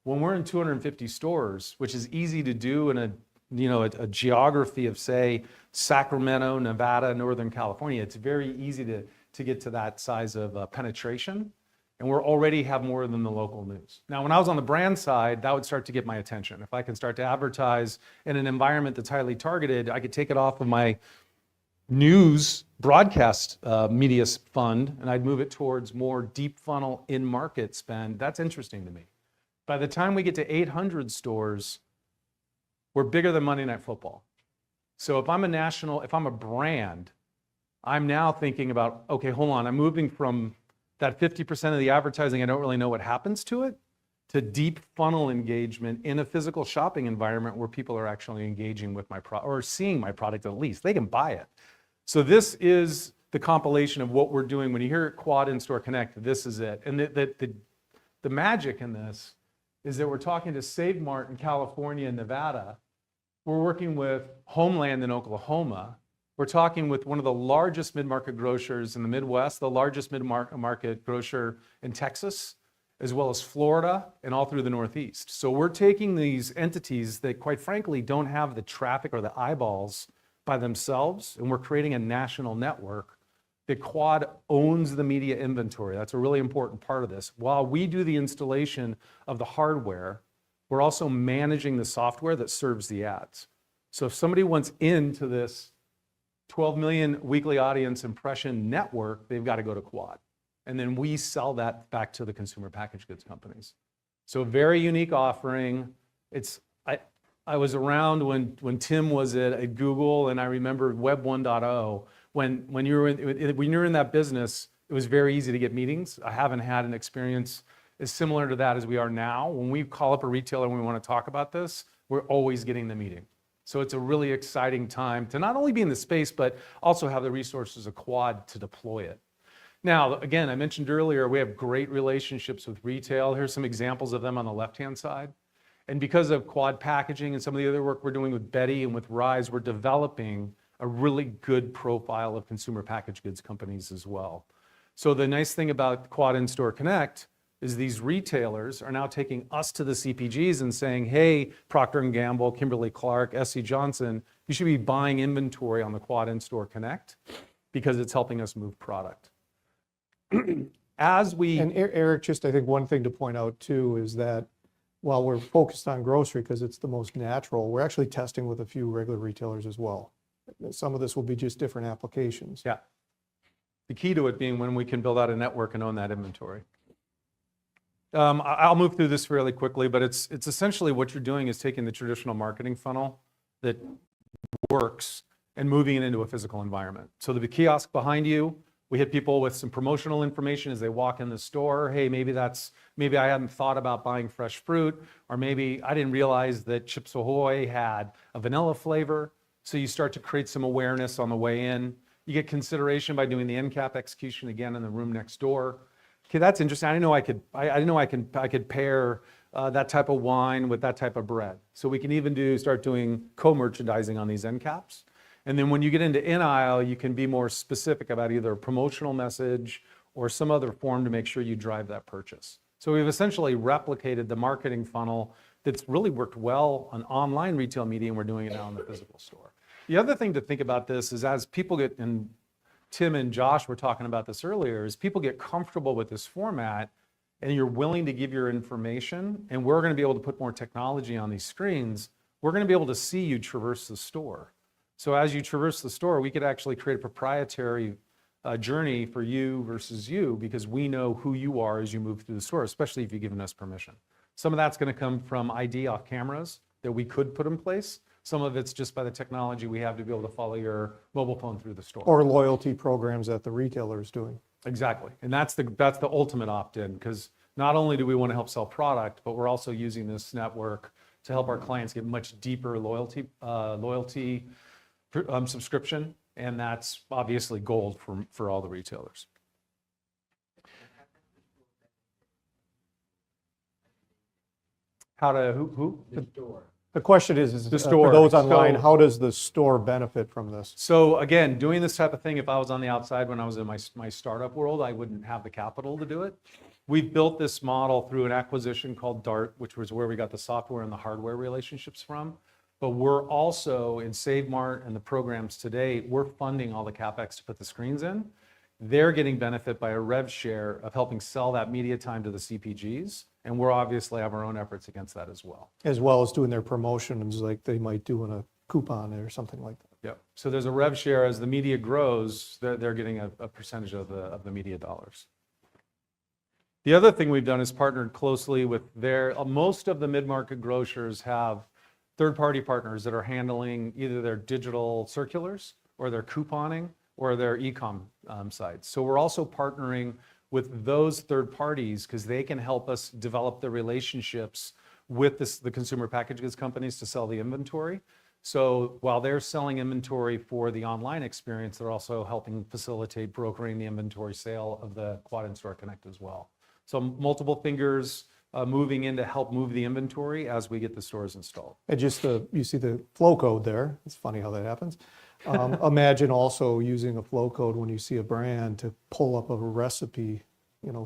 when we're in 250 stores, which is easy to do in a geography of, say, Sacramento, Nevada, Northern California, it's very easy to get to that size of penetration. And we already have more than the local news. Now, when I was on the brand side, that would start to get my attention. If I can start to advertise in an environment that's highly targeted, I could take it off of my news broadcast media fund, and I'd move it towards more deep funnel in-market spend. That's interesting to me. By the time we get to 800 stores, we're bigger than Monday Night Football. So if I'm a brand, I'm now thinking about, okay, hold on, I'm moving from that 50% of the advertising, I don't really know what happens to it, to deep funnel engagement in a physical shopping environment where people are actually engaging with my product, or seeing my product at least. They can buy it. So this is the compilation of what we're doing. When you hear Quad In-Store Connect, this is it. And the magic in this is that we're talking to Save Mart in California and Nevada. We're working with Homeland in Oklahoma. We're talking with one of the largest mid-market grocers in the Midwest, the largest mid-market grocer in Texas, as well as Florida and all through the Northeast. So we're taking these entities that, quite frankly, don't have the traffic or the eyeballs by themselves, and we're creating a national network that Quad owns the media inventory. That's a really important part of this. While we do the installation of the hardware, we're also managing the software that serves the ads. So if somebody wants into this 12 million weekly audience impression network, they've got to go to Quad. And then we sell that back to the consumer packaged goods companies. So very unique offering. I was around when Tim was at Google, and I remember Web 1.0. When you were in that business, it was very easy to get meetings. I haven't had an experience as similar to that as we are now. When we call up a retailer and we want to talk about this, we're always getting the meeting. So it's a really exciting time to not only be in the space, but also have the resources of Quad to deploy it. Now, again, I mentioned earlier, we have great relationships with retail. Here's some examples of them on the left-hand side. And because of Quad packaging and some of the other work we're doing with Betty and with Rise, we're developing a really good profile of consumer packaged goods companies as well. So the nice thing about Quad In-Store Connect is these retailers are now taking us to the CPGs and saying, hey, Procter & Gamble, Kimberly-Clark, SC Johnson, you should be buying inventory on the Quad In-Store Connect because it's helping us move product. And Eric, just I think one thing to point out too is that while we're focused on grocery because it's the most natural, we're actually testing with a few regular retailers as well. Some of this will be just different applications. Yeah. The key to it being when we can build out a network and own that inventory. I'll move through this fairly quickly, but it's essentially what you're doing is taking the traditional marketing funnel that works and moving it into a physical environment. So the kiosk behind you, we hit people with some promotional information as they walk in the store. Hey, maybe I hadn't thought about buying fresh fruit, or maybe I didn't realize that Chips Ahoy had a vanilla flavor. So you start to create some awareness on the way in. You get consideration by doing the end cap execution again in the room next door. Okay, that's interesting. I didn't know I could pair that type of wine with that type of bread. So we can even start doing co-merchandising on these end caps. And then when you get into in aisle, you can be more specific about either a promotional message or some other form to make sure you drive that purchase. So we've essentially replicated the marketing funnel that's really worked well on online retail media, and we're doing it now in the physical store. The other thing to think about this is as people get, and Tim and Josh were talking about this earlier, is people get comfortable with this format and you're willing to give your information, and we're going to be able to put more technology on these screens, we're going to be able to see you traverse the store. So as you traverse the store, we could actually create a proprietary journey for you versus you, because we know who you are as you move through the store, especially if you've given us permission. Some of that's going to come from ID off cameras that we could put in place. Some of it's just by the technology we have to be able to follow your mobile phone through the store. Or loyalty programs that the retailer is doing. Exactly. And that's the ultimate opt-in, because not only do we want to help sell product, but we're also using this network to help our clients get much deeper loyalty subscription, and that's obviously gold for all the retailers. Who? The question is The store. for those online, So- how does the store benefit from this? So again, doing this type of thing, if I was on the outside when I was in my startup world, I wouldn't have the capital to do it. We built this model through an acquisition called Dart, which was where we got the software and the hardware relationships from. But we're also in SaveMart and the programs today, we're funding all the CapEx to put the screens in. They're getting benefit by a rev share of helping sell that media time to the CPGs. And we're obviously have our own efforts against that as well. As well as doing their promotions like they might do in a coupon or something like that. Yep. So there's a rev share as the media grows, they're getting a percentage of the media dollars. The other thing we've done is partnered closely with most of the mid-market grocers have third-party partners that are handling either their digital circulars or their couponing or their e-com sites. So we're also partnering with those third parties because they can help us develop the relationships with the consumer packaged goods companies to sell the inventory. So while they're selling inventory for the online experience, they're also helping facilitate brokering the inventory sale of the Quad In-Store Connect as well. So multiple fingers moving in to help move the inventory as we get the stores installed. And just you see the flow code there. It's funny how that happens. Imagine also using a flow code when you see a brand to pull up a recipe,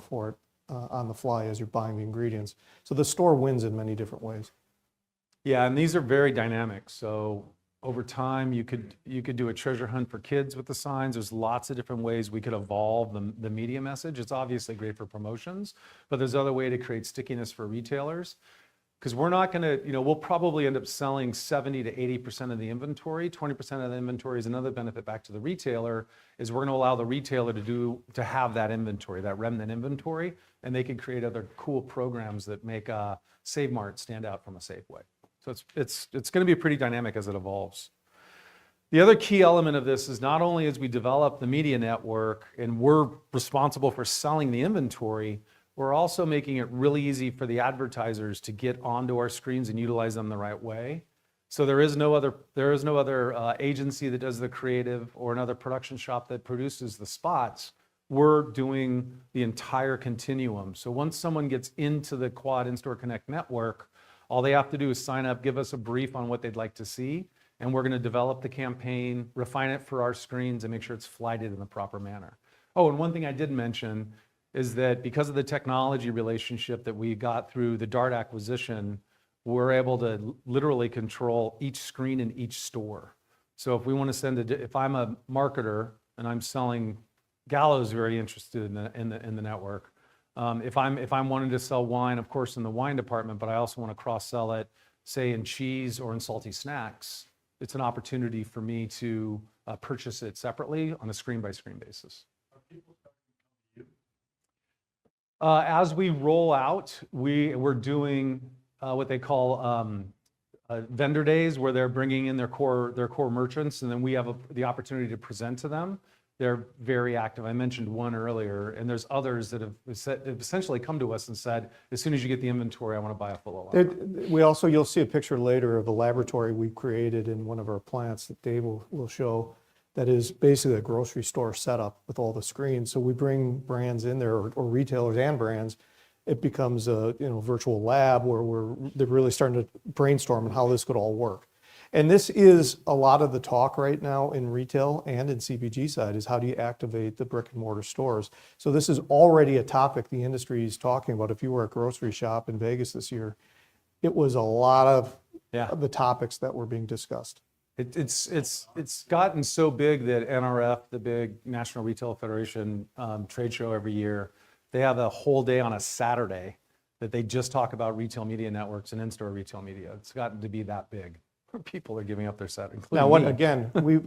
for it on the fly as you're buying the ingredients. So the store wins in many different ways. Yeah, and these are very dynamic. So over time, you could do a treasure hunt for kids with the signs. There's lots of different ways we could evolve the media message. It's obviously great for promotions, but there's other way to create stickiness for retailers. Because we're not going to, we'll probably end up selling 70 to 80% of the inventory. 20% of the inventory is another benefit back to the retailer, is we're going to allow the retailer to have that inventory, that remnant inventory, and they can create other cool programs that make Save Mart stand out from a Safeway. So it's going to be pretty dynamic as it evolves. The other key element of this is not only as we develop the media network and we're responsible for selling the inventory, we're also making it really easy for the advertisers to get onto our screens and utilize them the right way. So there is no other agency that does the creative or another production shop that produces the spots. We're doing the entire continuum. So once someone gets into the Quad In-Store Connect network, all they have to do is sign up, give us a brief on what they'd like to see, and we're going to develop the campaign, refine it for our screens, and make sure it's flighted in the proper manner. Oh, and one thing I did mention is that because of the technology relationship that we got through the Dart acquisition, we're able to literally control each screen in each store. So if we want to if I'm a marketer and I'm selling, Gallo's very interested in the network. If I'm wanting to sell wine, of course, in the wine department, but I also want to cross-sell it, say in cheese or in salty snacks, it's an opportunity for me to purchase it separately on a screen-by-screen basis. As we roll out, we're doing what they call vendor days, where they're bringing in their core merchants, and then we have the opportunity to present to them. They're very active. I mentioned one earlier, and there's others that have essentially come to us and said, as soon as you get the inventory, I want to buy a full allowance. You'll see a picture later of a laboratory we created in one of our plants that Dave will show, that is basically a grocery store setup with all the screens. So we bring brands in there, or retailers and brands. It becomes a virtual lab where they're really starting to brainstorm on how this could all work. And this is a lot of the talk right now in retail and in CPG side, is how do you activate the brick and mortar stores? So this is already a topic the industry is talking about. If you were at grocery shop in Vegas this year, it was a lot of the topics that were being discussed. It's gotten so big that NRF, the big National Retail Federation trade show every year, they have a whole day on a Saturday that they just talk about retail media networks and in-store retail media. It's gotten to be that big. People are giving up their set, including we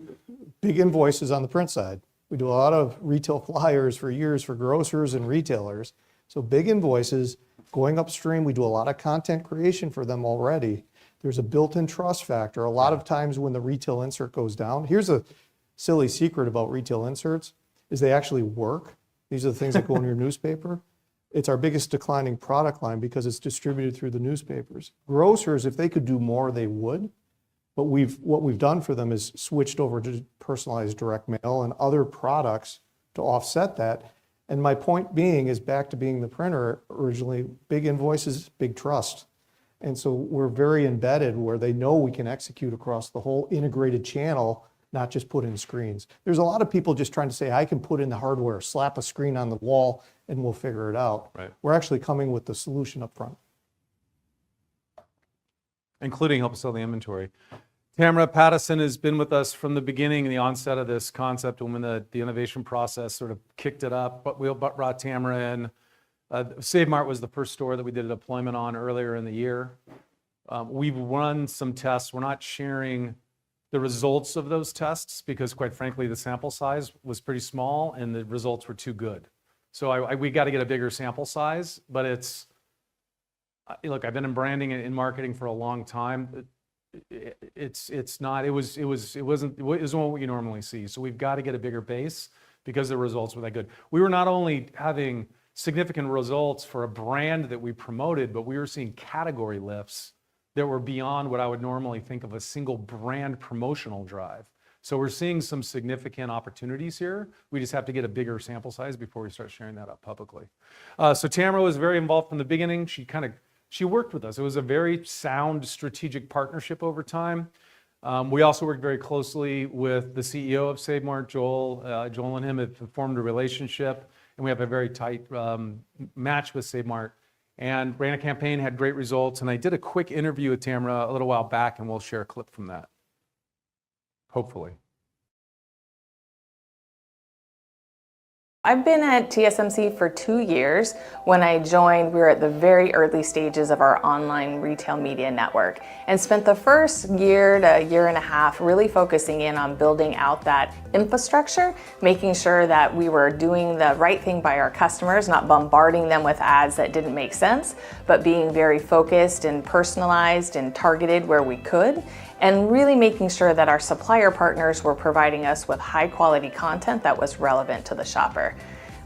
big invoices on the print side. We do a lot of retail flyers for years for grocers and retailers. So big invoices going upstream. We do a lot of content creation for them already. There's a built-in trust factor. A lot of times when the retail insert goes down, here's a silly secret about retail inserts, is they actually work. These are the things that go in your newspaper. It's our biggest declining product line because it's distributed through the newspapers. Grocers, if they could do more, they would. But what we've done for them is switched over to personalized direct mail and other products to offset that. And my point being is back to being the printer originally, big invoices, big trust. And so we're very embedded where they know we can execute across the whole integrated channel, not just put in screens. There's a lot of people just trying to say, I can put in the hardware, slap a screen on the wall, and we'll figure it out. Right. We're actually coming with the solution up front. Including help us sell the inventory. Tamara Pattison has been with us from the beginning, the onset of this concept, when the innovation process sort of kicked it up. But we brought Tamara in. Save Mart was the first store that we did a deployment on earlier in the year. We've run some tests. We're not sharing the results of those tests because, quite frankly, the sample size was pretty small and the results were too good. So we got to get a bigger sample size. But look, I've been in branding and in marketing for a long time. It wasn't what you normally see. So we've got to get a bigger base because the results were that good. We were not only having significant results for a brand that we promoted, but we were seeing category lifts that were beyond what I would normally think of a single brand promotional drive. So we're seeing some significant opportunities here. We just have to get a bigger sample size before we start sharing that up publicly. So Tamara was very involved from the beginning. She worked with us. It was a very sound strategic partnership over time. We also worked very closely with the CEO of Save Mart, Joel. Joel and him have formed a relationship, and we have a very tight match with Save Mart. And ran a campaign, had great results. And I did a quick interview with Tamara a little while back, and we'll share a clip from that, hopefully. I've been at TSMC for 2 years. When I joined, we were at the very early stages of our online retail media network and spent the first year to year and a half really focusing in on building out that infrastructure, making sure that we were doing the right thing by our customers, not bombarding them with ads that didn't make sense, but being very focused and personalized and targeted where we could, and really making sure that our supplier partners were providing us with high quality content that was relevant to the shopper.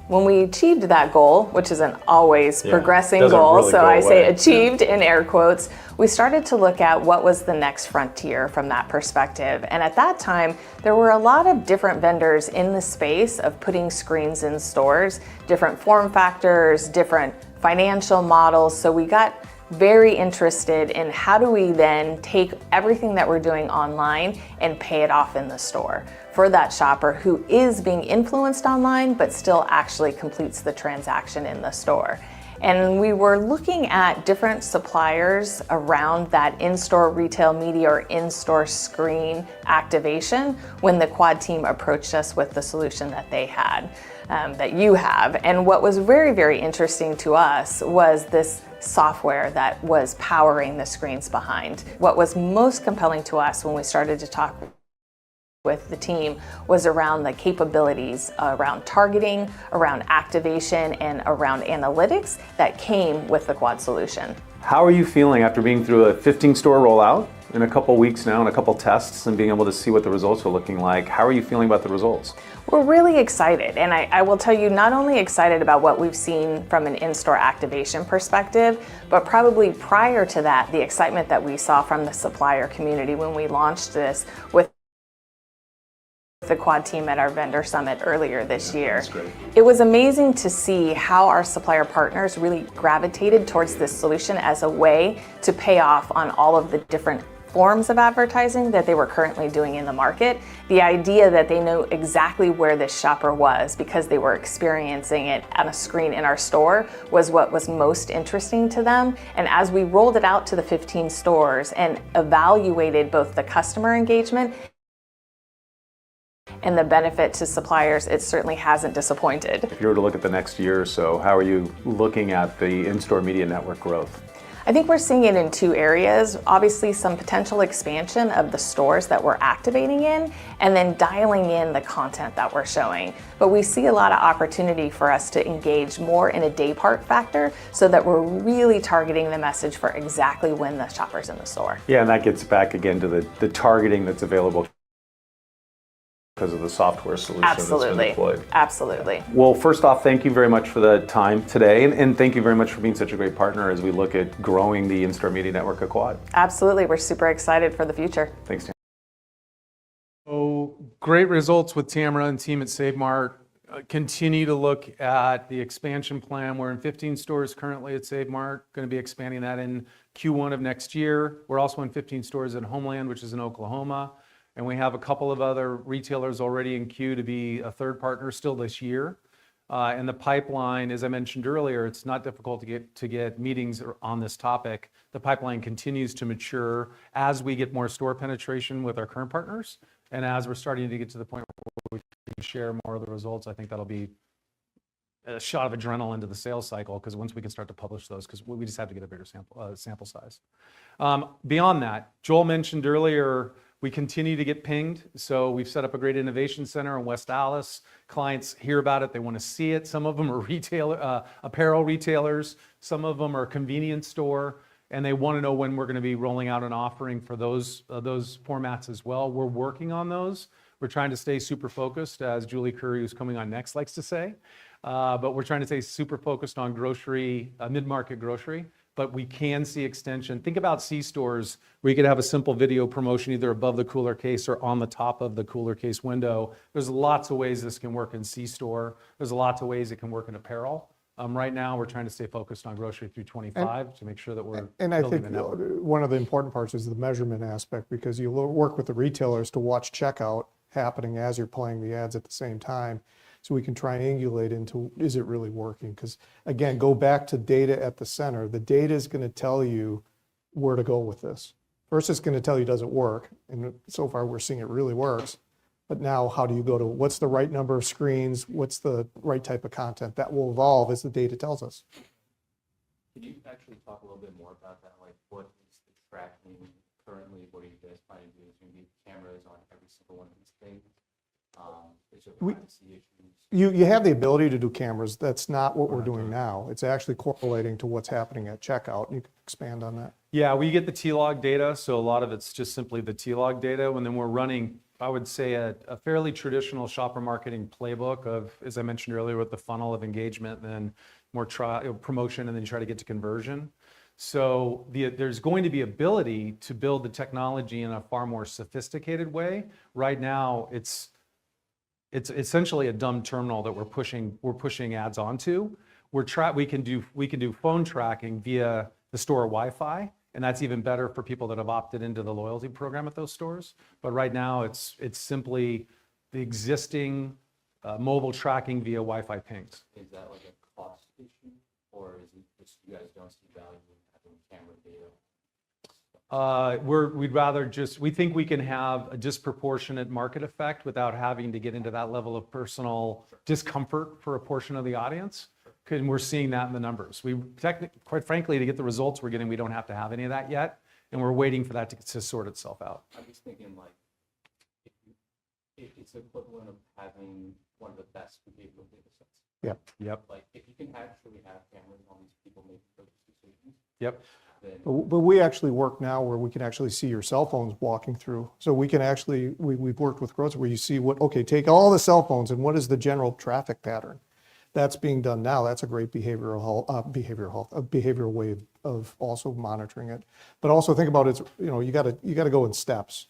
When we achieved that goal, which is an always progressing goal, really so go I say away. achieved in air quotes, we started to look at what was the next frontier from that perspective. And at that time, there were a lot of different vendors in the space of putting screens in stores, different form factors, different financial models. So we got very interested in how do we then take everything that we're doing online and pay it off in the store for that shopper who is being influenced online but still actually completes the transaction in the store. And we were looking at different suppliers around that in-store retail media or in-store screen activation when the Quad team approached us with the solution that they had, that you have. And what was very, very interesting to us was this software that was powering the screens behind. What was most compelling to us when we started to talk with the team was around the capabilities around targeting, around activation, and around analytics that came with the Quad solution. How are you feeling after being through a 15-store rollout in a couple weeks now and a couple tests and being able to see what the results are looking like? How are you feeling about the results? We're really excited, and I will tell you, not only excited about what we've seen from an in-store activation perspective, but probably prior to that, the excitement that we saw from the supplier community when we launched this with the Quad team at our vendor summit earlier this year. That's great. It was amazing to see how our supplier partners really gravitated towards this solution as a way to pay off on all of the different forms of advertising that they were currently doing in the market. The idea that they know exactly where this shopper was because they were experiencing it on a screen in our store was what was most interesting to them. And as we rolled it out to the 15 stores and evaluated both the customer engagement and the benefit to suppliers, it certainly hasn't disappointed. If you were to look at the next year or so, how are you looking at the in-store media network growth? I think we're seeing it in two areas. Obviously, some potential expansion of the stores that we're activating in, and then dialing in the content that we're showing. But we see a lot of opportunity for us to engage more in a day part factor so that we're really targeting the message for exactly when the shopper's in the store. Yeah, and that gets back again to the targeting that's available because of the software solution that's been Absolutely. deployed. Absolutely. Well, first off, thank you very much for the time today, and thank you very much for being such a great partner as we look at growing the in-store media network at Quad. Absolutely. We're super excited for the future. Thanks, Tam. So great results with Tamara and team at Save Mart. Continue to look at the expansion plan. We're in 15 stores currently at Save Mart, going to be expanding that in Q1 of next year. We're also in 15 stores in Homeland, which is in Oklahoma. And we have a couple of other retailers already in queue to be a third partner still this year. And the pipeline, as I mentioned earlier, it's not difficult to get meetings on this topic. The pipeline continues to mature as we get more store penetration with our current partners. And as we're starting to get to the point where we can share more of the results, I think that'll be a shot of adrenaline into the sales cycle, because once we can start to publish those, because we just have to get a bigger sample size. Beyond that, Joel mentioned earlier, we continue to get pinged. So we've set up a great innovation center in West Dallas. Clients hear about it, they want to see it. Some of them are apparel retailers, some of them are convenience store, and they want to know when we're going to be rolling out an offering for those formats as well. We're working on those. We're trying to stay super focused, as Julie Curry, who's coming on next, likes to say. But we're trying to stay super focused on grocery, mid-market grocery. But we can see extension. Think about C-stores where you could have a simple video promotion either above the cooler case or on the top of the cooler case window. There's lots of ways this can work in C-store. There's lots of ways it can work in apparel. Right now, we're trying to stay focused on grocery through 25 to make sure that we're And I building think the network. one of the important parts is the measurement aspect, because you work with the retailers to watch checkout happening as you're playing the ads at the same time. So we can triangulate into, is it really working? Because again, go back to data at the center. The data is going to tell you where to go with this. First, it's going to tell you does it work. And so far, we're seeing it really works. But now, how do you go to what's the right number of screens? What's the right type of content? That will evolve as the data tells us. Can you actually talk a little bit more about that? Like, what is the tracking currently? What are you guys planning to do? Is there going to be cameras on every single one of these things? Is there privacy issues? You have the ability to do cameras. That's not what we're doing now. It's actually correlating to what's happening at checkout. You can expand on that. Yeah, we get the T-log data, so a lot of it's just simply the T-log data, and then we're running, I would say, a fairly traditional shopper marketing playbook of, as I mentioned earlier, with the funnel of engagement, and then more promotion, and then you try to get to conversion. So there's going to be ability to build the technology in a far more sophisticated way. Right now, it's essentially a dumb terminal that we're pushing ads onto. We can do phone tracking via the store Wi-Fi, and that's even better for people that have opted into the loyalty program at those stores. But right now, it's simply the existing mobile tracking via Wi-Fi pings. Is that like a cost issue, or is it just you guys don't see value in having camera data? We think we can have a disproportionate market effect without having to get into that level of personal discomfort for a portion of the audience. And we're seeing that in the numbers. Quite frankly, to get the results we're getting, we don't have to have any of that yet. And we're waiting for that to sort itself out. I'm just thinking, like, it's equivalent of having one of the best behavioral data sets. Yeah. Yep. Like if you can actually have cameras on these people making purchase decisions, Yep. then But we actually work now where we can actually see your cell phones walking through. So we can actually, we've worked with growers where you see what, okay, take all the cell phones and what is the general traffic pattern? That's being done now. That's a great behavioral way of also monitoring it. But also think about it, you got to go in steps,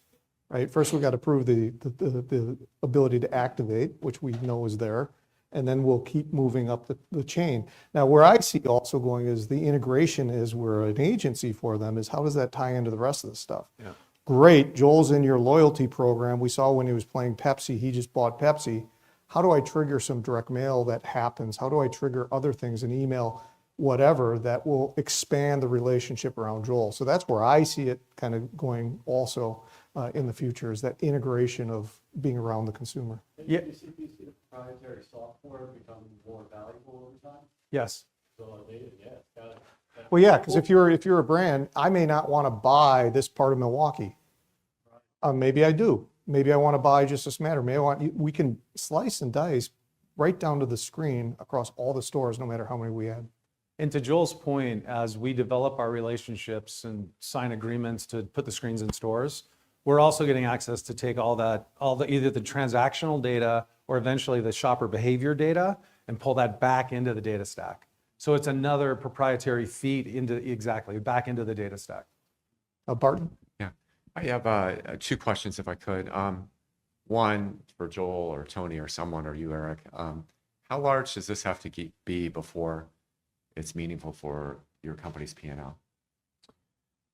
right? First, we got to prove the ability to activate, which we know is there. And then we'll keep moving up the chain. Now, where I see also going is the integration is we're an agency for them is how does that tie into the rest of the stuff? Yeah. Great, Joel's in your loyalty program. We saw when he was playing Pepsi, he just bought Pepsi. How do I trigger some direct mail that happens? How do I trigger other things, an email, whatever, that will expand the relationship around Joel? So that's where I see it kind of going also in the future is that integration of being around the consumer. Yeah. you see the proprietary software become more valuable over time. Yes. So yeah, it's got Well, yeah, because if you're a brand, I may not want to buy this part of Milwaukee. Maybe I do. Maybe I want to buy just this matter. We can slice and dice right down to the screen across all the stores, no matter how many we add. And to Joel's point, as we develop our relationships and sign agreements to put the screens in stores, we're also getting access to take all the either the transactional data or eventually the shopper behavior data and pull that back into the data stack. So it's another proprietary feed back into the data stack. Barton? Yeah, I have two questions if I could. One for Joel or Tony or someone or you, Eric. How large does this have to be before it's meaningful for your company's P&L?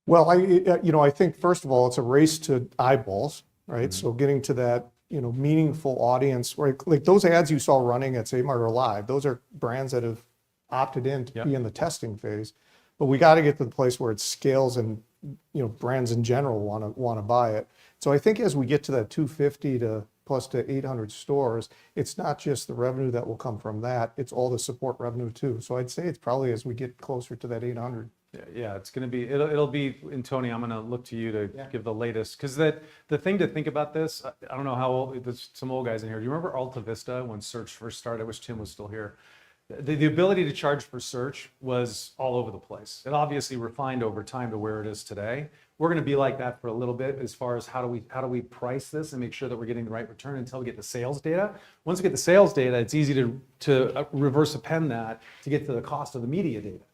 Well, I think first of all, it's a race to eyeballs, right? So getting to that, meaningful audience, right? Like those ads you saw running at Save Mart are live. Those are brands that have opted in to be in the testing phase. But we got to get to the place where it scales and, brands in general want to buy it. So I think as we get to that 250 to plus to 800 stores, it's not just the revenue that will come from that, it's all the support revenue too. So I'd say it's probably as we get closer to that 800. Yeah, it's going to be, it'll be, and Tony, I'm going to look to you to give the latest. Because the thing to think about this, I don't know how old, there's some old guys in here. Do you remember Alta Vista when search first started? I wish Tim was still here. The ability to charge for search was all over the place. It obviously refined over time to where it is today. We're going to be like that for a little bit as far as how do we price this and make sure that we're getting the right return until we get the sales data. Once we get the sales data, it's easy to reverse append that to get to the cost of the media data.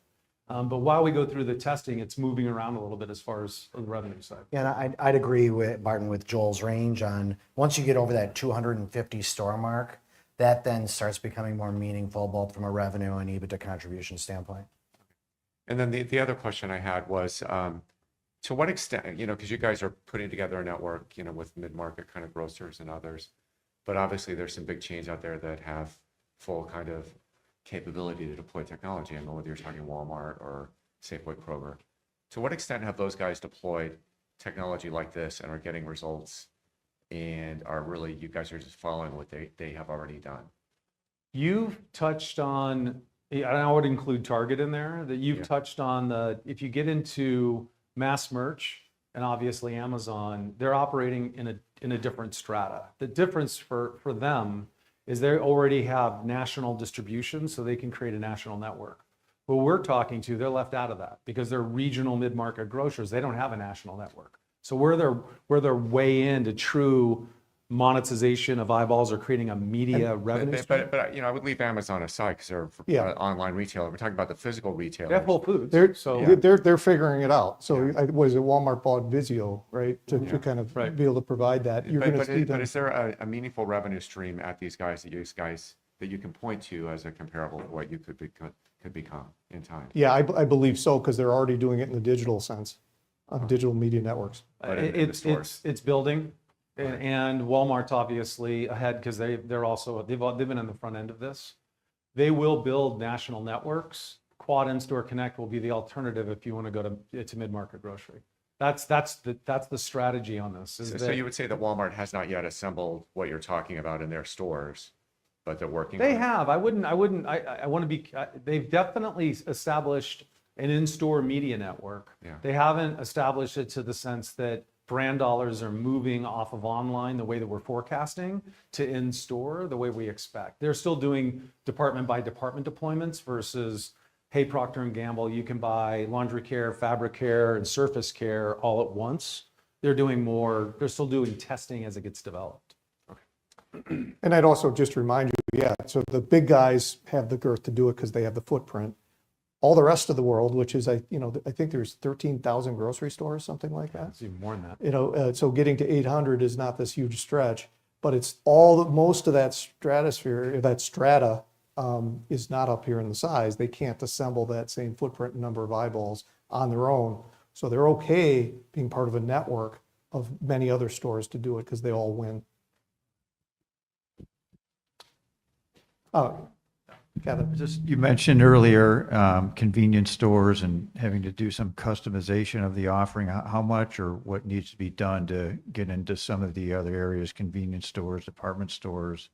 But while we go through the testing, it's moving around a little bit as far as the revenue side. Yeah, and I'd agree with Barton with Joel's range on once you get over that 250 store mark, that then starts becoming more meaningful both from a revenue and EBITDA contribution standpoint. And then the other question I had was, to what extent, because you guys are putting together a network, with mid-market kind of grocers and others, but obviously there's some big chains out there that have full kind of capability to deploy technology. I know whether you're talking Walmart or Safeway, Kroger. To what extent have those guys deployed technology like this and are getting results and you guys are just following what they have already done? You've touched on, and I would include Target in there, that you've touched on if you get into mass merch and obviously Amazon, they're operating in a different strata. The difference for them is they already have national distribution, so they can create a national network. Who we're talking to, they're left out of that because they're regional mid-market grocers. They don't have a national network. So where they're way into true monetization of eyeballs or creating a media revenue stream. But I would leave Amazon aside because they're an online retailer. We're talking about the physical retailers. They have Whole Foods. They're figuring it out. So was it Walmart bought Vizio, right? To kind of be able to provide that. But is there a meaningful revenue stream at these guys that you can point to as a comparable to what you could become in time? Yeah, I believe so because they're already doing it in the digital sense, on digital media networks. It's building. And Walmart's obviously ahead because they've been on the front end of this. They will build national networks. Quad In-Store Connect will be the alternative if you want to go to mid-market grocery. That's the strategy on this. So you would say that Walmart has not yet assembled what you're talking about in their stores, but they're working. They have. I want to be. They've definitely established an in-store media network. Yeah. They haven't established it to the sense that brand dollars are moving off of online the way that we're forecasting to in-store the way we expect. They're still doing department by department deployments versus, hey, Procter & Gamble, you can buy laundry care, fabric care, and surface care all at once. They're doing more, they're still doing testing as it gets developed. And I'd also just remind you, yeah, so the big guys have the girth to do it because they have the footprint. All the rest of the world, which is, I think there's 13,000 grocery stores, something like that. It's even more than that. So getting to 800 is not this huge stretch, but it's most of that stratosphere, that strata is not up here in the size. They can't assemble that same footprint and number of eyeballs on their own. So they're okay being part of a network of many other stores to do it because they all win. Oh, Kevin. You mentioned earlier convenience stores and having to do some customization of the offering. How much or what needs to be done to get into some of the other areas, convenience stores, department stores?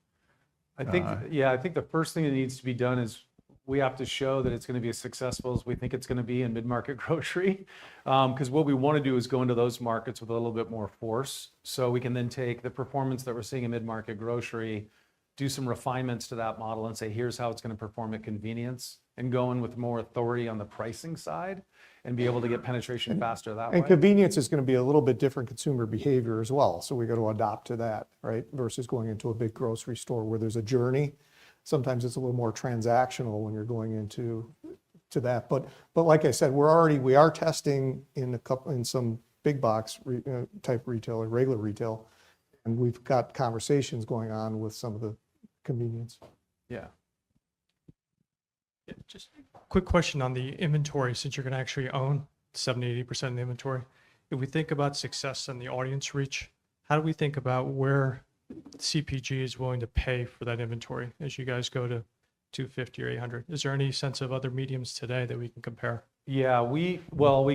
I think the first thing that needs to be done is we have to show that it's going to be as successful as we think it's going to be in mid-market grocery. Because what we want to do is go into those markets with a little bit more force. So we can then take the performance that we're seeing in mid-market grocery, do some refinements to that model and say, here's how it's going to perform at convenience, and go in with more authority on the pricing side and be able to get penetration faster that way. And convenience is going to be a little bit different consumer behavior as well. So we got to adopt to that, right? Versus going into a big grocery store where there's a journey. Sometimes it's a little more transactional when you're going into that. But like I said, we are testing in some big box type retail or regular retail. And we've got conversations going on with some of the convenience. Yeah. Just a quick question on the inventory, since you're going to actually own 70-80% of the inventory. If we think about success and the audience reach, how do we think about where CPG is willing to pay for that inventory as you guys go to 250 or 800? Is there any sense of other mediums today that we can compare? Yeah, we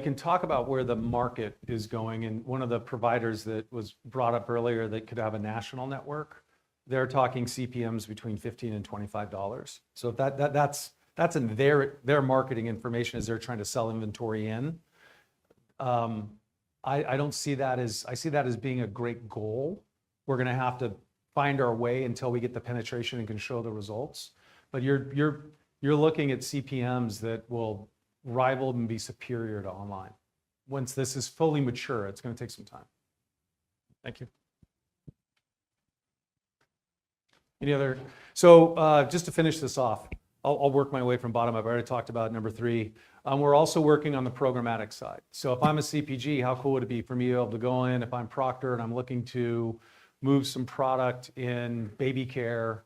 can talk about where the market is going. And one of the providers that was brought up earlier that could have a national network, they're talking CPMs between $15 and $25. So that's in their marketing information as they're trying to sell inventory in. I don't see that I see that as being a great goal. We're going to have to find our way until we get the penetration and can show the results. But you're looking at CPMs that will rival and be superior to online. Once this is fully mature, it's going to take some time. Thank you. Any other? So just to finish this off, I'll work my way from bottom up. I already talked about number 3. We're also working on the programmatic side. So if I'm a CPG, how cool would it be for me to be able to go in, if I'm Procter and I'm looking to move some product in baby care,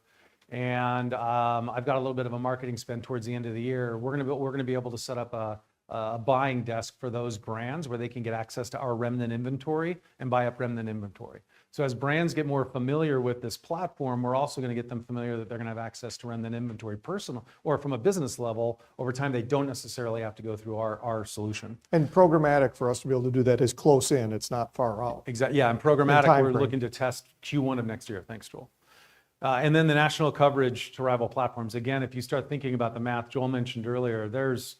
and I've got a little bit of a marketing spend towards the end of the year, we're going to be able to set up a buying desk for those brands where they can get access to our remnant inventory and buy up remnant inventory. So as brands get more familiar with this platform, we're also going to get them familiar that they're going to have access to remnant inventory personal or from a business level. Over time, they don't necessarily have to go through our solution. And programmatic for us to be able to do that is close in. It's not far out. Exactly. Yeah, and programmatic, we're frame. looking to test Q1 of next year. Thanks, Joel. And then the national coverage to rival platforms. Again, if you start thinking about the math Joel mentioned earlier, there's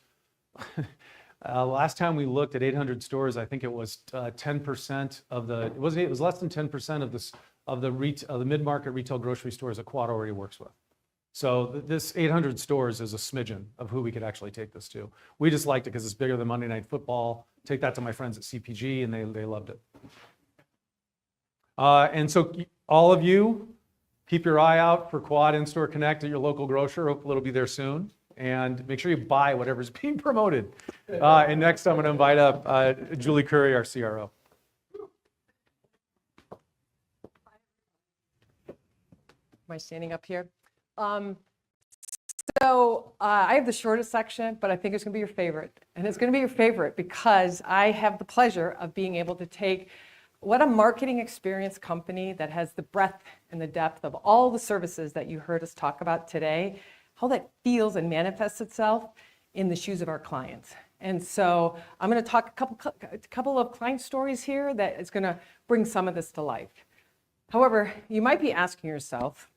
last time we looked at 800 stores, I think it was 10% of the, it was less than 10% of the mid-market retail grocery stores that Quad already works with. So this 800 stores is a smidgen of who we could actually take this to. We just liked it because it's bigger than Monday Night Football. Take that to my friends at CPG, and they loved it. And so all of you, keep your eye out for Quad In-Store Connect at your local grocer. Hopefully it'll be there soon. And make sure you buy whatever's being promoted. And next I'm going to invite up Julie Curry, our CRO. Am I standing up here? So I have the shortest section, but I think it's going to be your favorite. And it's going to be your favorite because I have the pleasure of being able to take what a marketing experience company that has the breadth and the depth of all the services that you heard us talk about today, how that feels and manifests itself in the shoes of our clients. And so I'm going to talk a couple of client stories here that is going to bring some of this to life. However, you might be asking yourself,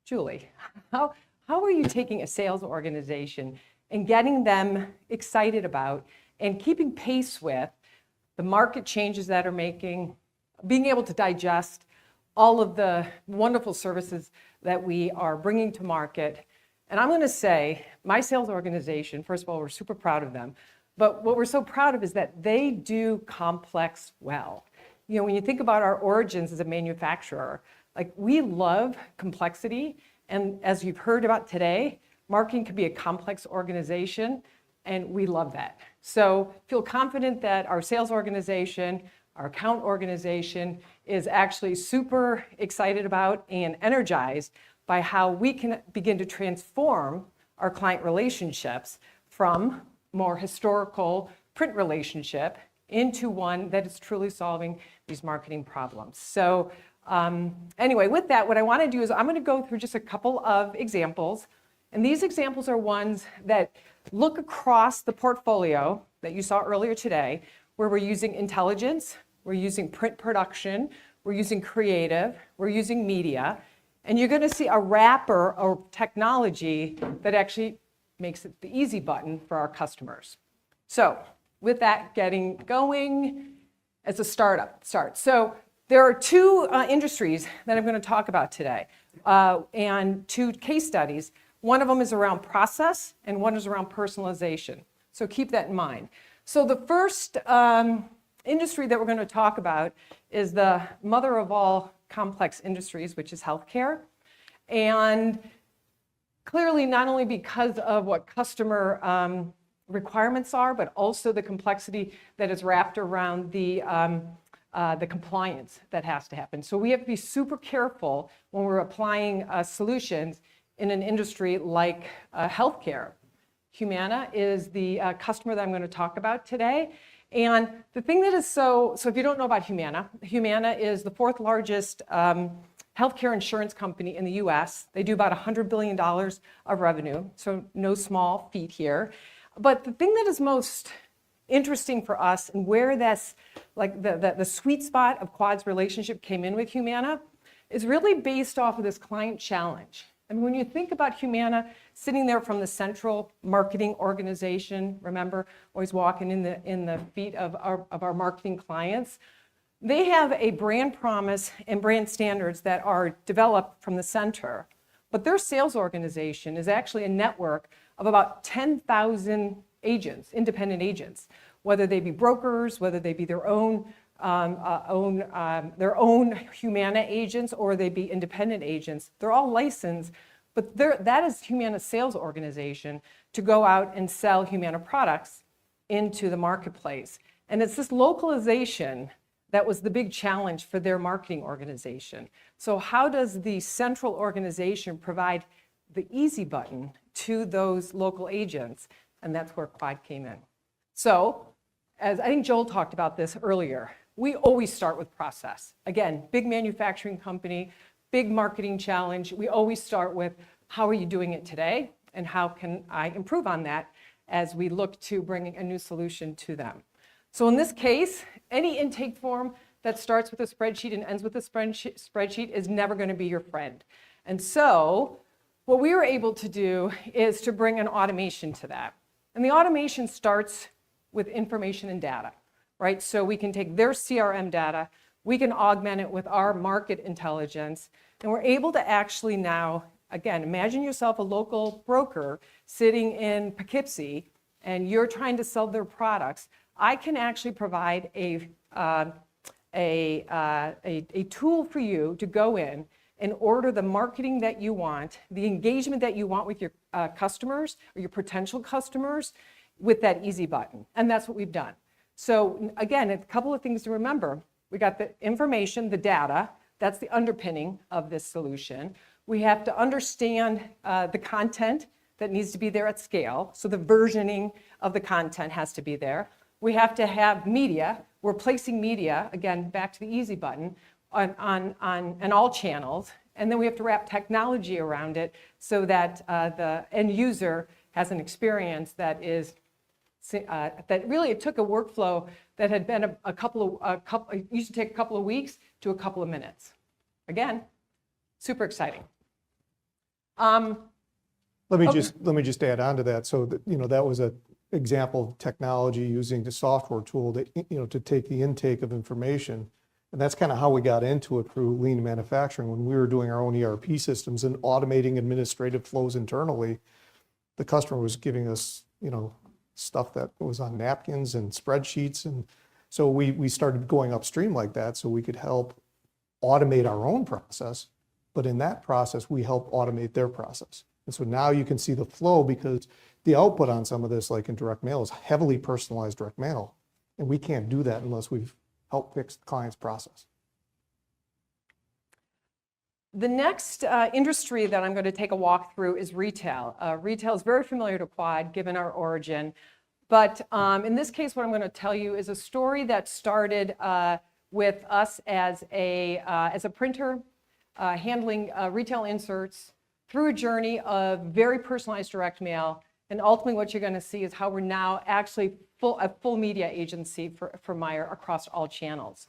Julie, how are you taking a sales organization and getting them excited about and keeping pace with the market changes that are making, being able to digest all of the wonderful services that we are bringing to market. And I'm going to say, my sales organization, first of all, we're super proud of them. But what we're so proud of is that they do complex well. You know, when you think about our origins as a manufacturer, like we love complexity. And as you've heard about today, marketing can be a complex organization, and we love that. So feel confident that our sales organization, our account organization is actually super excited about and energized by how we can begin to transform our client relationships from more historical print relationship into one that is truly solving these marketing problems. So anyway, with that, what I want to do is I'm going to go through just a couple of examples. And these examples are ones that look across the portfolio that you saw earlier today, where we're using intelligence, we're using print production, we're using creative, we're using media. And you're going to see a wrapper of technology that actually makes it the easy button for our customers. So with that getting going as a start. So there are two industries that I'm going to talk about today and two case studies. One of them is around process and one is around personalization. So keep that in mind. So the first industry that we're going to talk about is the mother of all complex industries, which is healthcare. And clearly, not only because of what customer requirements are, but also the complexity that is wrapped around the compliance that has to happen. So we have to be super careful when we're applying solutions in an industry like healthcare. Humana is the customer that I'm going to talk about today. And the thing that is so if you don't know about Humana, Humana is the fourth largest healthcare insurance company in the US. They do about $100 billion of revenue, so no small feat here. But the thing that is most interesting for us and where that's like the sweet spot of Quad's relationship came in with Humana is really based off of this client challenge. I mean, when you think about Humana sitting there from the central marketing organization, remember, always walking in the feet of our marketing clients, they have a brand promise and brand standards that are developed from the center. But their sales organization is actually a network of about 10,000 agents, independent agents, whether they be brokers, whether they be their own Humana agents, or they be independent agents. They're all licensed, but that is Humana's sales organization to go out and sell Humana products into the marketplace. And it's this localization that was the big challenge for their marketing organization. So how does the central organization provide the easy button to those local agents? And that's where Quad came in. So, as I think Joel talked about this earlier, we always start with process. Again, big manufacturing company, big marketing challenge. We always start with how are you doing it today and how can I improve on that as we look to bringing a new solution to them. So in this case, any intake form that starts with a spreadsheet and ends with a spreadsheet is never going to be your friend. And so what we were able to do is to bring an automation to that. And the automation starts with information and data, right? So we can take their CRM data, we can augment it with our market intelligence, and we're able to actually now, again, imagine yourself a local broker sitting in Poughkeepsie and you're trying to sell their products. I can actually provide a tool for you to go in and order the marketing that you want, the engagement that you want with your customers or your potential customers with that easy button. And that's what we've done. So again, a couple of things to remember. We got the information, the data, that's the underpinning of this solution. We have to understand the content that needs to be there at scale. So the versioning of the content has to be there. We have to have media. We're placing media, again, back to the easy button, on all channels. And then we have to wrap technology around it so that the end user has an experience that is, that really it took a workflow that had been it used to take a couple of weeks to a couple of minutes. Again, super exciting. Let me just add on to that. So that, that was a example of technology using the software tool that, to take the intake of information. And that's kind of how we got into it through lean manufacturing. When we were doing our own ERP systems and automating administrative flows internally, the customer was giving us, stuff that was on napkins and spreadsheets. And so we started going upstream like that so we could help automate our own process. But in that process, we help automate their process. And so now you can see the flow, because the output on some of this, like in direct mail, is heavily personalized direct mail. And we can't do that unless we've helped fix the client's process. The next industry that I'm going to take a walk through is retail. Retail is very familiar to Quad, given our origin. But in this case, what I'm going to tell you is a story that started with us as a printer handling retail inserts through a journey of very personalized direct mail. And ultimately, what you're going to see is how we're now actually a full media agency for Meijer across all channels.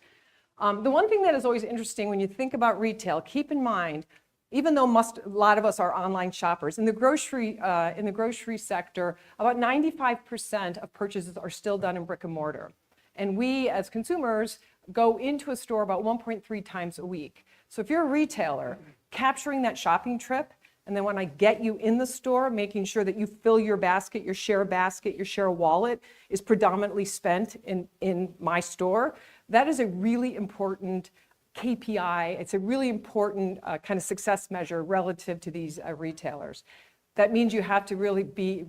The one thing that is always interesting when you think about retail, keep in mind, even though a lot of us are online shoppers, in the grocery sector, about 95% of purchases are still done in brick and mortar. And we, as consumers, go into a store about 1.3 times a week. So if you're a retailer, capturing that shopping trip, and then when I get you in the store, making sure that you fill your basket, your share wallet is predominantly spent in my store, that is a really important KPI. It's a really important kind of success measure relative to these retailers. That means you have to really be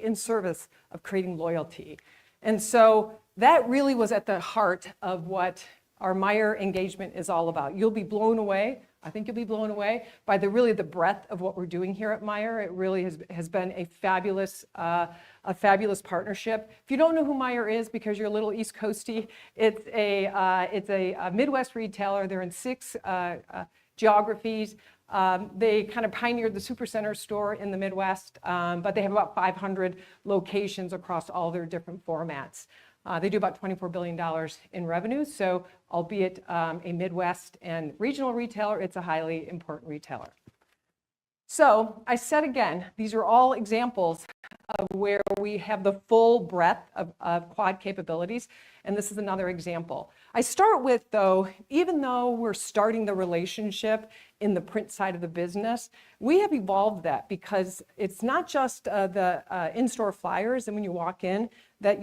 in service of creating loyalty. And so that really was at the heart of what our Meijer engagement is all about. You'll be blown away. I think you'll be blown away by the breadth of what we're doing here at Meijer. It really has been a fabulous partnership. If you don't know who Meijer is because you're a little East Coasty, it's a Midwest retailer. They're in 6 geographies. They kind of pioneered the supercenter store in the Midwest, but they have about 500 locations across all their different formats. They do about $24 billion in revenue, so albeit a Midwest and regional retailer, it's a highly important retailer. So I said again, these are all examples of where we have the full breadth of Quad capabilities, and this is another example. I start with, though, even though we're starting the relationship in the print side of the business, we have evolved that because it's not just the in-store flyers, and when you walk in, the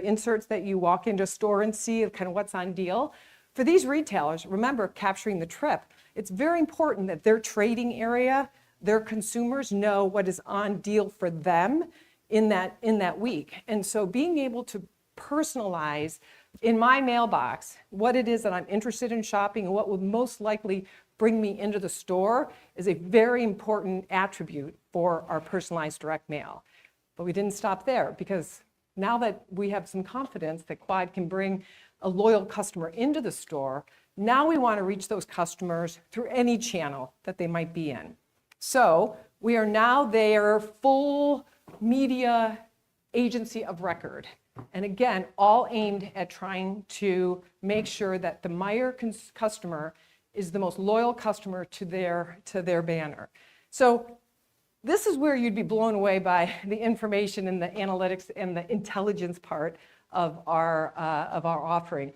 inserts that you walk into a store and see kind of what's on deal. For these retailers, remember, capturing the trip, it's very important that their trading area, their consumers know what is on deal for them in that week. And so being able to personalize in my mailbox what it is that I'm interested in shopping and what would most likely bring me into the store is a very important attribute for our personalized direct mail. But we didn't stop there, because now that we have some confidence that Quad can bring a loyal customer into the store, now we want to reach those customers through any channel that they might be in. So we are now their full media agency of record. And again, all aimed at trying to make sure that the Meijer customer is the most loyal customer to their banner. So this is where you'd be blown away by the information and the analytics and the intelligence part of our offering.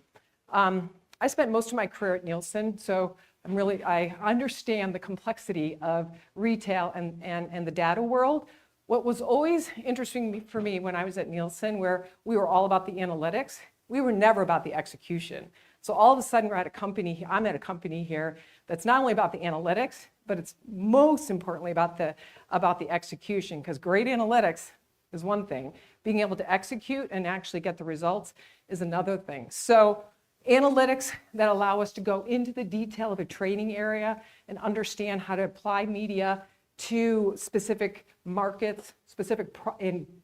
I spent most of my career at Nielsen, so I understand the complexity of retail and the data world. What was always interesting for me when I was at Nielsen, where we were all about the analytics, we were never about the execution. So all of a sudden I'm at a company here that's not only about the analytics, but it's most importantly about the execution, because great analytics is one thing. Being able to execute and actually get the results is another thing. So analytics that allow us to go into the detail of a trading area and understand how to apply media to specific markets,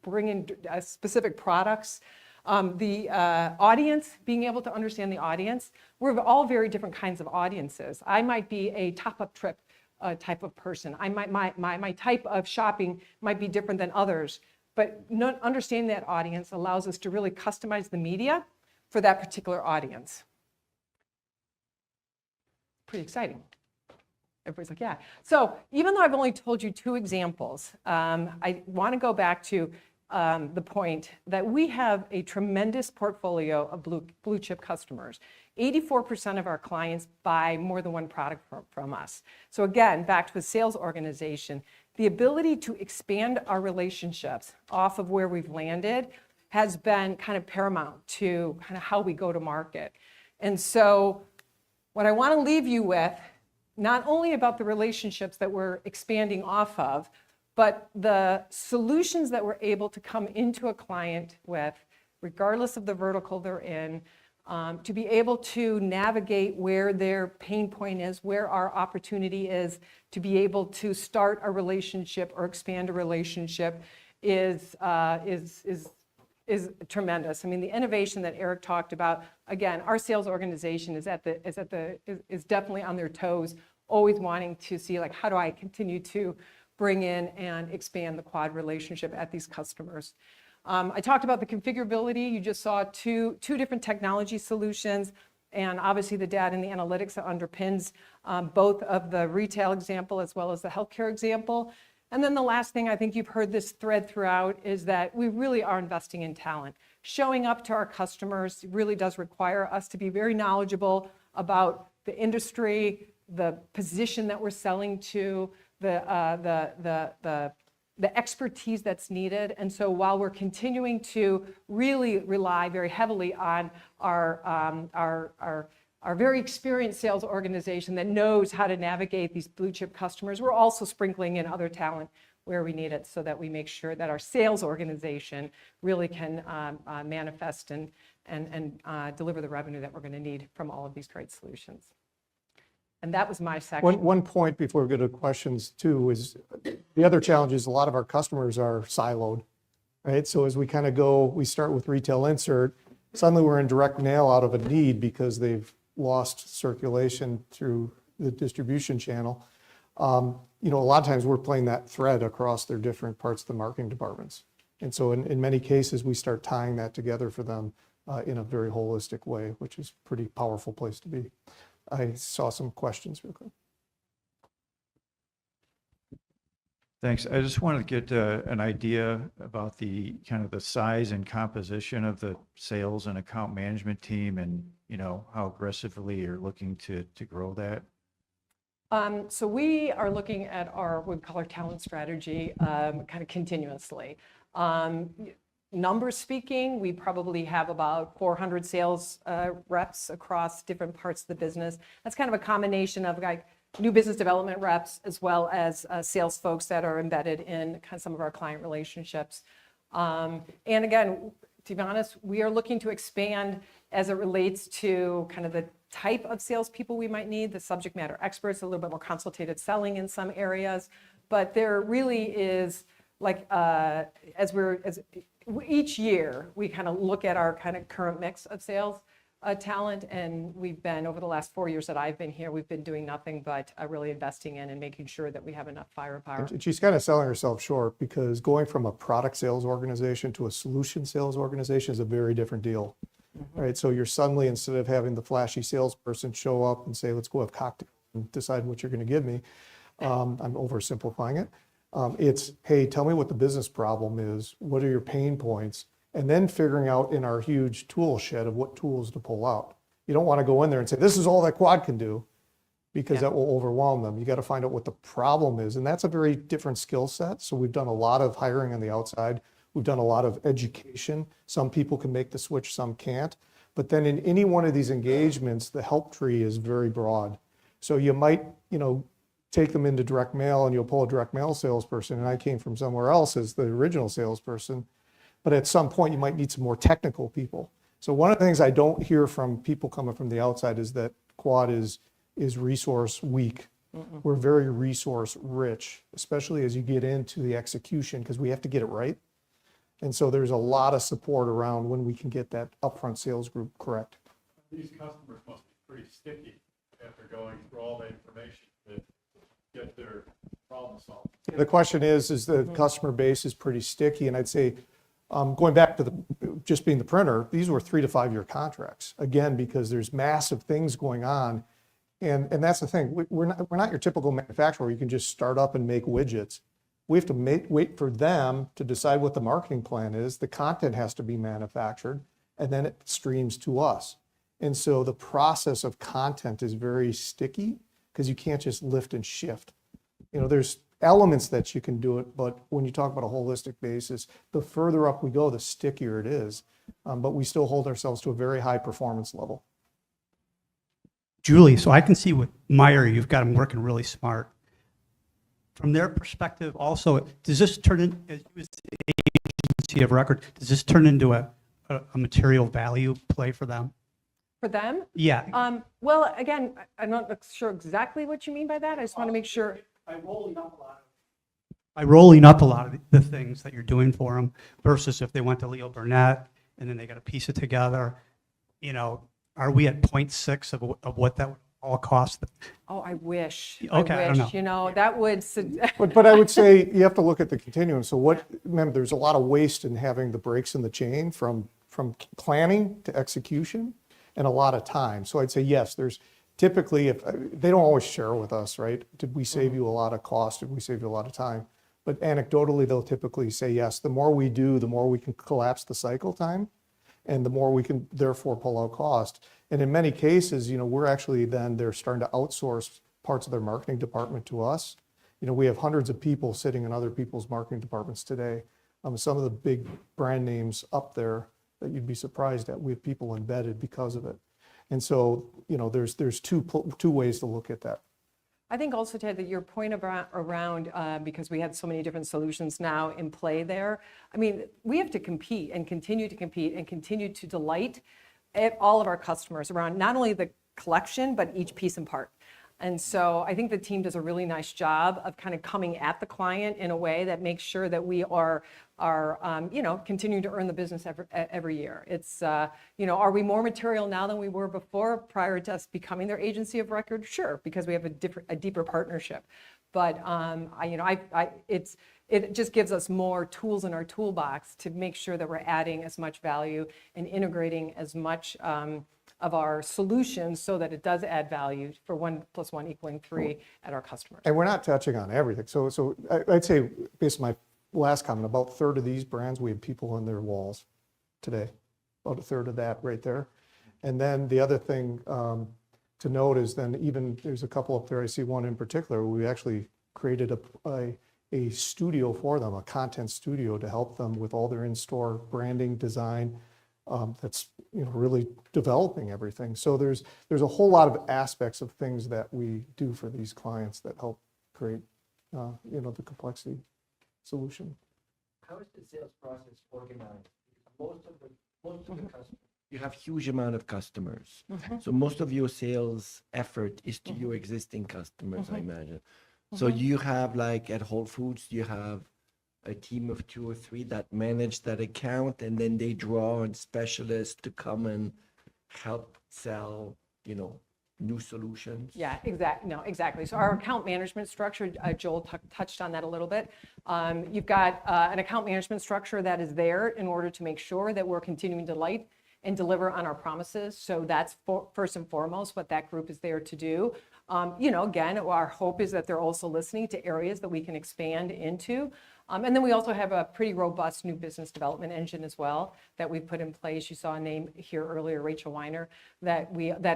bring in specific products. The audience, being able to understand the audience. We're all very different kinds of audiences. I might be a top-up trip type of person. My type of shopping might be different than others, but understanding that audience allows us to really customize the media for that particular audience. Pretty exciting. Everybody's like, yeah. So even though I've only told you 2 examples, I want to go back to the point that we have a tremendous portfolio of blue chip customers. 84% of our clients buy more than one product from us. So again, back to the sales organization, the ability to expand our relationships off of where we've landed has been kind of paramount to kind of how we go to market. And so what I want to leave you with, not only about the relationships that we're expanding off of, but the solutions that we're able to come into a client with, regardless of the vertical they're in, to be able to navigate where their pain point is, where our opportunity is, to be able to start a relationship or expand a relationship is tremendous. I mean, the innovation that Eric talked about, again, our sales organization is definitely on their toes, always wanting to see, like, how do I continue to bring in and expand the Quad relationship at these customers. I talked about the configurability. You just saw two different technology solutions, and obviously the data and the analytics that underpins both of the retail example as well as the healthcare example. And then the last thing, I think you've heard this thread throughout, is that we really are investing in talent. Showing up to our customers really does require us to be very knowledgeable about the industry, the position that we're selling to, the expertise that's needed. And so while we're continuing to really rely very heavily on our very experienced sales organization that knows how to navigate these blue chip customers, we're also sprinkling in other talent where we need it so that we make sure that our sales organization really can manifest and deliver the revenue that we're going to need from all of these great solutions. And that was my section. One point before we go to questions too is the other challenge is a lot of our customers are siloed, right? So as we kind of go, we start with retail insert, suddenly we're in direct mail out of a need because they've lost circulation through the distribution channel. A lot of times we're playing that thread across their different parts of the marketing departments. And so in many cases, we start tying that together for them in a very holistic way, which is a pretty powerful place to be. I saw some questions real quick. Thanks. I just wanted to get an idea about the kind of the size and composition of the sales and account management team and, how aggressively you're looking to grow that. So we are looking at what we call our talent strategy kind of continuously. Numbers speaking, we probably have about 400 sales reps across different parts of the business. That's kind of a combination of like new business development reps as well as sales folks that are embedded in kind of some of our client relationships. And again, to be honest, we are looking to expand as it relates to kind of the type of salespeople we might need, the subject matter experts, a little bit more consultative selling in some areas. But there really is like each year, we kind of look at our kind of current mix of sales talent, and we've been, over the last 4 years that I've been here, we've been doing nothing but really investing in and making sure that we have enough firepower. And she's kind of selling herself short because going from a product sales organization to a solution sales organization is a very different deal, right? So you're suddenly, instead of having the flashy salesperson show up and say, let's go have cocktails and decide what you're going to give me, I'm oversimplifying it. It's, hey, tell me what the business problem is. What are your pain points? And then figuring out in our huge tool shed of what tools to pull out. You don't want to go in there and say, this is all that Quad can do, because that will overwhelm them. You got to find out what the problem is. And that's a very different skill set. So we've done a lot of hiring on the outside. We've done a lot of education. Some people can make the switch, some can't. But then in any one of these engagements, the help tree is very broad. So you might, take them into direct mail and you'll pull a direct mail salesperson. And I came from somewhere else as the original salesperson. But at some point you might need some more technical people. So one of the things I don't hear from people coming from the outside is that Quad is resource weak. We're very resource rich, especially as you get into the execution, because we have to get it right. And so there's a lot of support around when we can get that upfront sales group correct. These customers must be pretty sticky after going through all the information to get their problem solved. The question is the customer base is pretty sticky, and I'd say, going back to just being the printer, these were 3 to 5 year contracts. Again, because there's massive things going on And that's the thing. We're not your typical manufacturer where you can just start up and make widgets. We have to wait for them to decide what the marketing plan is. The content has to be manufactured, and then it streams to us. And so the process of content is very sticky because you can't just lift and shift. There's elements that you can do it, but when you talk about a holistic basis, the further up we go, the stickier it is. But we still hold ourselves to a very high performance level. Julie, so I can see with Meyer, you've got them working really smart. From their perspective, also, does this turn in, as you as the agency of record, does this turn into a material value play for them? For them? Yeah. Well, again, I'm not sure exactly what you mean by that. I just want to make sure. By rolling up a lot of the things that you're doing for them versus if they went to Leo Burnett and then they got to piece it together, are we at 0.6 of what that would all cost them? Oh, I wish. Okay, I I wish, don't know. that would. But I would say you have to look at the continuum. So remember, there's a lot of waste in having the breaks in the chain from planning to execution and a lot of time. So I'd say, yes, there's typically, if they don't always share with us, right? Did we save you a lot of cost? Did we save you a lot of time? But anecdotally, they'll typically say, yes, the more we do, the more we can collapse the cycle time and the more we can therefore pull out cost. And in many cases, we're actually then they're starting to outsource parts of their marketing department to us. We have hundreds of people sitting in other people's marketing departments today. Some of the big brand names up there that you'd be surprised at, we have people embedded because of it. And so, there's two ways to look at that. I think also, Ted, that your point around because we had so many different solutions now in play there. I mean, we have to compete and continue to delight all of our customers around not only the collection, but each piece and part. And so I think the team does a really nice job of kind of coming at the client in a way that makes sure that we are continuing to earn the business every year. It's, are we more material now than we were before prior to us becoming their agency of record? Sure, because we have a deeper partnership. But, it just gives us more tools in our toolbox to make sure that we're adding as much value and integrating as much of our solutions so that it does add value for 1 + 1 = 3 at our customers. And we're not touching on everything. So I'd say, based on my last comment, about a third of these brands, we have people on their walls today. About a third of that right there. And then the other thing to note is then even there's a couple up there, I see one in particular, we actually created a studio for them, a content studio to help them with all their in-store branding, design, that's really developing everything. So there's a whole lot of aspects of things that we do for these clients that help create the complexity solution. How is the sales process organized? Most of the customers, you have huge amount of customers. So most of your sales effort is to your existing customers, I imagine. So you have, like at Whole Foods, you have a team of 2 or 3 that manage that account, and then they draw on specialists to come and help sell, new solutions. Yeah, exactly. So our account management structure, Joel touched on that a little bit. You've got an account management structure that is there in order to make sure that we're continuing to delight and deliver on our promises. So that's first and foremost what that group is there to do. Again, our hope is that they're also listening to areas that we can expand into. And then we also have a pretty robust new business development engine as well that we've put in place. You saw a name here earlier, Rachel Weiner, that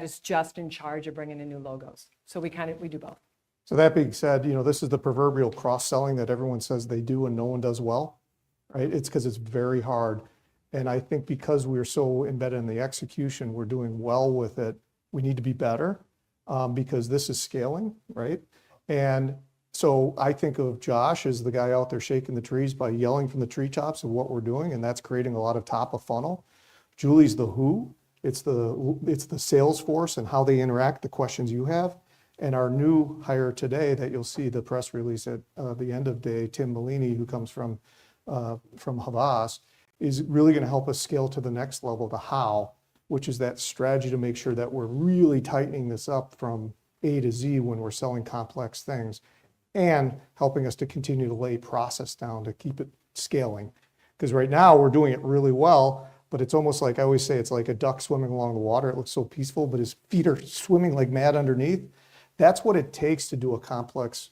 is just in charge of bringing in new logos. So we do both. So that being said, this is the proverbial cross-selling that everyone says they do and no one does well, right? It's because it's very hard. And I think because we're so embedded in the execution, we're doing well with it. We need to be better because this is scaling, right? And so I think of Josh as the guy out there shaking the trees by yelling from the treetops of what we're doing, and that's creating a lot of top of funnel. Julie's the who. It's the sales force and how they interact, the questions you have. And our new hire today that you'll see the press release at the end of day, Tim Bellini, who comes from Havas, is really going to help us scale to the next level, the how, which is that strategy to make sure that we're really tightening this up from A to Z when we're selling complex things, and helping us to continue to lay process down to keep it scaling. Because right now we're doing it really well, but it's almost like, I always say, it's like a duck swimming along the water. It looks so peaceful, but his feet are swimming like mad underneath. That's what it takes to do a complex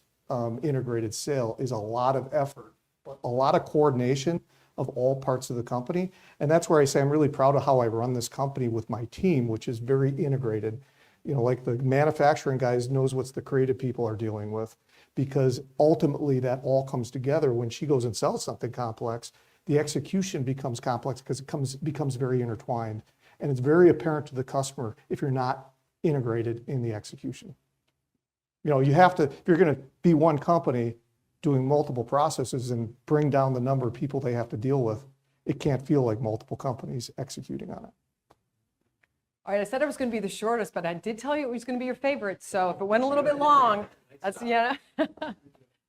integrated sale, is a lot of effort, but a lot of coordination of all parts of the company. And that's where I say I'm really proud of how I run this company with my team, which is very integrated. You know, like the manufacturing guys knows what the creative people are dealing with, because ultimately that all comes together. When she goes and sells something complex, the execution becomes complex because it becomes very intertwined. And it's very apparent to the customer if you're not integrated in the execution. You know, you have to, if you're going to be one company doing multiple processes and bring down the number of people they have to deal with, it can't feel like multiple companies executing on it. All right, I said it was going to be the shortest, but I did tell you it was going to be your favorite. So if it went a little bit long, that's, yeah.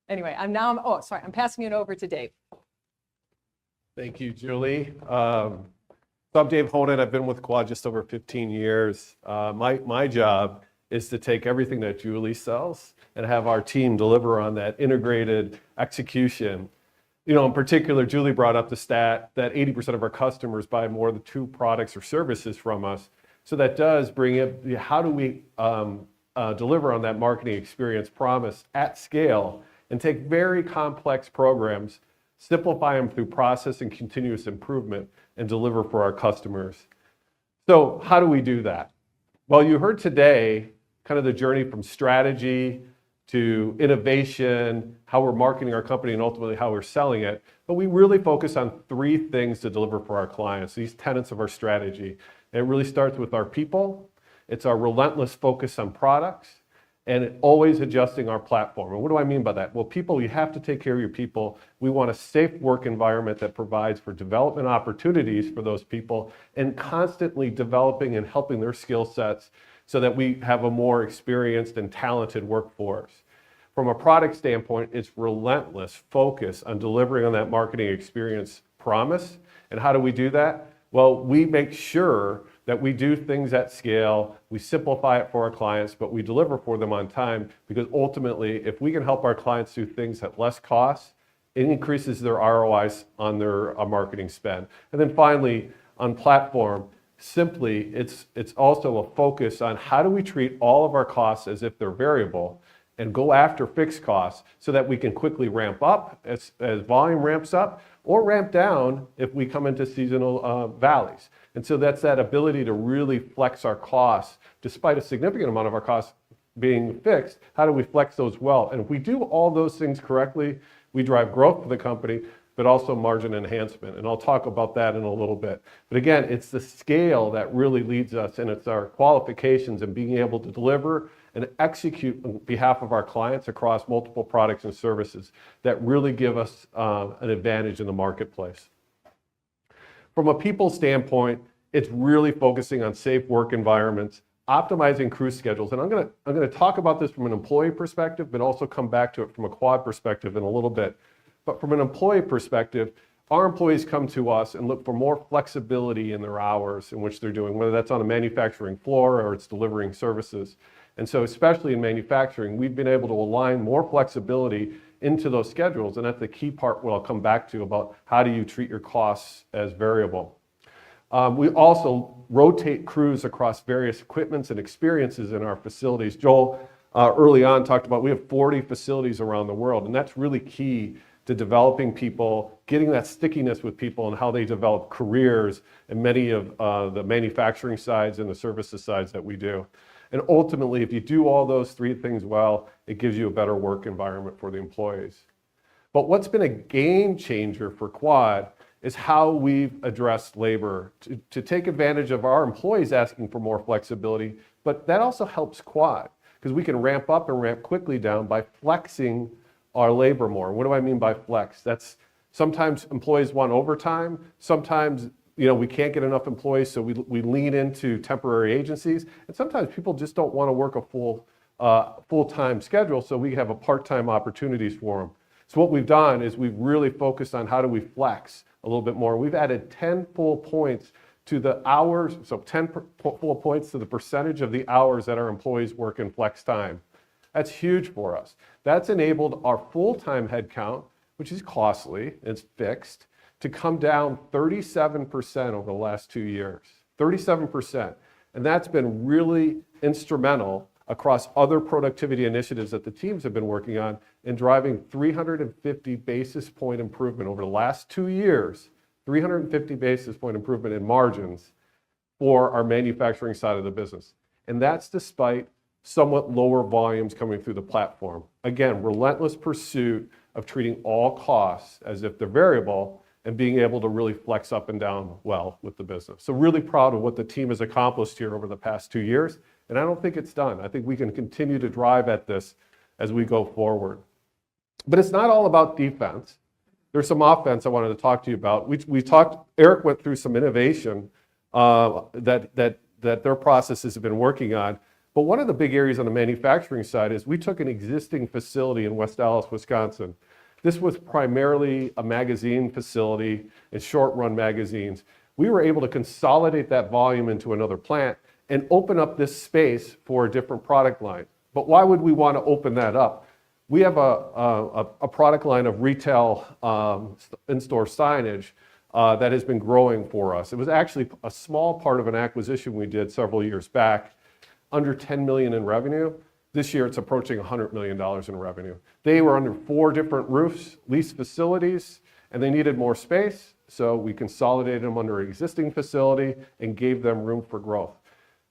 Anyway, I'm passing it over to Dave. Thank you, Julie. So I'm Dave Honan. I've been with Quad just over 15 years. My job is to take everything that Julie sells and have our team deliver on that integrated execution. You know, in particular, Julie brought up the stat that 80% of our customers buy more than 2 products or services from us. So that does bring up, how do we deliver on that marketing experience promise at scale and take very complex programs, simplify them through process and continuous improvement, and deliver for our customers. So how do we do that? Well, you heard today kind of the journey from strategy to innovation, how we're marketing our company, and ultimately how we're selling it. But we really focus on 3 things to deliver for our clients, these tenets of our strategy. And it really starts with our people. It's our relentless focus on products, and always adjusting our platform. And what do I mean by that? Well, people, you have to take care of your people. We want a safe work environment that provides for development opportunities for those people, and constantly developing and helping their skill sets so that we have a more experienced and talented workforce. From a product standpoint, it's relentless focus on delivering on that marketing experience promise. And how do we do that? Well, we make sure that we do things at scale, we simplify it for our clients, but we deliver for them on time, because ultimately, if we can help our clients do things at less cost, it increases their ROIs on their marketing spend. And then finally, on platform, simply, it's also a focus on how do we treat all of our costs as if they're variable, and go after fixed costs so that we can quickly ramp up as volume ramps up, or ramp down if we come into seasonal valleys. And so that's that ability to really flex our costs, despite a significant amount of our costs being fixed. How do we flex those well? And if we do all those things correctly, we drive growth for the company, but also margin enhancement. And I'll talk about that in a little bit. But again, it's the scale that really leads us, and it's our qualifications and being able to deliver and execute on behalf of our clients across multiple products and services that really give us an advantage in the marketplace. From a people standpoint, it's really focusing on safe work environments, optimizing crew schedules. And I'm gonna talk about this from an employee perspective, but also come back to it from a Quad perspective in a little bit. But from an employee perspective, our employees come to us and look for more flexibility in their hours in which they're doing, whether that's on a manufacturing floor or it's delivering services. And so especially in manufacturing, we've been able to align more flexibility into those schedules. And that's the key part what I'll come back to about how do you treat your costs as variable. We also rotate crews across various equipments and experiences in our facilities. Joel early on talked about we have 40 facilities around the world, and that's really key to developing people, getting that stickiness with people and how they develop careers in many of the manufacturing sides and the services sides that we do. And ultimately, if you do all those 3 things well, it gives you a better work environment for the employees. But what's been a game changer for Quad is how we've addressed labor to take advantage of our employees asking for more flexibility, but that also helps Quad because we can ramp up and ramp quickly down by flexing our labor more. What do I mean by flex? That's sometimes employees want overtime, sometimes we can't get enough employees, so we lean into temporary agencies, and sometimes people just don't want to work a full-time schedule, so we have a part-time opportunities for them. So what we've done is we've really focused on how do we flex a little bit more. We've added 10 full points to the hours, so 10 full points to the percentage of the hours that our employees work in flex time. That's huge for us. That's enabled our full-time headcount, which is costly, it's fixed, to come down 37% over the last 2 years. 37%. And that's been really instrumental across other productivity initiatives that the teams have been working on in driving 350 basis point improvement over the last 2 years, 350 basis point improvement in margins for our manufacturing side of the business. And that's despite somewhat lower volumes coming through the platform. Again, relentless pursuit of treating all costs as if they're variable and being able to really flex up and down well with the business. So really proud of what the team has accomplished here over the past 2 years. And I don't think it's done. I think we can continue to drive at this as we go forward. But it's not all about defense. There's some offense I wanted to talk to you about. We talked, Eric went through some innovation that their processes have been working on. But one of the big areas on the manufacturing side is we took an existing facility in West Dallas, Wisconsin. This was primarily a magazine facility and short-run magazines. We were able to consolidate that volume into another plant and open up this space for a different product line. But why would we want to open that up? We have a product line of retail in-store signage that has been growing for us. It was actually a small part of an acquisition we did several years back, under $10 million in revenue. This year it's approaching $100 million in revenue. They were under 4 different roofs, leased facilities, and they needed more space. So we consolidated them under an existing facility and gave them room for growth.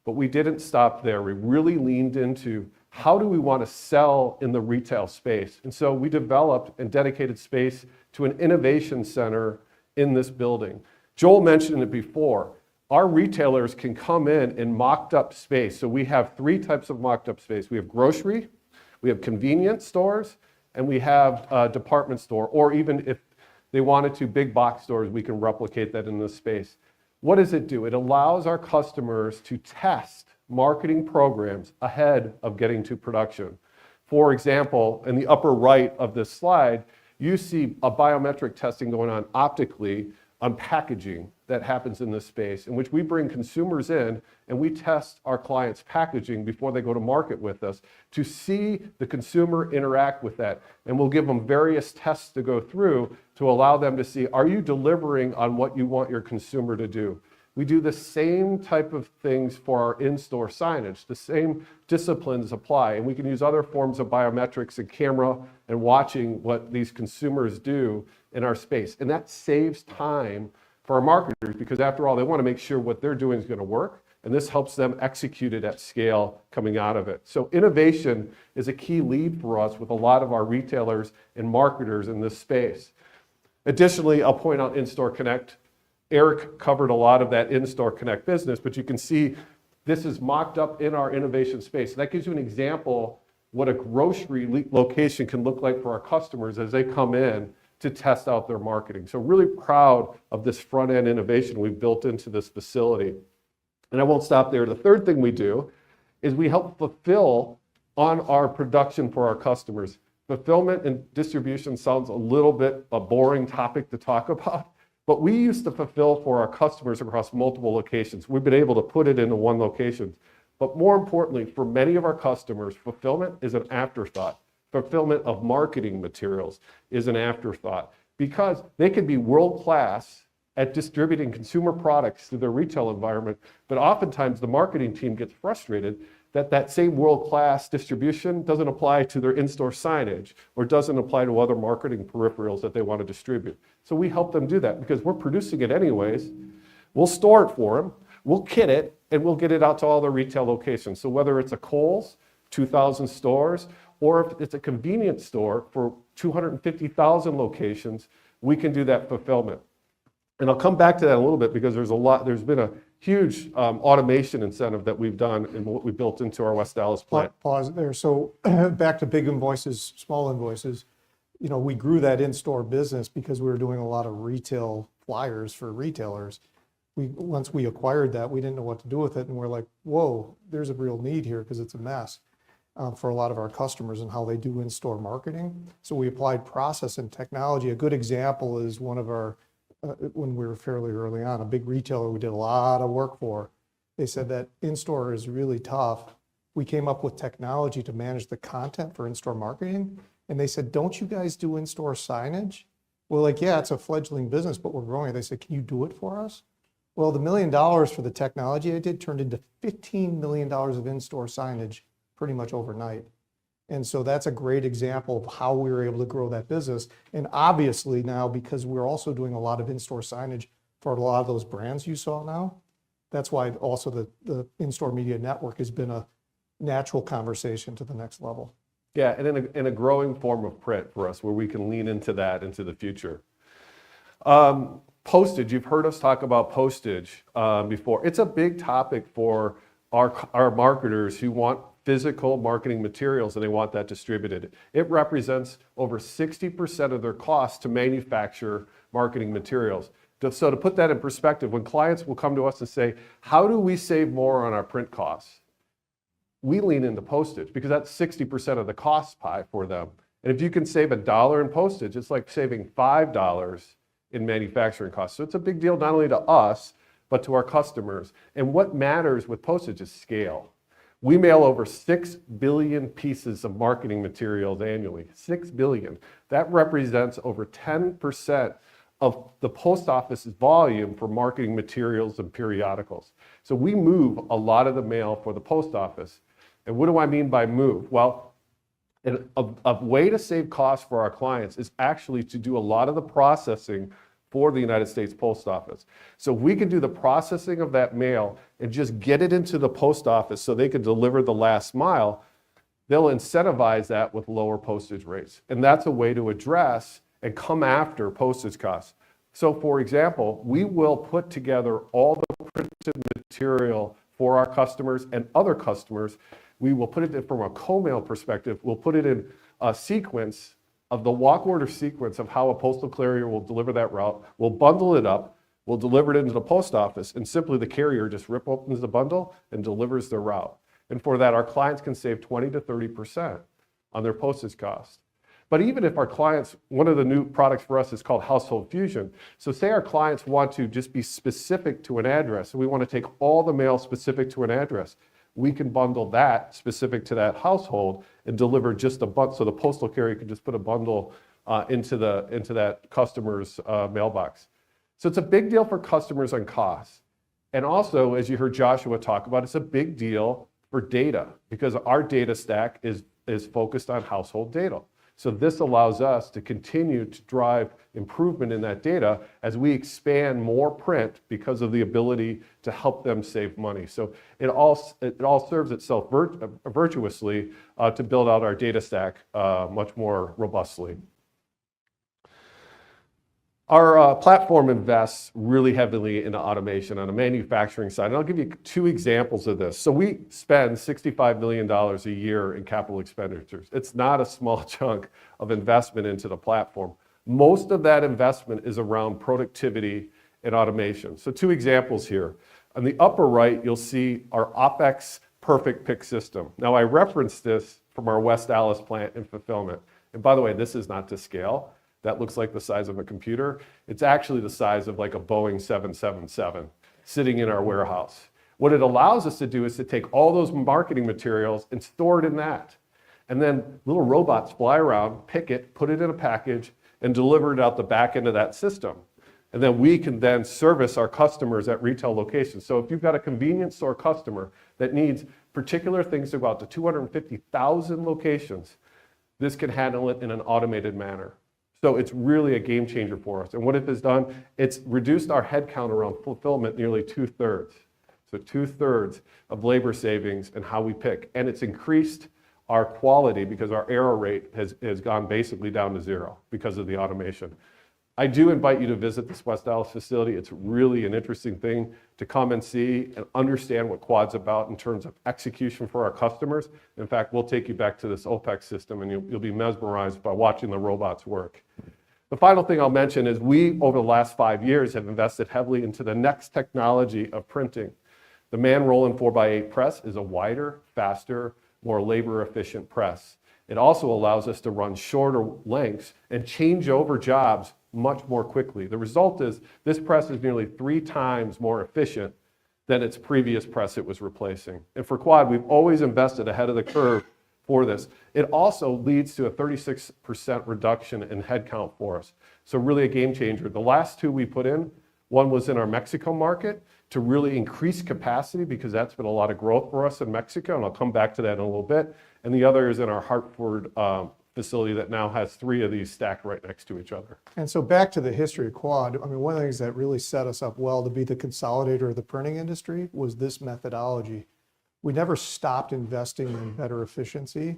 But we didn't stop there. We really leaned into how do we want to sell in the retail space? And so we developed and dedicated space to an innovation center in this building. Joel mentioned it before. Our retailers can come in mocked up space. So we have 3 types of mocked up space. We have grocery, we have convenience stores, and we have a department store, or even if they wanted to, big box stores, we can replicate that in this space. What does it do? It allows our customers to test marketing programs ahead of getting to production. For example, in the upper right of this slide, you see a biometric testing going on optically on packaging that happens in this space, in which we bring consumers in and we test our clients' packaging before they go to market with us to see the consumer interact with that. And we'll give them various tests to go through to allow them to see, are you delivering on what you want your consumer to do? We do the same type of things for our in-store signage. The same disciplines apply, and we can use other forms of biometrics and camera and watching what these consumers do in our space. And that saves time for our marketers because after all, they want to make sure what they're doing is going to work, and this helps them execute it at scale coming out of it. So innovation is a key lead for us with a lot of our retailers and marketers in this space. Additionally, I'll point out In-Store Connect. Eric covered a lot of that In-Store Connect business, but you can see this is mocked up in our innovation space. That gives you an example what a grocery location can look like for our customers as they come in to test out their marketing. So really proud of this front-end innovation we've built into this facility. And I won't stop there. The third thing we do is we help fulfill on our production for our customers. Fulfillment and distribution sounds a little bit a boring topic to talk about, but we used to fulfill for our customers across multiple locations. We've been able to put it into one location. But more importantly, for many of our customers, fulfillment is an afterthought. Fulfillment of marketing materials is an afterthought because they can be world-class at distributing consumer products through their retail environment, but oftentimes the marketing team gets frustrated that that same world-class distribution doesn't apply to their in-store signage or doesn't apply to other marketing peripherals that they want to distribute. So we help them do that because we're producing it anyways. We'll store it for them, we'll kit it, and we'll get it out to all the retail locations. So whether it's a Kohl's, 2,000 stores, or if it's a convenience store for 250,000 locations, we can do that fulfillment. And I'll come back to that a little bit because there's been a huge automation incentive that we've done and what we built into our West Dallas plant. Pause there. So back to big invoices, small invoices. You know, we grew that in-store business because we were doing a lot of retail flyers for retailers. Once we acquired that, we didn't know what to do with it. And we're like, whoa, there's a real need here because it's a mess for a lot of our customers and how they do in-store marketing. So we applied process and technology. A good example is one of our, when we were fairly early on, a big retailer we did a lot of work for. They said that in-store is really tough. We came up with technology to manage the content for in-store marketing. And they said, don't you guys do in-store signage? We're like, yeah, it's a fledgling business, but we're growing. They said, can you do it for us? Well, the $1 million for the technology I did turned into $15 million of in-store signage pretty much overnight. And so that's a great example of how we were able to grow that business. And obviously now, because we're also doing a lot of in-store signage for a lot of those brands you saw now, that's why also the in-store media network has been a natural conversation to the next level. Yeah, and in a growing form of print for us, where we can lean into that into the future. Postage, you've heard us talk about postage before. It's a big topic for our marketers who want physical marketing materials and they want that distributed. It represents over 60% of their costs to manufacture marketing materials. So to put that in perspective, when clients will come to us and say, how do we save more on our print costs? We lean into postage because that's 60% of the cost pie for them. And if you can save $1 in postage, it's like saving $5 in manufacturing costs. So it's a big deal not only to us, but to our customers. And what matters with postage is scale. We mail over 6 billion pieces of marketing materials annually. 6 billion. That represents over 10% of the post office's volume for marketing materials and periodicals. So we move a lot of the mail for the post office. And what do I mean by move? Well, a way to save costs for our clients is actually to do a lot of the processing for the United States Post Office. So we can do the processing of that mail and just get it into the post office so they can deliver the last mile. They'll incentivize that with lower postage rates. And that's a way to address and come after postage costs. So for example, we will put together all the printed material for our customers and other customers. We will put it in from a co-mail perspective. We'll put it in a sequence of the walk order sequence of how a postal carrier will deliver that route. We'll bundle it up. We'll deliver it into the post office, and simply the carrier just rip opens the bundle and delivers the route. And for that, our clients can save 20 to 30% on their postage costs. But even if our clients, one of the new products for us is called Household Fusion. So say our clients want to just be specific to an address, and we want to take all the mail specific to an address. We can bundle that specific to that household and deliver just a bundle, so the postal carrier can just put a bundle into that customer's mailbox. So it's a big deal for customers on costs. And also, as you heard Joshua talk about, it's a big deal for data because our data stack is focused on household data. So this allows us to continue to drive improvement in that data as we expand more print because of the ability to help them save money. So it all serves itself virtuously to build out our data stack much more robustly. Our platform invests really heavily in automation on the manufacturing side. And I'll give you 2 examples of this. So we spend $65 million a year in capital expenditures. It's not a small chunk of investment into the platform. Most of that investment is around productivity and automation. So 2 examples here. On the upper right, you'll see our OpEx perfect pick system. Now I referenced this from our West Dallas plant in fulfillment. And by the way, this is not to scale. That looks like the size of a computer. It's actually the size of like a Boeing 777 sitting in our warehouse. What it allows us to do is to take all those marketing materials and store it in that. And then little robots fly around, pick it, put it in a package, and deliver it out the back end of that system. And then we can then service our customers at retail locations. So if you've got a convenience store customer that needs particular things to go out to 250,000 locations, this can handle it in an automated manner. So it's really a game changer for us. And what it has done, it's reduced our headcount around fulfillment nearly 2/3. So 2/3 of labor savings and how we pick. And it's increased our quality because our error rate has gone basically down to 0 because of the automation. I do invite you to visit this West Dallas facility. It's really an interesting thing to come and see and understand what Quad's about in terms of execution for our customers. In fact, we'll take you back to this OPEX system and you'll be mesmerized by watching the robots work. The final thing I'll mention is we, over the last 5 years, have invested heavily into the next technology of printing. The man roll 4x8 press is a wider, faster, more labor efficient press. It also allows us to run shorter lengths and change over jobs much more quickly. The result is this press is nearly 3 times more efficient than its previous press it was replacing. And for Quad, we've always invested ahead of the curve for this. It also leads to a 36% reduction in headcount for us. So really a game changer. The last two we put in, one was in our Mexico market to really increase capacity because that's been a lot of growth for us in Mexico, and I'll come back to that in a little bit. And the other is in our Hartford facility that now has 3 of these stacked right next to each other. And so back to the history of Quad, I mean, one of the things that really set us up well to be the consolidator of the printing industry was this methodology. We never stopped investing in better efficiency.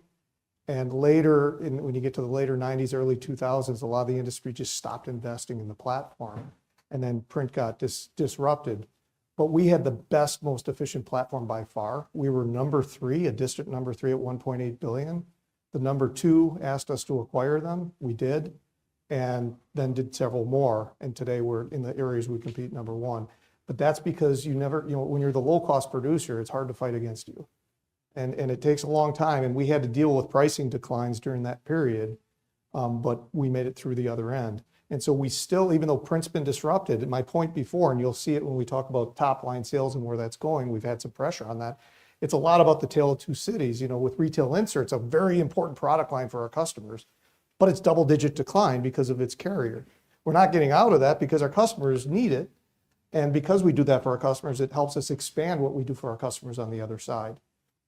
And later, when you get to the later 90s, early 2000s, a lot of the industry just stopped investing in the platform. And then print got disrupted. But we had the best, most efficient platform by far. We were number 3, a distant number 3 at 1.8 billion. The number 2 asked us to acquire them. We did, and then did several more. And today we're in the areas we compete number 1. But that's because you never, when you're the low cost producer, it's hard to fight against you. And it takes a long time. And we had to deal with pricing declines during that period, but we made it through the other end. And so we still, even though print's been disrupted, my point before, and you'll see it when we talk about top line sales and where that's going, we've had some pressure on that. It's a lot about the tale of two cities. With retail inserts, a very important product line for our customers, but it's double-digit decline because of its carrier. We're not getting out of that because our customers need it. And because we do that for our customers, it helps us expand what we do for our customers on the other side.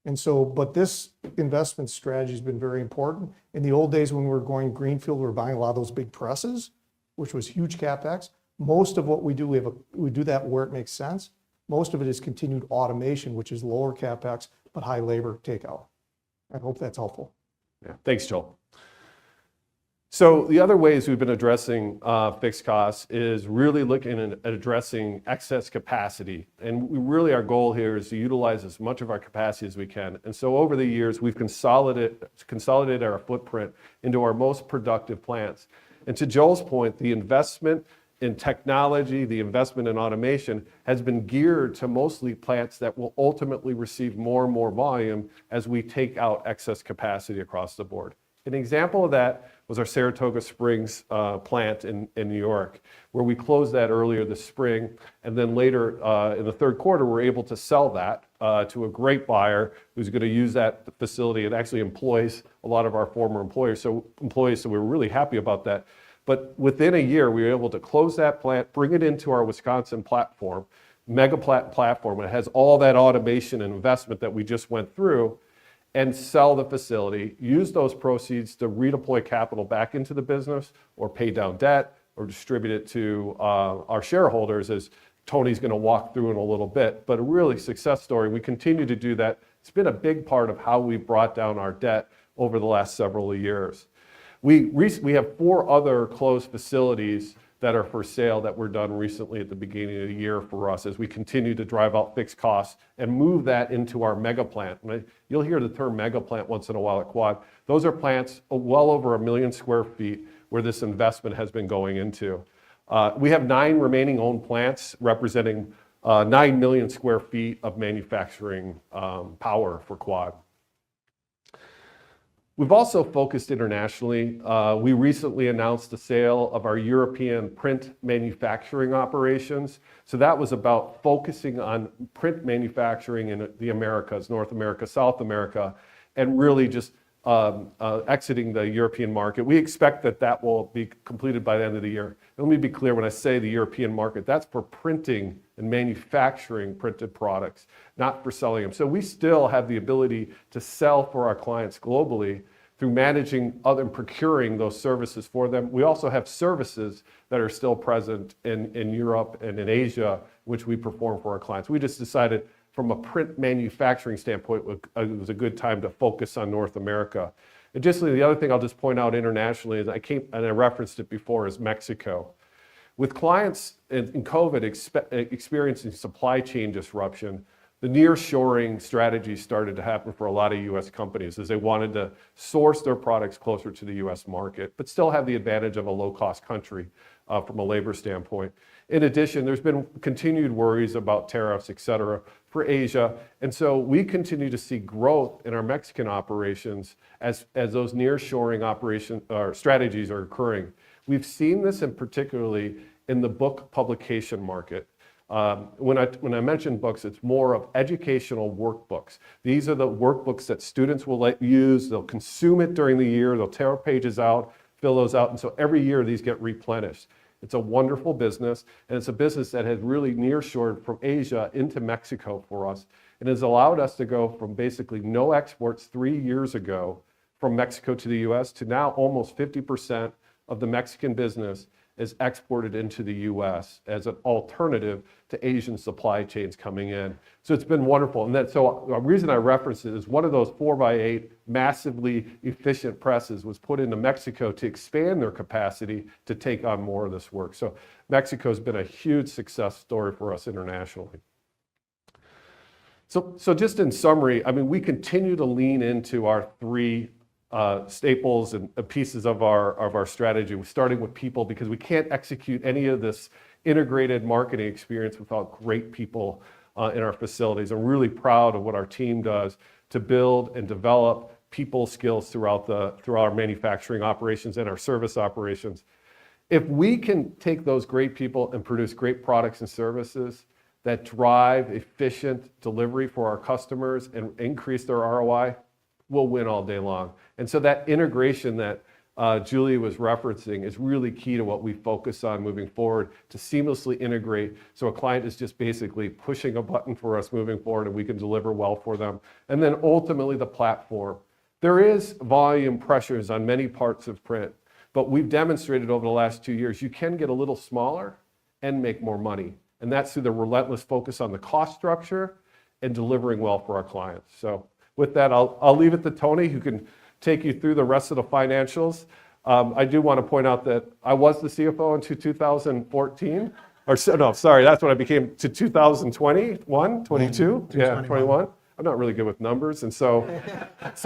And so, but this investment strategy has been very important. In the old days when we were going greenfield, we were buying a lot of those big presses, which was huge CapEx. Most of what we do, we do that where it makes sense. Most of it is continued automation, which is lower CapEx, but high labor takeout. I hope that's helpful. Yeah, thanks, Joel. So the other ways we've been addressing fixed costs is really looking at addressing excess capacity. And our goal here is to utilize as much of our capacity as we can. And so over the years, we've consolidated our footprint into our most productive plants. And to Joel's point, the investment in technology, the investment in automation has been geared to mostly plants that will ultimately receive more and more volume as we take out excess capacity across the board. An example of that was our Saratoga Springs plant in New York, where we closed that earlier this spring. And then later in the third quarter, we're able to sell that to a great buyer who's going to use that facility and actually employs a lot of our former employees. So we're really happy about that. But within a year, we were able to close that plant, bring it into our Wisconsin platform, mega platform. It has all that automation and investment that we just went through, and sell the facility, use those proceeds to redeploy capital back into the business or pay down debt or distribute it to our shareholders, as Tony's going to walk through in a little bit. But a really success story. We continue to do that. It's been a big part of how we brought down our debt over the last several years. We have 4 other closed facilities that are for sale that were done recently at the beginning of the year for us as we continue to drive out fixed costs and move that into our mega plant. And you'll hear the term mega plant once in a while at Quad. Those are plants well over 1 million square feet where this investment has been going into. We have 9 remaining owned plants representing 9 million square feet of manufacturing power for Quad. We've also focused internationally. We recently announced the sale of our European print manufacturing operations. So that was about focusing on print manufacturing in the Americas, North America, South America, and really just exiting the European market. We expect that will be completed by the end of the year. And let me be clear, when I say the European market, that's for printing and manufacturing printed products, not for selling them. So we still have the ability to sell for our clients globally through managing and procuring those services for them. We also have services that are still present in Europe and in Asia, which we perform for our clients. We just decided from a print manufacturing standpoint, it was a good time to focus on North America. Additionally, the other thing I'll just point out internationally is I referenced it before, is Mexico. With clients in COVID experiencing supply chain disruption, the nearshoring strategy started to happen for a lot of U.S. companies as they wanted to source their products closer to the U.S. market, but still have the advantage of a low-cost country from a labor standpoint. In addition, there's been continued worries about tariffs, et cetera, for Asia. And so we continue to see growth in our Mexican operations as those nearshoring strategies are occurring. We've seen this particularly in the book publication market. When I mention books, it's more of educational workbooks. These are the workbooks that students will use. They'll consume it during the year. They'll tear pages out, fill those out. And so every year these get replenished. It's a wonderful business, and it's a business that has really nearshored from Asia into Mexico for us. It has allowed us to go from basically no exports 3 years ago from Mexico to the US to now almost 50% of the Mexican business is exported into the US as an alternative to Asian supply chains coming in. So it's been wonderful. And so the reason I reference it is one of those 4x8 massively efficient presses was put into Mexico to expand their capacity to take on more of this work. So Mexico's been a huge success story for us internationally. So just in summary, I mean, we continue to lean into our three staples and pieces of our strategy. We're starting with people because we can't execute any of this integrated marketing experience without great people in our facilities. I'm really proud of what our team does to build and develop people skills throughout our manufacturing operations and our service operations. If we can take those great people and produce great products and services that drive efficient delivery for our customers and increase their ROI, we'll win all day long. And so that integration that Julie was referencing is really key to what we focus on moving forward, to seamlessly integrate so a client is just basically pushing a button for us moving forward and we can deliver well for them. And then ultimately the platform. There is volume pressures on many parts of print, but we've demonstrated over the last 2 years you can get a little smaller and make more money. And that's through the relentless focus on the cost structure and delivering well for our clients. So with that, I'll leave it to Tony, who can take you through the rest of the financials. I do want to point out that I was the CFO until 2014. No, sorry, that's when I became to 2021, 22, yeah, 21. I'm not really good with numbers. And so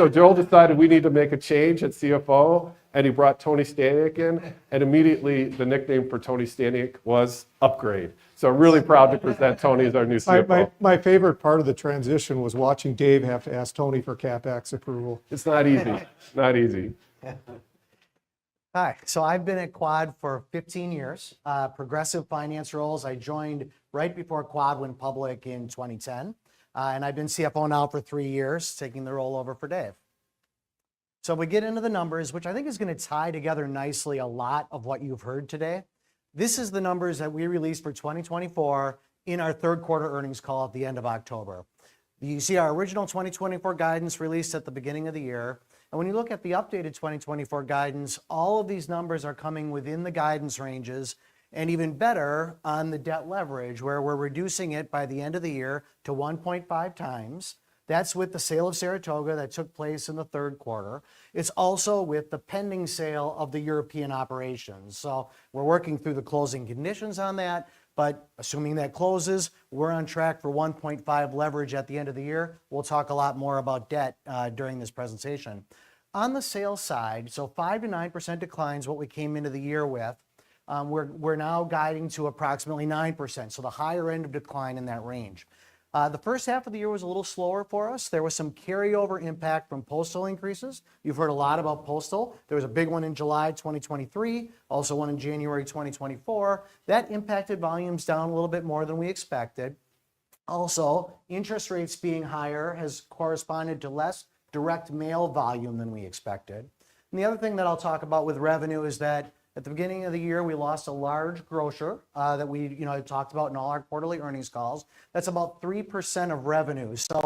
Joel decided we need to make a change at CFO, and he brought Tony Staniak in, and immediately the nickname for Tony Staniak was Upgrade. So I'm really proud to present Tony as our new CFO. My favorite part of the transition was watching Dave have to ask Tony for CapEx approval. It's not easy, not easy. Hi, so I've been at Quad for 15 years, progressive finance roles. I joined right before Quad went public in 2010, and I've been CFO now for 3 years, taking the role over for Dave. So we get into the numbers, which I think is going to tie together nicely a lot of what you've heard today. This is the numbers that we released for 2024 in our third quarter earnings call at the end of October. You see our original 2024 guidance released at the beginning of the year. And when you look at the updated 2024 guidance, all of these numbers are coming within the guidance ranges, and even better on the debt leverage, where we're reducing it by the end of the year to 1.5 times. That's with the sale of Saratoga that took place in the third quarter. It's also with the pending sale of the European operations. So we're working through the closing conditions on that, but assuming that closes, we're on track for 1.5 leverage at the end of the year. We'll talk a lot more about debt during this presentation. On the sales side, so 5 to 9% declines what we came into the year with. We're now guiding to approximately 9%, so the higher end of decline in that range. The first half of the year was a little slower for us. There was some carryover impact from postal increases. You've heard a lot about postal. There was a big one in July 2023, also one in January 2024. That impacted volumes down a little bit more than we expected. Also, interest rates being higher has corresponded to less direct mail volume than we expected. And the other thing that I'll talk about with revenue is that at the beginning of the year, we lost a large grocer that we talked about in all our quarterly earnings calls. That's about 3% of revenue. So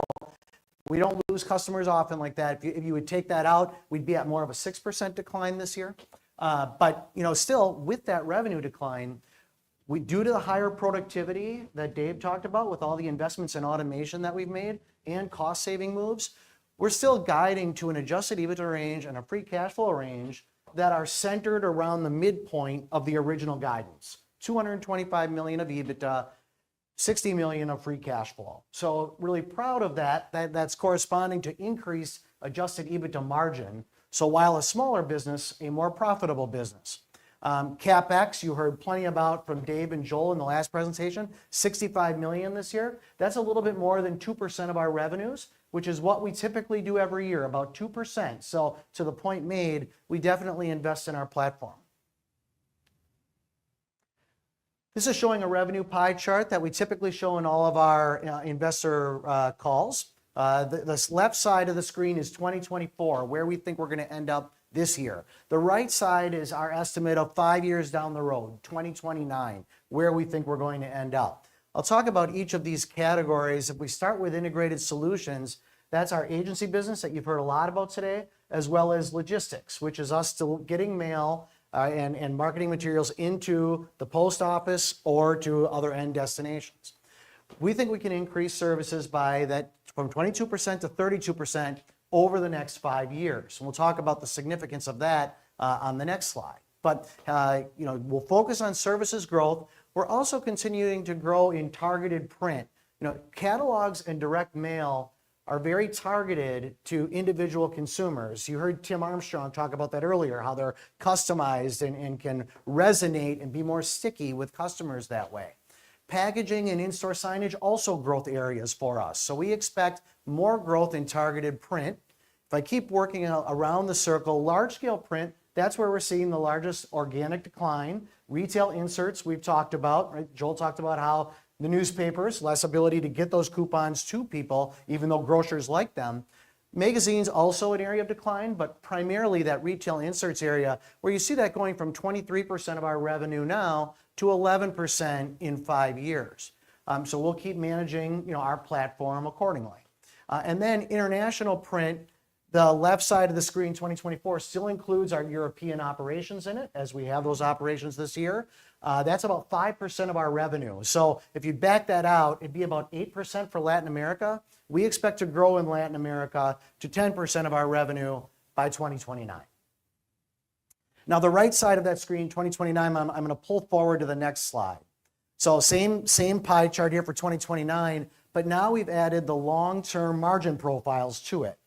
we don't lose customers often like that. If you would take that out, we'd be at more of a 6% decline this year. But still, with that revenue decline, due to the higher productivity that Dave talked about with all the investments in automation that we've made and cost-saving moves, we're still guiding to an adjusted EBITDA range and a free cash flow range that are centered around the midpoint of the original guidance. $225 million of EBITDA, $60 million of free cash flow. So really proud of that. That's corresponding to increased adjusted EBITDA margin. So while a smaller business, a more profitable business. CapEx, you heard plenty about from Dave and Joel in the last presentation, $65 million this year. That's a little bit more than 2% of our revenues, which is what we typically do every year, about 2%. So to the point made, we definitely invest in our platform. This is showing a revenue pie chart that we typically show in all of our investor calls. The left side of the screen is 2024, where we think we're going to end up this year. The right side is our estimate of 5 years down the road, 2029, where we think we're going to end up. I'll talk about each of these categories. If we start with integrated solutions, that's our agency business that you've heard a lot about today, as well as logistics, which is us still getting mail and marketing materials into the post office or to other end destinations. We think we can increase services by that from 22% to 32% over the next 5 years. And we'll talk about the significance of that on the next slide. But we'll focus on services growth. We're also continuing to grow in targeted print. Catalogs and direct mail are very targeted to individual consumers. You heard Tim Armstrong talk about that earlier, how they're customized and can resonate and be more sticky with customers that way. Packaging and in-store signage, also growth areas for us. So we expect more growth in targeted print. If I keep working around the circle, large-scale print, that's where we're seeing the largest organic decline. Retail inserts, we've talked about, right? Joel talked about how the newspapers, less ability to get those coupons to people, even though grocers like them. Magazines, also an area of decline, but primarily that retail inserts area, where you see that going from 23% of our revenue now to 11% in 5 years. So we'll keep managing our platform accordingly. And then international print, the left side of the screen, 2024, still includes our European operations in it, as we have those operations this year. That's about 5% of our revenue. So if you back that out, it'd be about 8% for Latin America. We expect to grow in Latin America to 10% of our revenue by 2029. Now, the right side of that screen, 2029, I'm going to pull forward to the next slide. So same pie chart here for 2029, but now we've added the long-term margin profiles to it.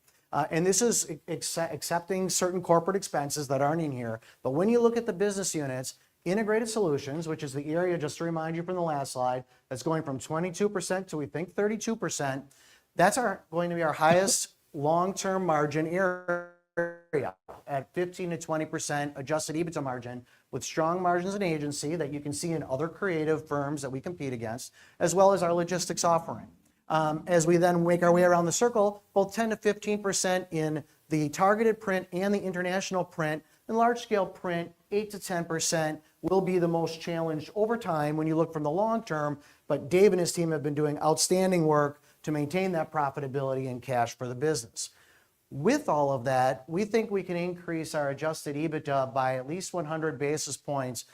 And this is accepting certain corporate expenses that aren't in here. But when you look at the business units, integrated solutions, which is the area, just to remind you from the last slide, that's going from 22% to we think 32%. That's going to be our highest long-term margin area at 15 to 20% adjusted EBITDA margin, with strong margins in agency that you can see in other creative firms that we compete against, as well as our logistics offering. As we then make our way around the circle, both 10 to 15% in the targeted print and the international print, and large-scale print, 8 to 10% will be the most challenged over time when you look from the long term, but Dave and his team have been doing outstanding work to maintain that profitability and cash for the business. With all of that, we think we can increase our adjusted EBITDA by at least 100 basis points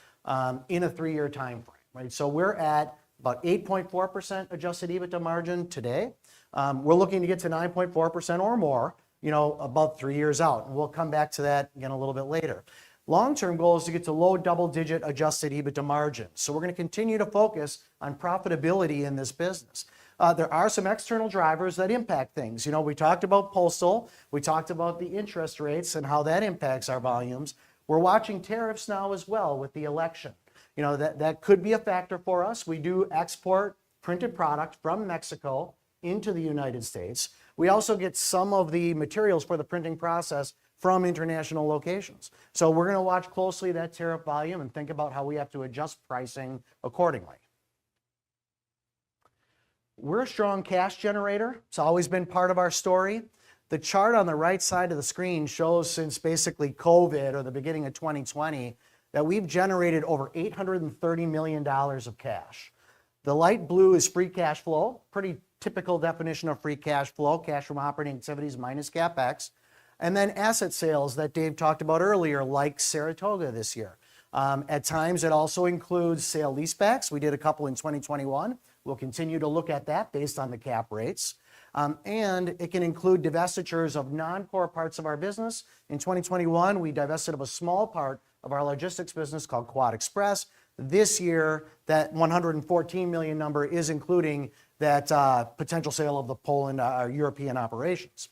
in a 3-year time frame, right? So we're at about 8.4% adjusted EBITDA margin today. We're looking to get to 9.4% or more, about 3 years out. And we'll come back to that again a little bit later. Long-term goal is to get to low double-digit adjusted EBITDA margin. So we're going to continue to focus on profitability in this business. There are some external drivers that impact things. We talked about postal. We talked about the interest rates and how that impacts our volumes. We're watching tariffs now as well with the election. That could be a factor for us. We do export printed product from Mexico into the United States. We also get some of the materials for the printing process from international locations. So we're going to watch closely that tariff volume and think about how we have to adjust pricing accordingly. We're a strong cash generator. It's always been part of our story. The chart on the right side of the screen shows since basically COVID or the beginning of 2020 that we've generated over $830 million of cash. The light blue is free cash flow, pretty typical definition of free cash flow, cash from operating activities minus CapEx. And then asset sales that Dave talked about earlier, like Saratoga this year. At times, it also includes sale leasebacks. We did a couple in 2021. We'll continue to look at that based on the cap rates. And it can include divestitures of non-core parts of our business. In 2021, we divested of a small part of our logistics business called Quad Express. This year, that $114 million number is including that potential sale of the Poland, our European operations.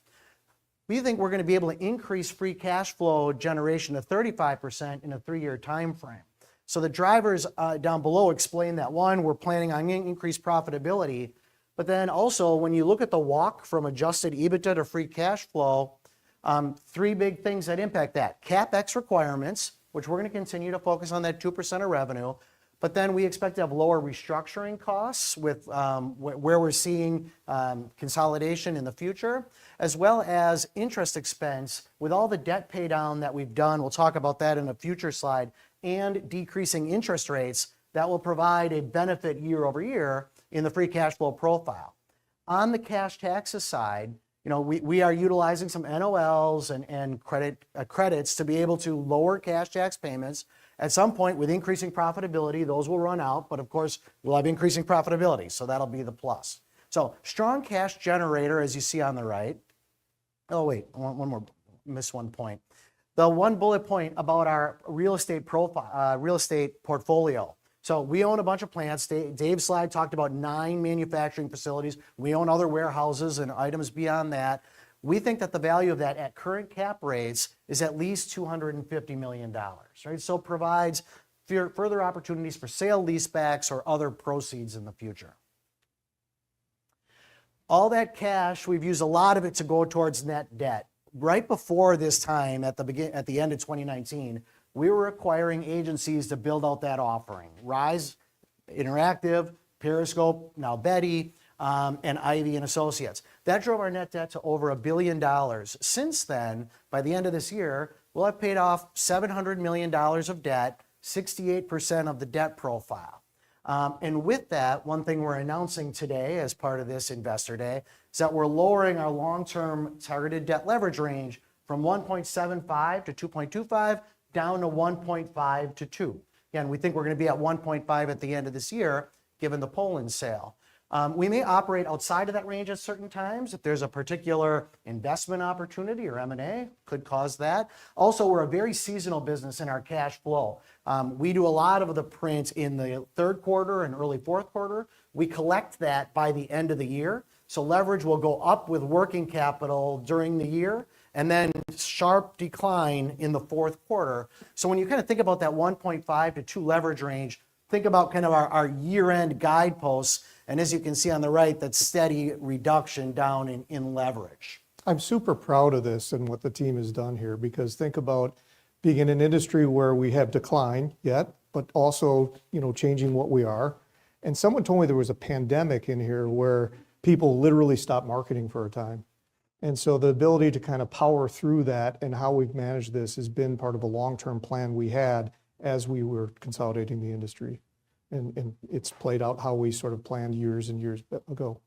We think we're going to be able to increase free cash flow generation to 35% in a 3-year time frame. So the drivers down below explain that. One, we're planning on increased profitability, but then also when you look at the walk from adjusted EBITDA to free cash flow, 3 big things that impact that. CapEx requirements, which we're going to continue to focus on that 2% of revenue, But then we expect to have lower restructuring costs with where we're seeing consolidation in the future, as well as interest expense with all the debt pay down that we've done. We'll talk about that in a future slide, and decreasing interest rates that will provide a benefit year over year in the free cash flow profile. On the cash taxes side, we are utilizing some NOLs and credits to be able to lower cash tax payments. At some point, with increasing profitability, those will run out, but of course, we'll have increasing profitability, so that'll be the plus. So strong cash generator, as you see on the right. Oh, wait, one more, missed one point. The one bullet point about our real estate profile, real estate portfolio. So we own a bunch of plants. Dave's slide talked about 9 manufacturing facilities. We own other warehouses and items beyond that. We think that the value of that at current cap rates is at least $250 million, right? So it provides further opportunities for sale leasebacks or other proceeds in the future. All that cash, we've used a lot of it to go towards net debt. Right before this time, at the end of 2019, we were acquiring agencies to build out that offering. Rise Interactive, Periscope, now Betty, and Ivy and Associates. That drove our net debt to over $1 billion. Since then, by the end of this year, we'll have paid off $700 million of debt, 68% of the debt profile. And with that, one thing we're announcing today as part of this Investor Day is that we're lowering our long-term targeted debt leverage range from 1.75 to 2.25 down to 1.5 to 2. Again, we think we're going to be at 1.5 at the end of this year, given the Poland sale. We may operate outside of that range at certain times if there's a particular investment opportunity or M&A, could cause that. Also, we're a very seasonal business in our cash flow. We do a lot of the print in the third quarter and early fourth quarter. We collect that by the end of the year. So leverage will go up with working capital during the year, and then sharp decline in the fourth quarter. So when you kind of think about that 1.5 to 2 leverage range, think about kind of our year-end guideposts. And as you can see on the right, that steady reduction down in leverage. I'm super proud of this and what the team has done here, because think about being in an industry where we have decline yet, but also, changing what we are. And someone told me there was a pandemic in here where people literally stopped marketing for a time. And so the ability to kind of power through that and how we've managed this has been part of a long-term plan we had as we were consolidating the industry. And it's played out how we sort of planned years and years ago.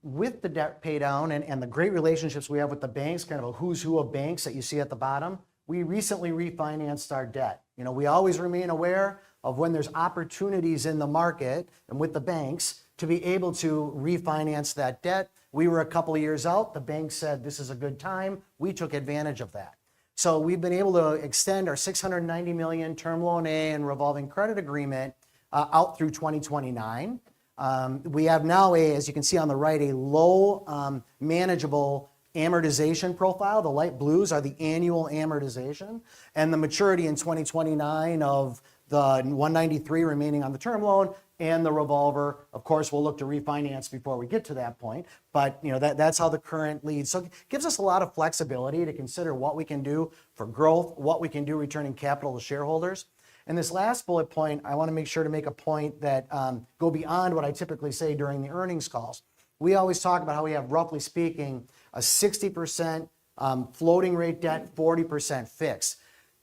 With the debt pay down and the great relationships we have with the banks, kind of a who's who of banks that you see at the bottom, we recently refinanced our debt. We always remain aware of when there's opportunities in the market and with the banks to be able to refinance that debt. We were a couple of years out. The bank said this is a good time. We took advantage of that. So we've been able to extend our $690 million term loan A and revolving credit agreement out through 2029. We have now as you can see on the right, a low manageable amortization profile. The light blues are the annual amortization, and the maturity in 2029 of the 193 remaining on the term loan and the revolver. Of course, we'll look to refinance before we get to that point, but that's how the current leads. So it gives us a lot of flexibility to consider what we can do for growth, what we can do returning capital to shareholders. And this last bullet point, I want to make sure to make a point that go beyond what I typically say during the earnings calls. We always talk about how we have, roughly speaking, a 60% floating rate debt, 40% fixed.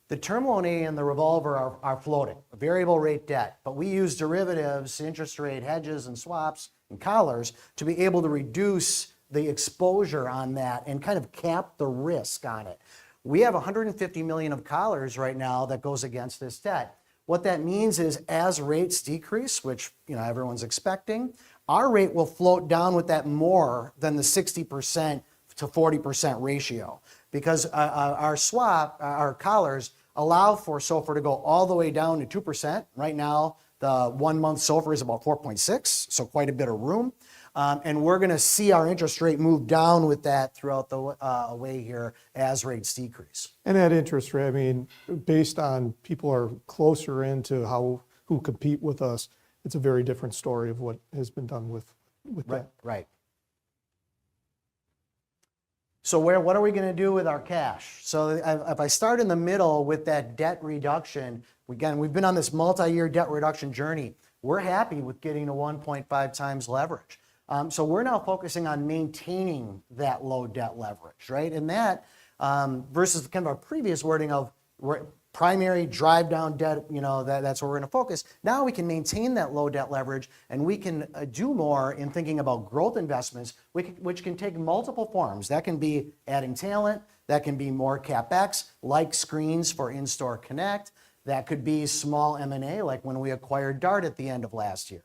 The term loan A and the revolver are floating, a variable rate debt, but we use derivatives, interest rate hedges and swaps and collars to be able to reduce the exposure on that and kind of cap the risk on it. We have $150 million of collars right now that goes against this debt. What that means is as rates decrease, which everyone's expecting, our rate will float down with that more than the 60% to 40% ratio, because our collars allow for SOFR to go all the way down to 2%. Right now, the 1 month SOFR is about 4.6, so quite a bit of room. And we're going to see our interest rate move down with that throughout the way here as rates decrease. And that interest rate, based on people are closer into who compete with us, it's a very different story of what has been done with that. Right. So what are we going to do with our cash? So if I start in the middle with that debt reduction, again, we've been on this multi-year debt reduction journey. We're happy with getting to 1.5 times leverage. So we're now focusing on maintaining that low debt leverage, right? And that versus kind of our previous wording of primary drive down debt, that's where we're going to focus. Now we can maintain that low debt leverage, and we can do more in thinking about growth investments, which can take multiple forms. That can be adding talent, that can be more CapEx, like screens for In-Store Connect. That could be small M&A, like when we acquired Dart at the end of last year.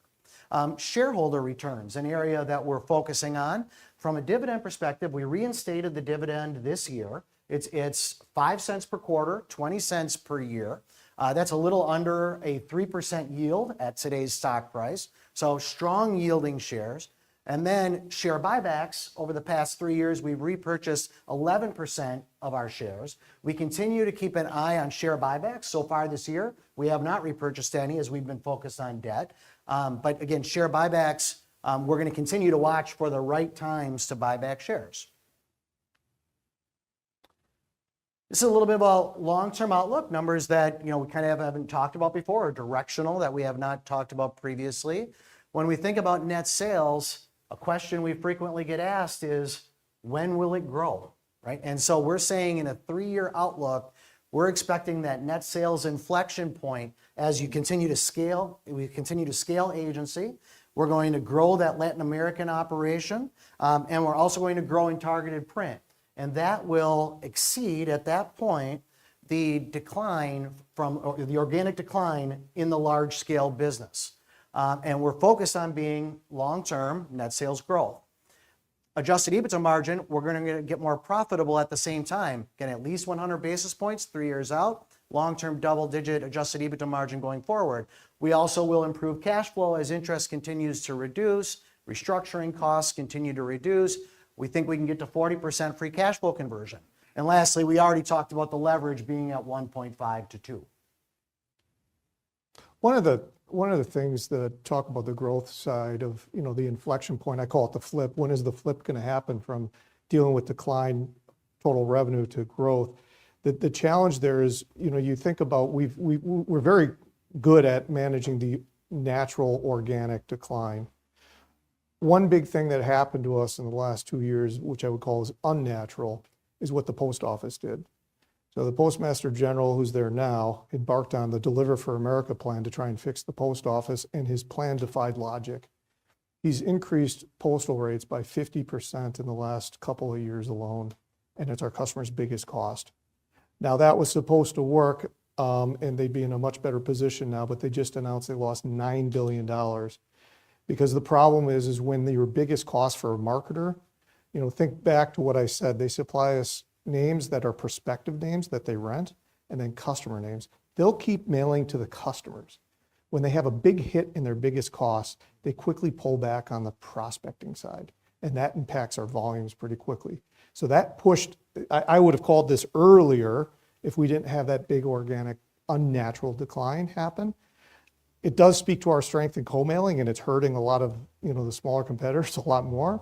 Shareholder returns, an area that we're focusing on. From a dividend perspective, we reinstated the dividend this year. It's 5 cents per quarter, 20 cents per year. That's a little under a 3% yield at today's stock price. So strong yielding shares. And then share buybacks. Over the past 3 years, we've repurchased 11% of our shares. We continue to keep an eye on share buybacks. So far this year, we have not repurchased any as we've been focused on debt. But again, share buybacks, we're going to continue to watch for the right times to buy back shares. This is a little bit about long-term outlook, numbers that we kind of haven't talked about before, or directional that we have not talked about previously. When we think about net sales, a question we frequently get asked is, when will it grow, right? And so we're saying in a 3-year outlook, we're expecting that net sales inflection point as you continue to scale. We continue to scale agency. We're going to grow that Latin American operation, and we're also going to grow in targeted print. And that will exceed, at that point, the decline or the organic decline in the large-scale business. And we're focused on being long-term net sales growth. Adjusted EBITDA margin, we're going to get more profitable at the same time. Again, at least 100 basis points, 3 years out. Long-term double-digit adjusted EBITDA margin going forward. We also will improve cash flow as interest continues to reduce. Restructuring costs continue to reduce. We think we can get to 40% free cash flow conversion. And lastly, we already talked about the leverage being at 1.5 to 2. One of the things that talk about the growth side of the inflection point, I call it the flip. When is the flip going to happen from dealing with decline total revenue to growth? The challenge there is, you think about we're very good at managing the natural organic decline. One big thing that happened to us in the last 2 years, which I would call is unnatural, is what the post office did. So the Postmaster General, who's there now, embarked on the Deliver for America plan to try and fix the post office, and his plan defied logic. He's increased postal rates by 50% in the last couple of years alone, and it's our customer's biggest cost. Now that was supposed to work, and they'd be in a much better position now, but they just announced they lost $9 billion. Because the problem is when your biggest cost for a marketer, think back to what I said, they supply us names that are prospective names that they rent, and then customer names. They'll keep mailing to the customers. When they have a big hit in their biggest cost, they quickly pull back on the prospecting side, and that impacts our volumes pretty quickly. So that pushed, I would have called this earlier if we didn't have that big organic unnatural decline happen. It does speak to our strength in co-mailing, and it's hurting a lot of the smaller competitors a lot more,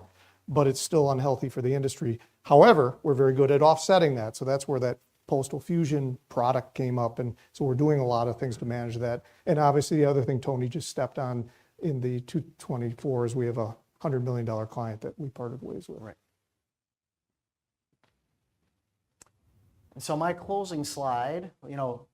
but it's still unhealthy for the industry. However, we're very good at offsetting that. So that's where that Postal Fusion product came up. And so we're doing a lot of things to manage that. And obviously the other thing Tony just stepped on in the 224 is we have a $100 million client that we parted ways with. Right. And so my closing slide,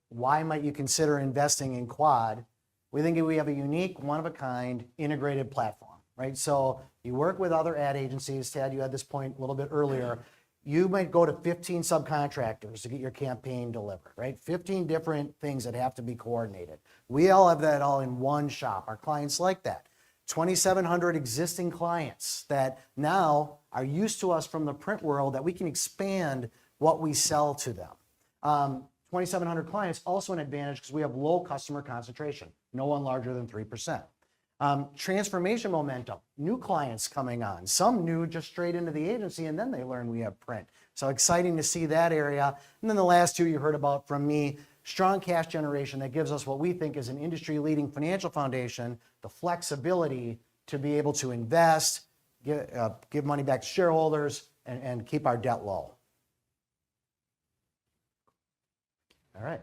why might you consider investing in Quad? We think we have a unique, one-of-a-kind integrated platform. Right? So you work with other ad agencies. Tad, you had this point a little bit earlier. You might go to 15 subcontractors to get your campaign delivered, right? 15 different things that have to be coordinated. We all have that all in one shop. Our clients like that. 2,700 existing clients that now are used to us from the print world that we can expand what we sell to them. 2,700 clients, also an advantage because we have low customer concentration, no one larger than 3%. Transformation momentum, new clients coming on, some new just straight into the agency, and then they learn we have print. So exciting to see that area. And then the last two you heard about from me, strong cash generation that gives us what we think is an industry-leading financial foundation, the flexibility to be able to invest, give money back to shareholders, and keep our debt low. All right.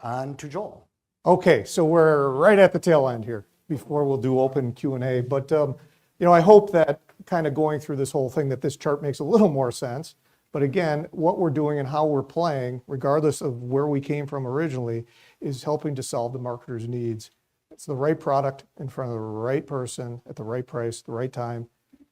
On to Joel. Okay, so we're right at the tail end here before we'll do open Q&A. But, I hope that kind of going through this whole thing, that this chart makes a little more sense. But again, what we're doing and how we're playing, regardless of where we came from originally, is helping to solve the marketer's needs. It's the right product in front of the right person at the right price, the right time,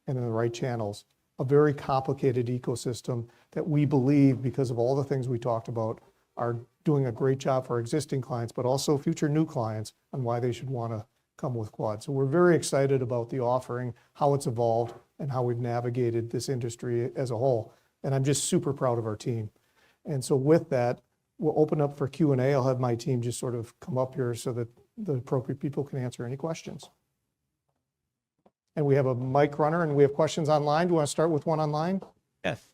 and in the right channels. A very complicated ecosystem that we believe, because of all the things we talked about, are doing a great job for existing clients, but also future new clients on why they should want to come with Quad. So we're very excited about the offering, how it's evolved, and how we've navigated this industry as a whole. And I'm just super proud of our team. And so with that, we'll open up for Q&A. I'll have my team just sort of come up here so that the appropriate people can answer any questions. And we have a mic runner and we have questions online. Do you want to start with one online? Yes.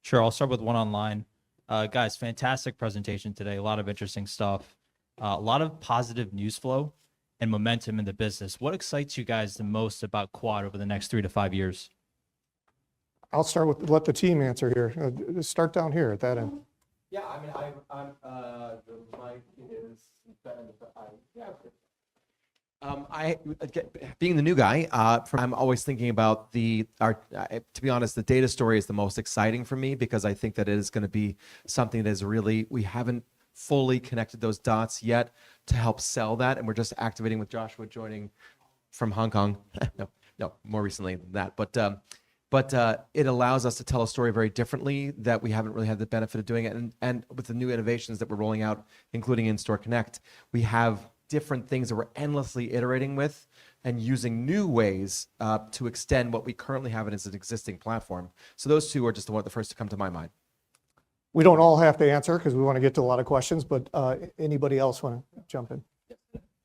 Sure, I'll start with one online. Guys, fantastic presentation today. A lot of interesting stuff. A lot of positive news flow and momentum in the business. What excites you guys the most about Quad over the next 3 to 5 years? I'll start with, let the team answer here. Start down here at that end. Yeah, I mean, I'm the mic is being the new guy, I'm always thinking about to be honest, the data story is the most exciting for me because I think that it is going to be something that is really, we haven't fully connected those dots yet to help sell that. And we're just activating with Joshua joining from Hong Kong. No, more recently than that. But it allows us to tell a story very differently that we haven't really had the benefit of doing it. And with the new innovations that we're rolling out, including In-Store Connect, we have different things that we're endlessly iterating with and using new ways to extend what we currently have as an existing platform. So those two are just the first to come to my mind. We don't all have to answer because we want to get to a lot of questions, but anybody else want to jump in?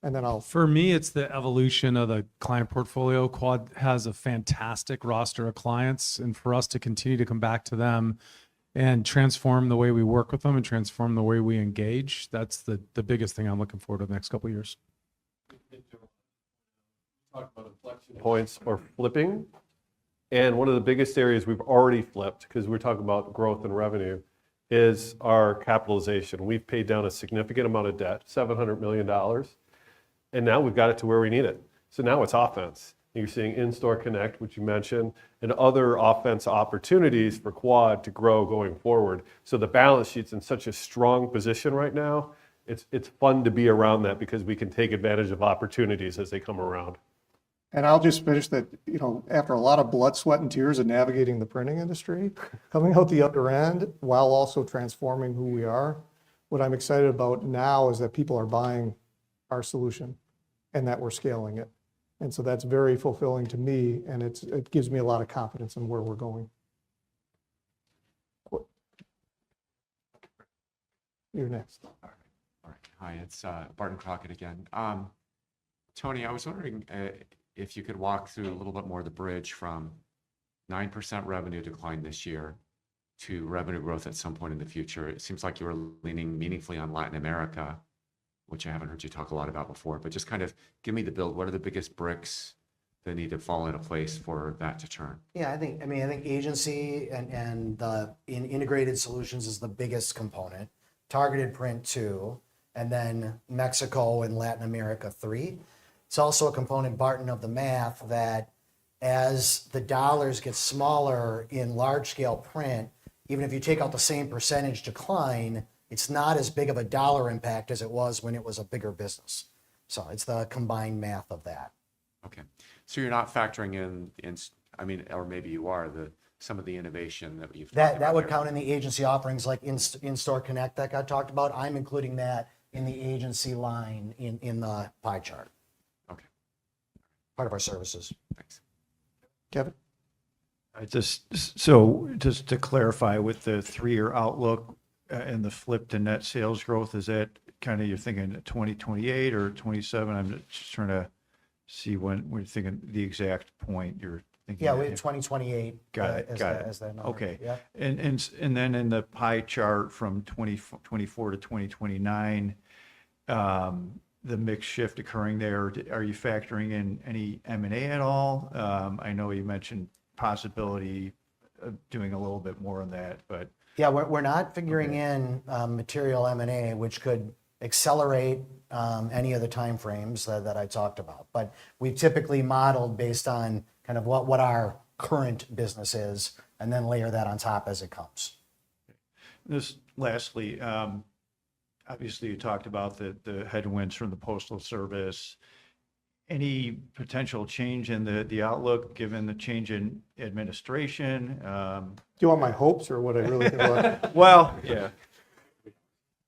And then For me, it's the evolution of the client portfolio. Quad has a fantastic roster of clients, and for us to continue to come back to them and transform the way we work with them and transform the way we engage, that's the biggest thing I'm looking forward to the next couple of years. Talk about inflection points or flipping. And one of the biggest areas we've already flipped, because we're talking about growth and revenue, is our capitalization. We've paid down a significant amount of debt, $700 million. And now we've got it to where we need it. So now it's offense. You're seeing In-Store Connect, which you mentioned, and other offense opportunities for Quad to grow going forward. So the balance sheet's in such a strong position right now. It's fun to be around that because we can take advantage of opportunities as they come around. And I'll just finish that, after a lot of blood, sweat, and tears of navigating the printing industry, coming out the other end while also transforming who we are, what I'm excited about now is that people are buying our solution and that we're scaling it. And so that's very fulfilling to me, and it gives me a lot of confidence in where we're going. You're next. All right. Hi, it's Barton Crockett again. Tony, I was wondering if you could walk through a little bit more of the bridge from 9% revenue decline this year to revenue growth at some point in the future. It seems like you were leaning meaningfully on Latin America, which I haven't heard you talk a lot about before, but just kind of give me the build. What are the biggest bricks that need to fall into place for that to turn? Yeah, I think agency and integrated solutions is the biggest component. Targeted print 2, and then Mexico and Latin America 3. It's also a component, Barton, of the math that as the dollars get smaller in large scale print, even if you take out the same percentage decline, it's not as big of a dollar impact as it was when it was a bigger business. So it's the combined math of that. Okay. So you're not factoring in or maybe you are, some of the innovation that you've talked about That would there. count in the agency offerings like In-Store Connect that got talked about. I'm including that in the agency line in the pie chart. Okay. Part of our services. Thanks. Kevin? Just to clarify with the 3-year outlook and the flip to net sales growth, is that kind of you're thinking 2028 or 27? I'm just trying to see when we're thinking the exact point you're thinking. Yeah, we have 2028 Got it. as that number. Okay. Yeah. And then in the pie chart from 2024 to 2029, the mix shift occurring there, are you factoring in any M&A at all? I know you mentioned possibility of doing a little bit more on that, but Yeah, we're not figuring in material M&A, which could accelerate any of the timeframes that I talked about. But we've typically modeled based on kind of what our current business is, and then layer that on top as it comes. This, lastly, obviously you talked about the headwinds from the Postal Service. Any potential change in the outlook, given the change in administration? Do you want my hopes or what I really think about? Well, yeah.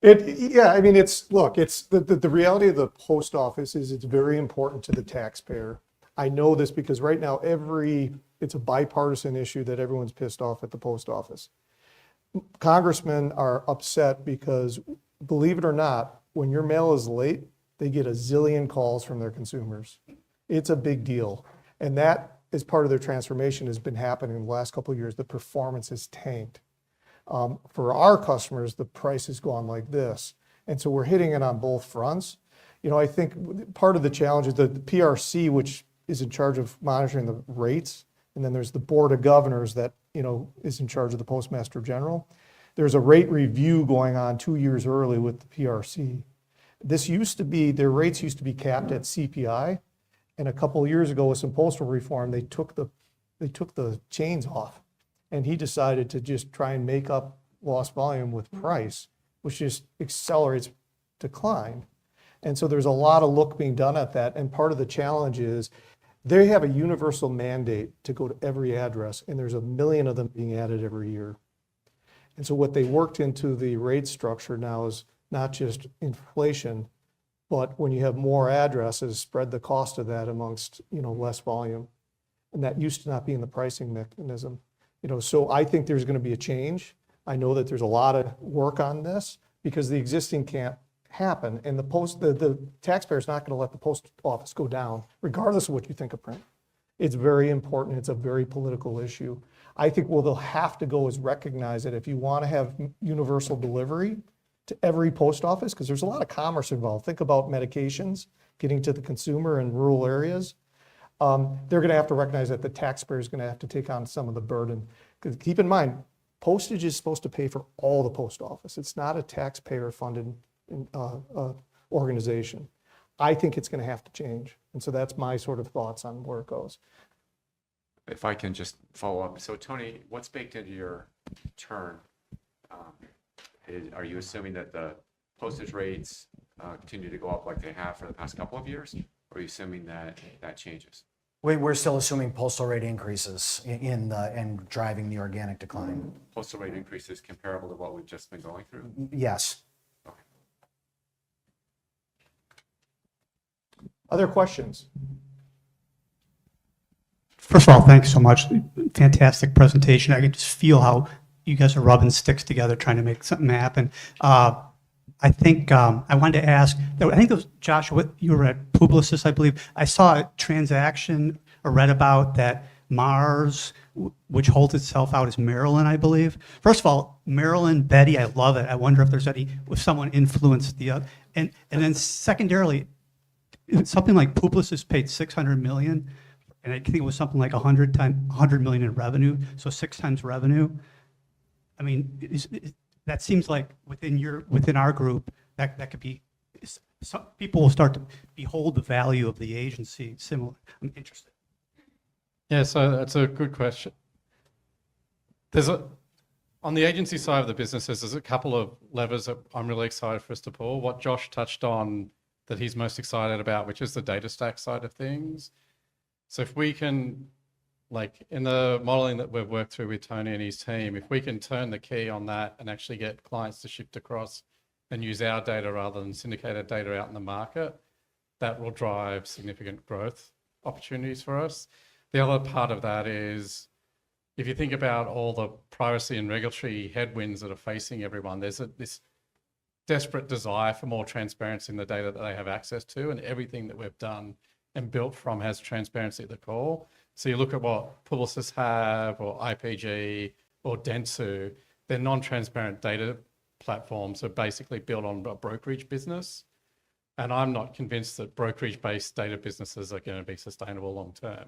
Yeah, I mean, look, it's the reality of the post office is it's very important to the taxpayer. I know this because right now it's a bipartisan issue that everyone's pissed off at the post office. Congressmen are upset because, believe it or not, when your mail is late, they get a zillion calls from their consumers. It's a big deal. And that, as part of their transformation, has been happening in the last couple of years. The performance has tanked. For our customers, the price has gone like this. And so we're hitting it on both fronts. You know, I think part of the challenge is the PRC, which is in charge of monitoring the rates, and then there's the Board of Governors that, you know, is in charge of the Postmaster General. There's a rate review going on 2 years early with the PRC. Their rates used to be capped at CPI, and a couple of years ago with some postal reform, they took the chains off, and he decided to just try and make up lost volume with price, which just accelerates decline. And so there's a lot of look being done at that, and part of the challenge is they have a universal mandate to go to every address, and there's 1 million of them being added every year. And so what they worked into the rate structure now is not just inflation, but when you have more addresses, spread the cost of that amongst, you know, less volume. And that used to not be in the pricing mechanism. You know, so I think there's going to be a change. I know that there's a lot of work on this because the existing can't happen, and the taxpayer's not going to let the post office go down, regardless of what you think of print. It's very important. It's a very political issue. I think what they'll have to go is recognize that if you want to have universal delivery to every post office, because there's a lot of commerce involved. Think about medications getting to the consumer in rural areas. They're going to have to recognize that the taxpayer is going to have to take on some of the burden. Because keep in mind, postage is supposed to pay for all the post office. It's not a taxpayer-funded organization. I think it's going to have to change. And so that's my sort of thoughts on where it goes. If I can just follow up. So Tony, what's baked into your turn? Are you assuming that the postage rates continue to go up like they have for the past couple of years? Or are you assuming that that changes? We're still assuming postal rate increases in driving the organic decline. Postal rate increases comparable to what we've just been going through? Yes. Other questions? First of all, thanks so much. Fantastic presentation. I can just feel how you guys are rubbing sticks together trying to make something happen. I think I wanted to ask, I think it was Josh, you were at Publicis, I believe. I saw a transaction or read about that Mars, which holds itself out as Maryland, I believe. First of all, Maryland, Betty, I love it. I wonder if someone influenced the other. And then secondarily, something like Publicis paid $600 million, and I think it was something like 100 million in revenue, so 6 times revenue. I mean, that seems like within our group that could be. Some people will start to behold the value of the agency similar. I'm interested. Yeah, so that's a good question. On the agency side of the businesses, there's a couple of levers that I'm really excited for us to pull. What Josh touched on that he's most excited about, which is the data stack side of things. So if we can, like in the modeling that we've worked through with Tony and his team, if we can turn the key on that and actually get clients to shift across and use our data rather than syndicated data out in the market, that will drive significant growth opportunities for us. The other part of that is, if you think about all the privacy and regulatory headwinds that are facing everyone, there's this desperate desire for more transparency in the data that they have access to, and everything that we've done and built from has transparency at the core. So you look at what Publicis have, or IPG, or Dentsu, they're non-transparent data platforms are basically built on a brokerage business. And I'm not convinced that brokerage-based data businesses are going to be sustainable long term.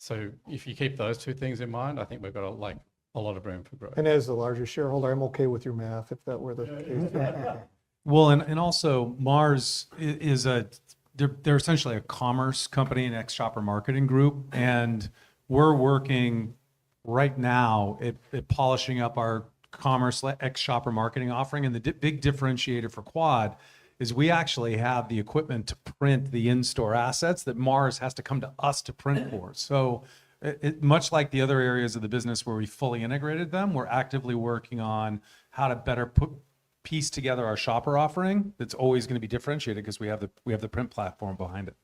So if you keep those two things in mind, I think we've got a lot of room for growth. And as the largest shareholder, I'm okay with your math if that were the case. Well, and also Mars is they're essentially a commerce company, an ex-shopper marketing group, and we're working right now at polishing up our commerce ex-shopper marketing offering. And the big differentiator for Quad is we actually have the equipment to print the in-store assets that Mars has to come to us to print for. So much like the other areas of the business where we fully integrated them, we're actively working on how to better piece together our shopper offering that's always going to be differentiated because we have the print platform behind it.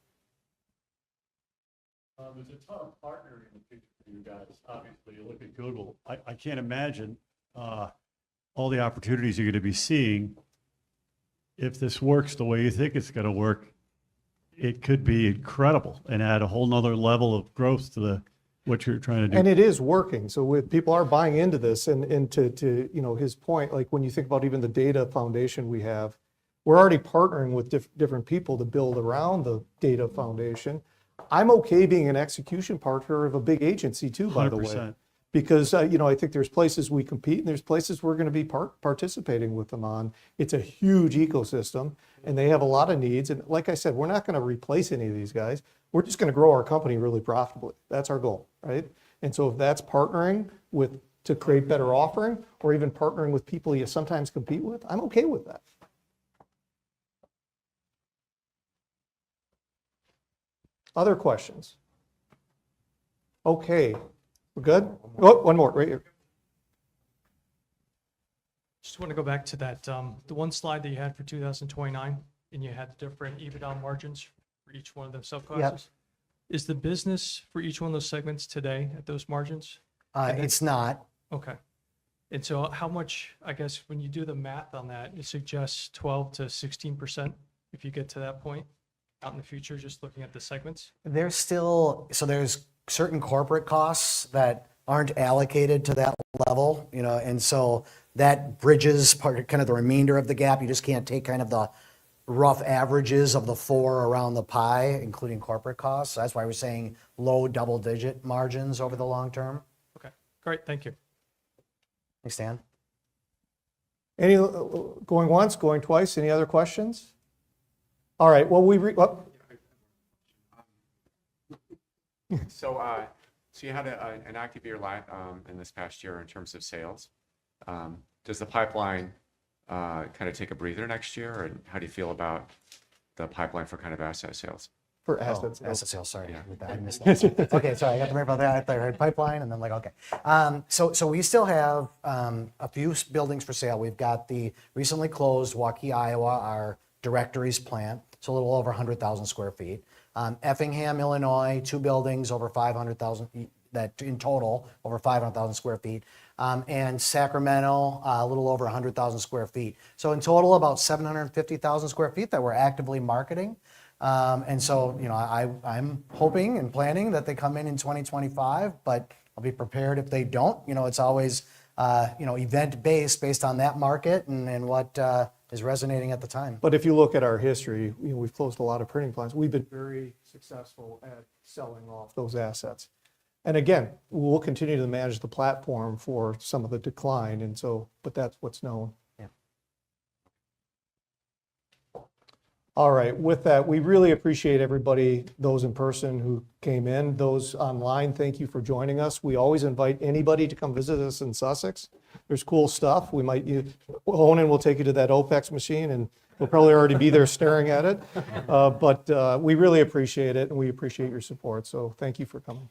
There's a ton of partnering in the future for you guys. Obviously, you look at Google. I can't imagine all the opportunities you're going to be seeing. If this works the way you think it's going to work, it could be incredible and add a whole nother level of growth to what you're trying to do. And it is working. So with people are buying into this, and to his point, like when you think about even the data foundation we have, we're already partnering with different people to build around the data foundation. I'm okay being an execution partner of a big agency too, by the way. 100%. Because, I think there's places we compete and there's places we're going to be participating with them on. It's a huge ecosystem and they have a lot of needs. And like I said, we're not going to replace any of these guys. We're just going to grow our company really profitably. That's our goal, right? And so if that's partnering to create better offering, or even partnering with people you sometimes compete with, I'm okay with that. Other questions? Okay. We're good? Oh, one more right here. Just want to go back to that, the one slide that you had for 2029, and you had the different EBITDA margins for each one of the subclasses. Yep. Is the business for each one of those segments today at those margins? It's not. Okay. And so how much, I guess, when you do the math on that, it suggests 12 to 16% if you get to that point out in the future, just looking at the segments? There's certain corporate costs that aren't allocated to that level, and so that bridges kind of the remainder of the gap. You just can't take kind of the rough averages of the four around the pie, including corporate costs. So that's why we're saying low double-digit margins over the long term. Okay, great, thank you. Thanks, Dan. Any going once, going twice? Any other questions? All right. Well, So you had an active year in this past year in terms of sales. Does the pipeline kind of take a breather next year, and how do you feel about the pipeline for kind of asset sales? For asset sales. Asset sales, sorry. I missed that. Okay, sorry, I got to remember about that. I thought I heard pipeline, and then okay. So we still have a few buildings for sale. We've got the recently closed Waukee, Iowa, our directories plant. It's a little over 100,000 square feet. Effingham, Illinois, 2 buildings over 500,000, that in total over 500,000 square feet. And Sacramento, a little over 100,000 square feet. So in total, about 750,000 square feet that we're actively marketing. And so, I'm hoping and planning that they come in 2025, but I'll be prepared if they don't. It's always, event-based based on that market and what is resonating at the time. But if you look at our history, we've closed a lot of printing plants. We've been very successful at selling off those assets. And again, we'll continue to manage the platform for some of the decline. And so, but that's what's known. Yeah. All right. With that, we really appreciate everybody, those in person who came in, those online. Thank you for joining us. We always invite anybody to come visit us in Sussex. There's cool stuff. Honan will take you to that OPEX machine, and we'll probably already be there staring at it. But we really appreciate it, and we appreciate your support. So thank you for coming.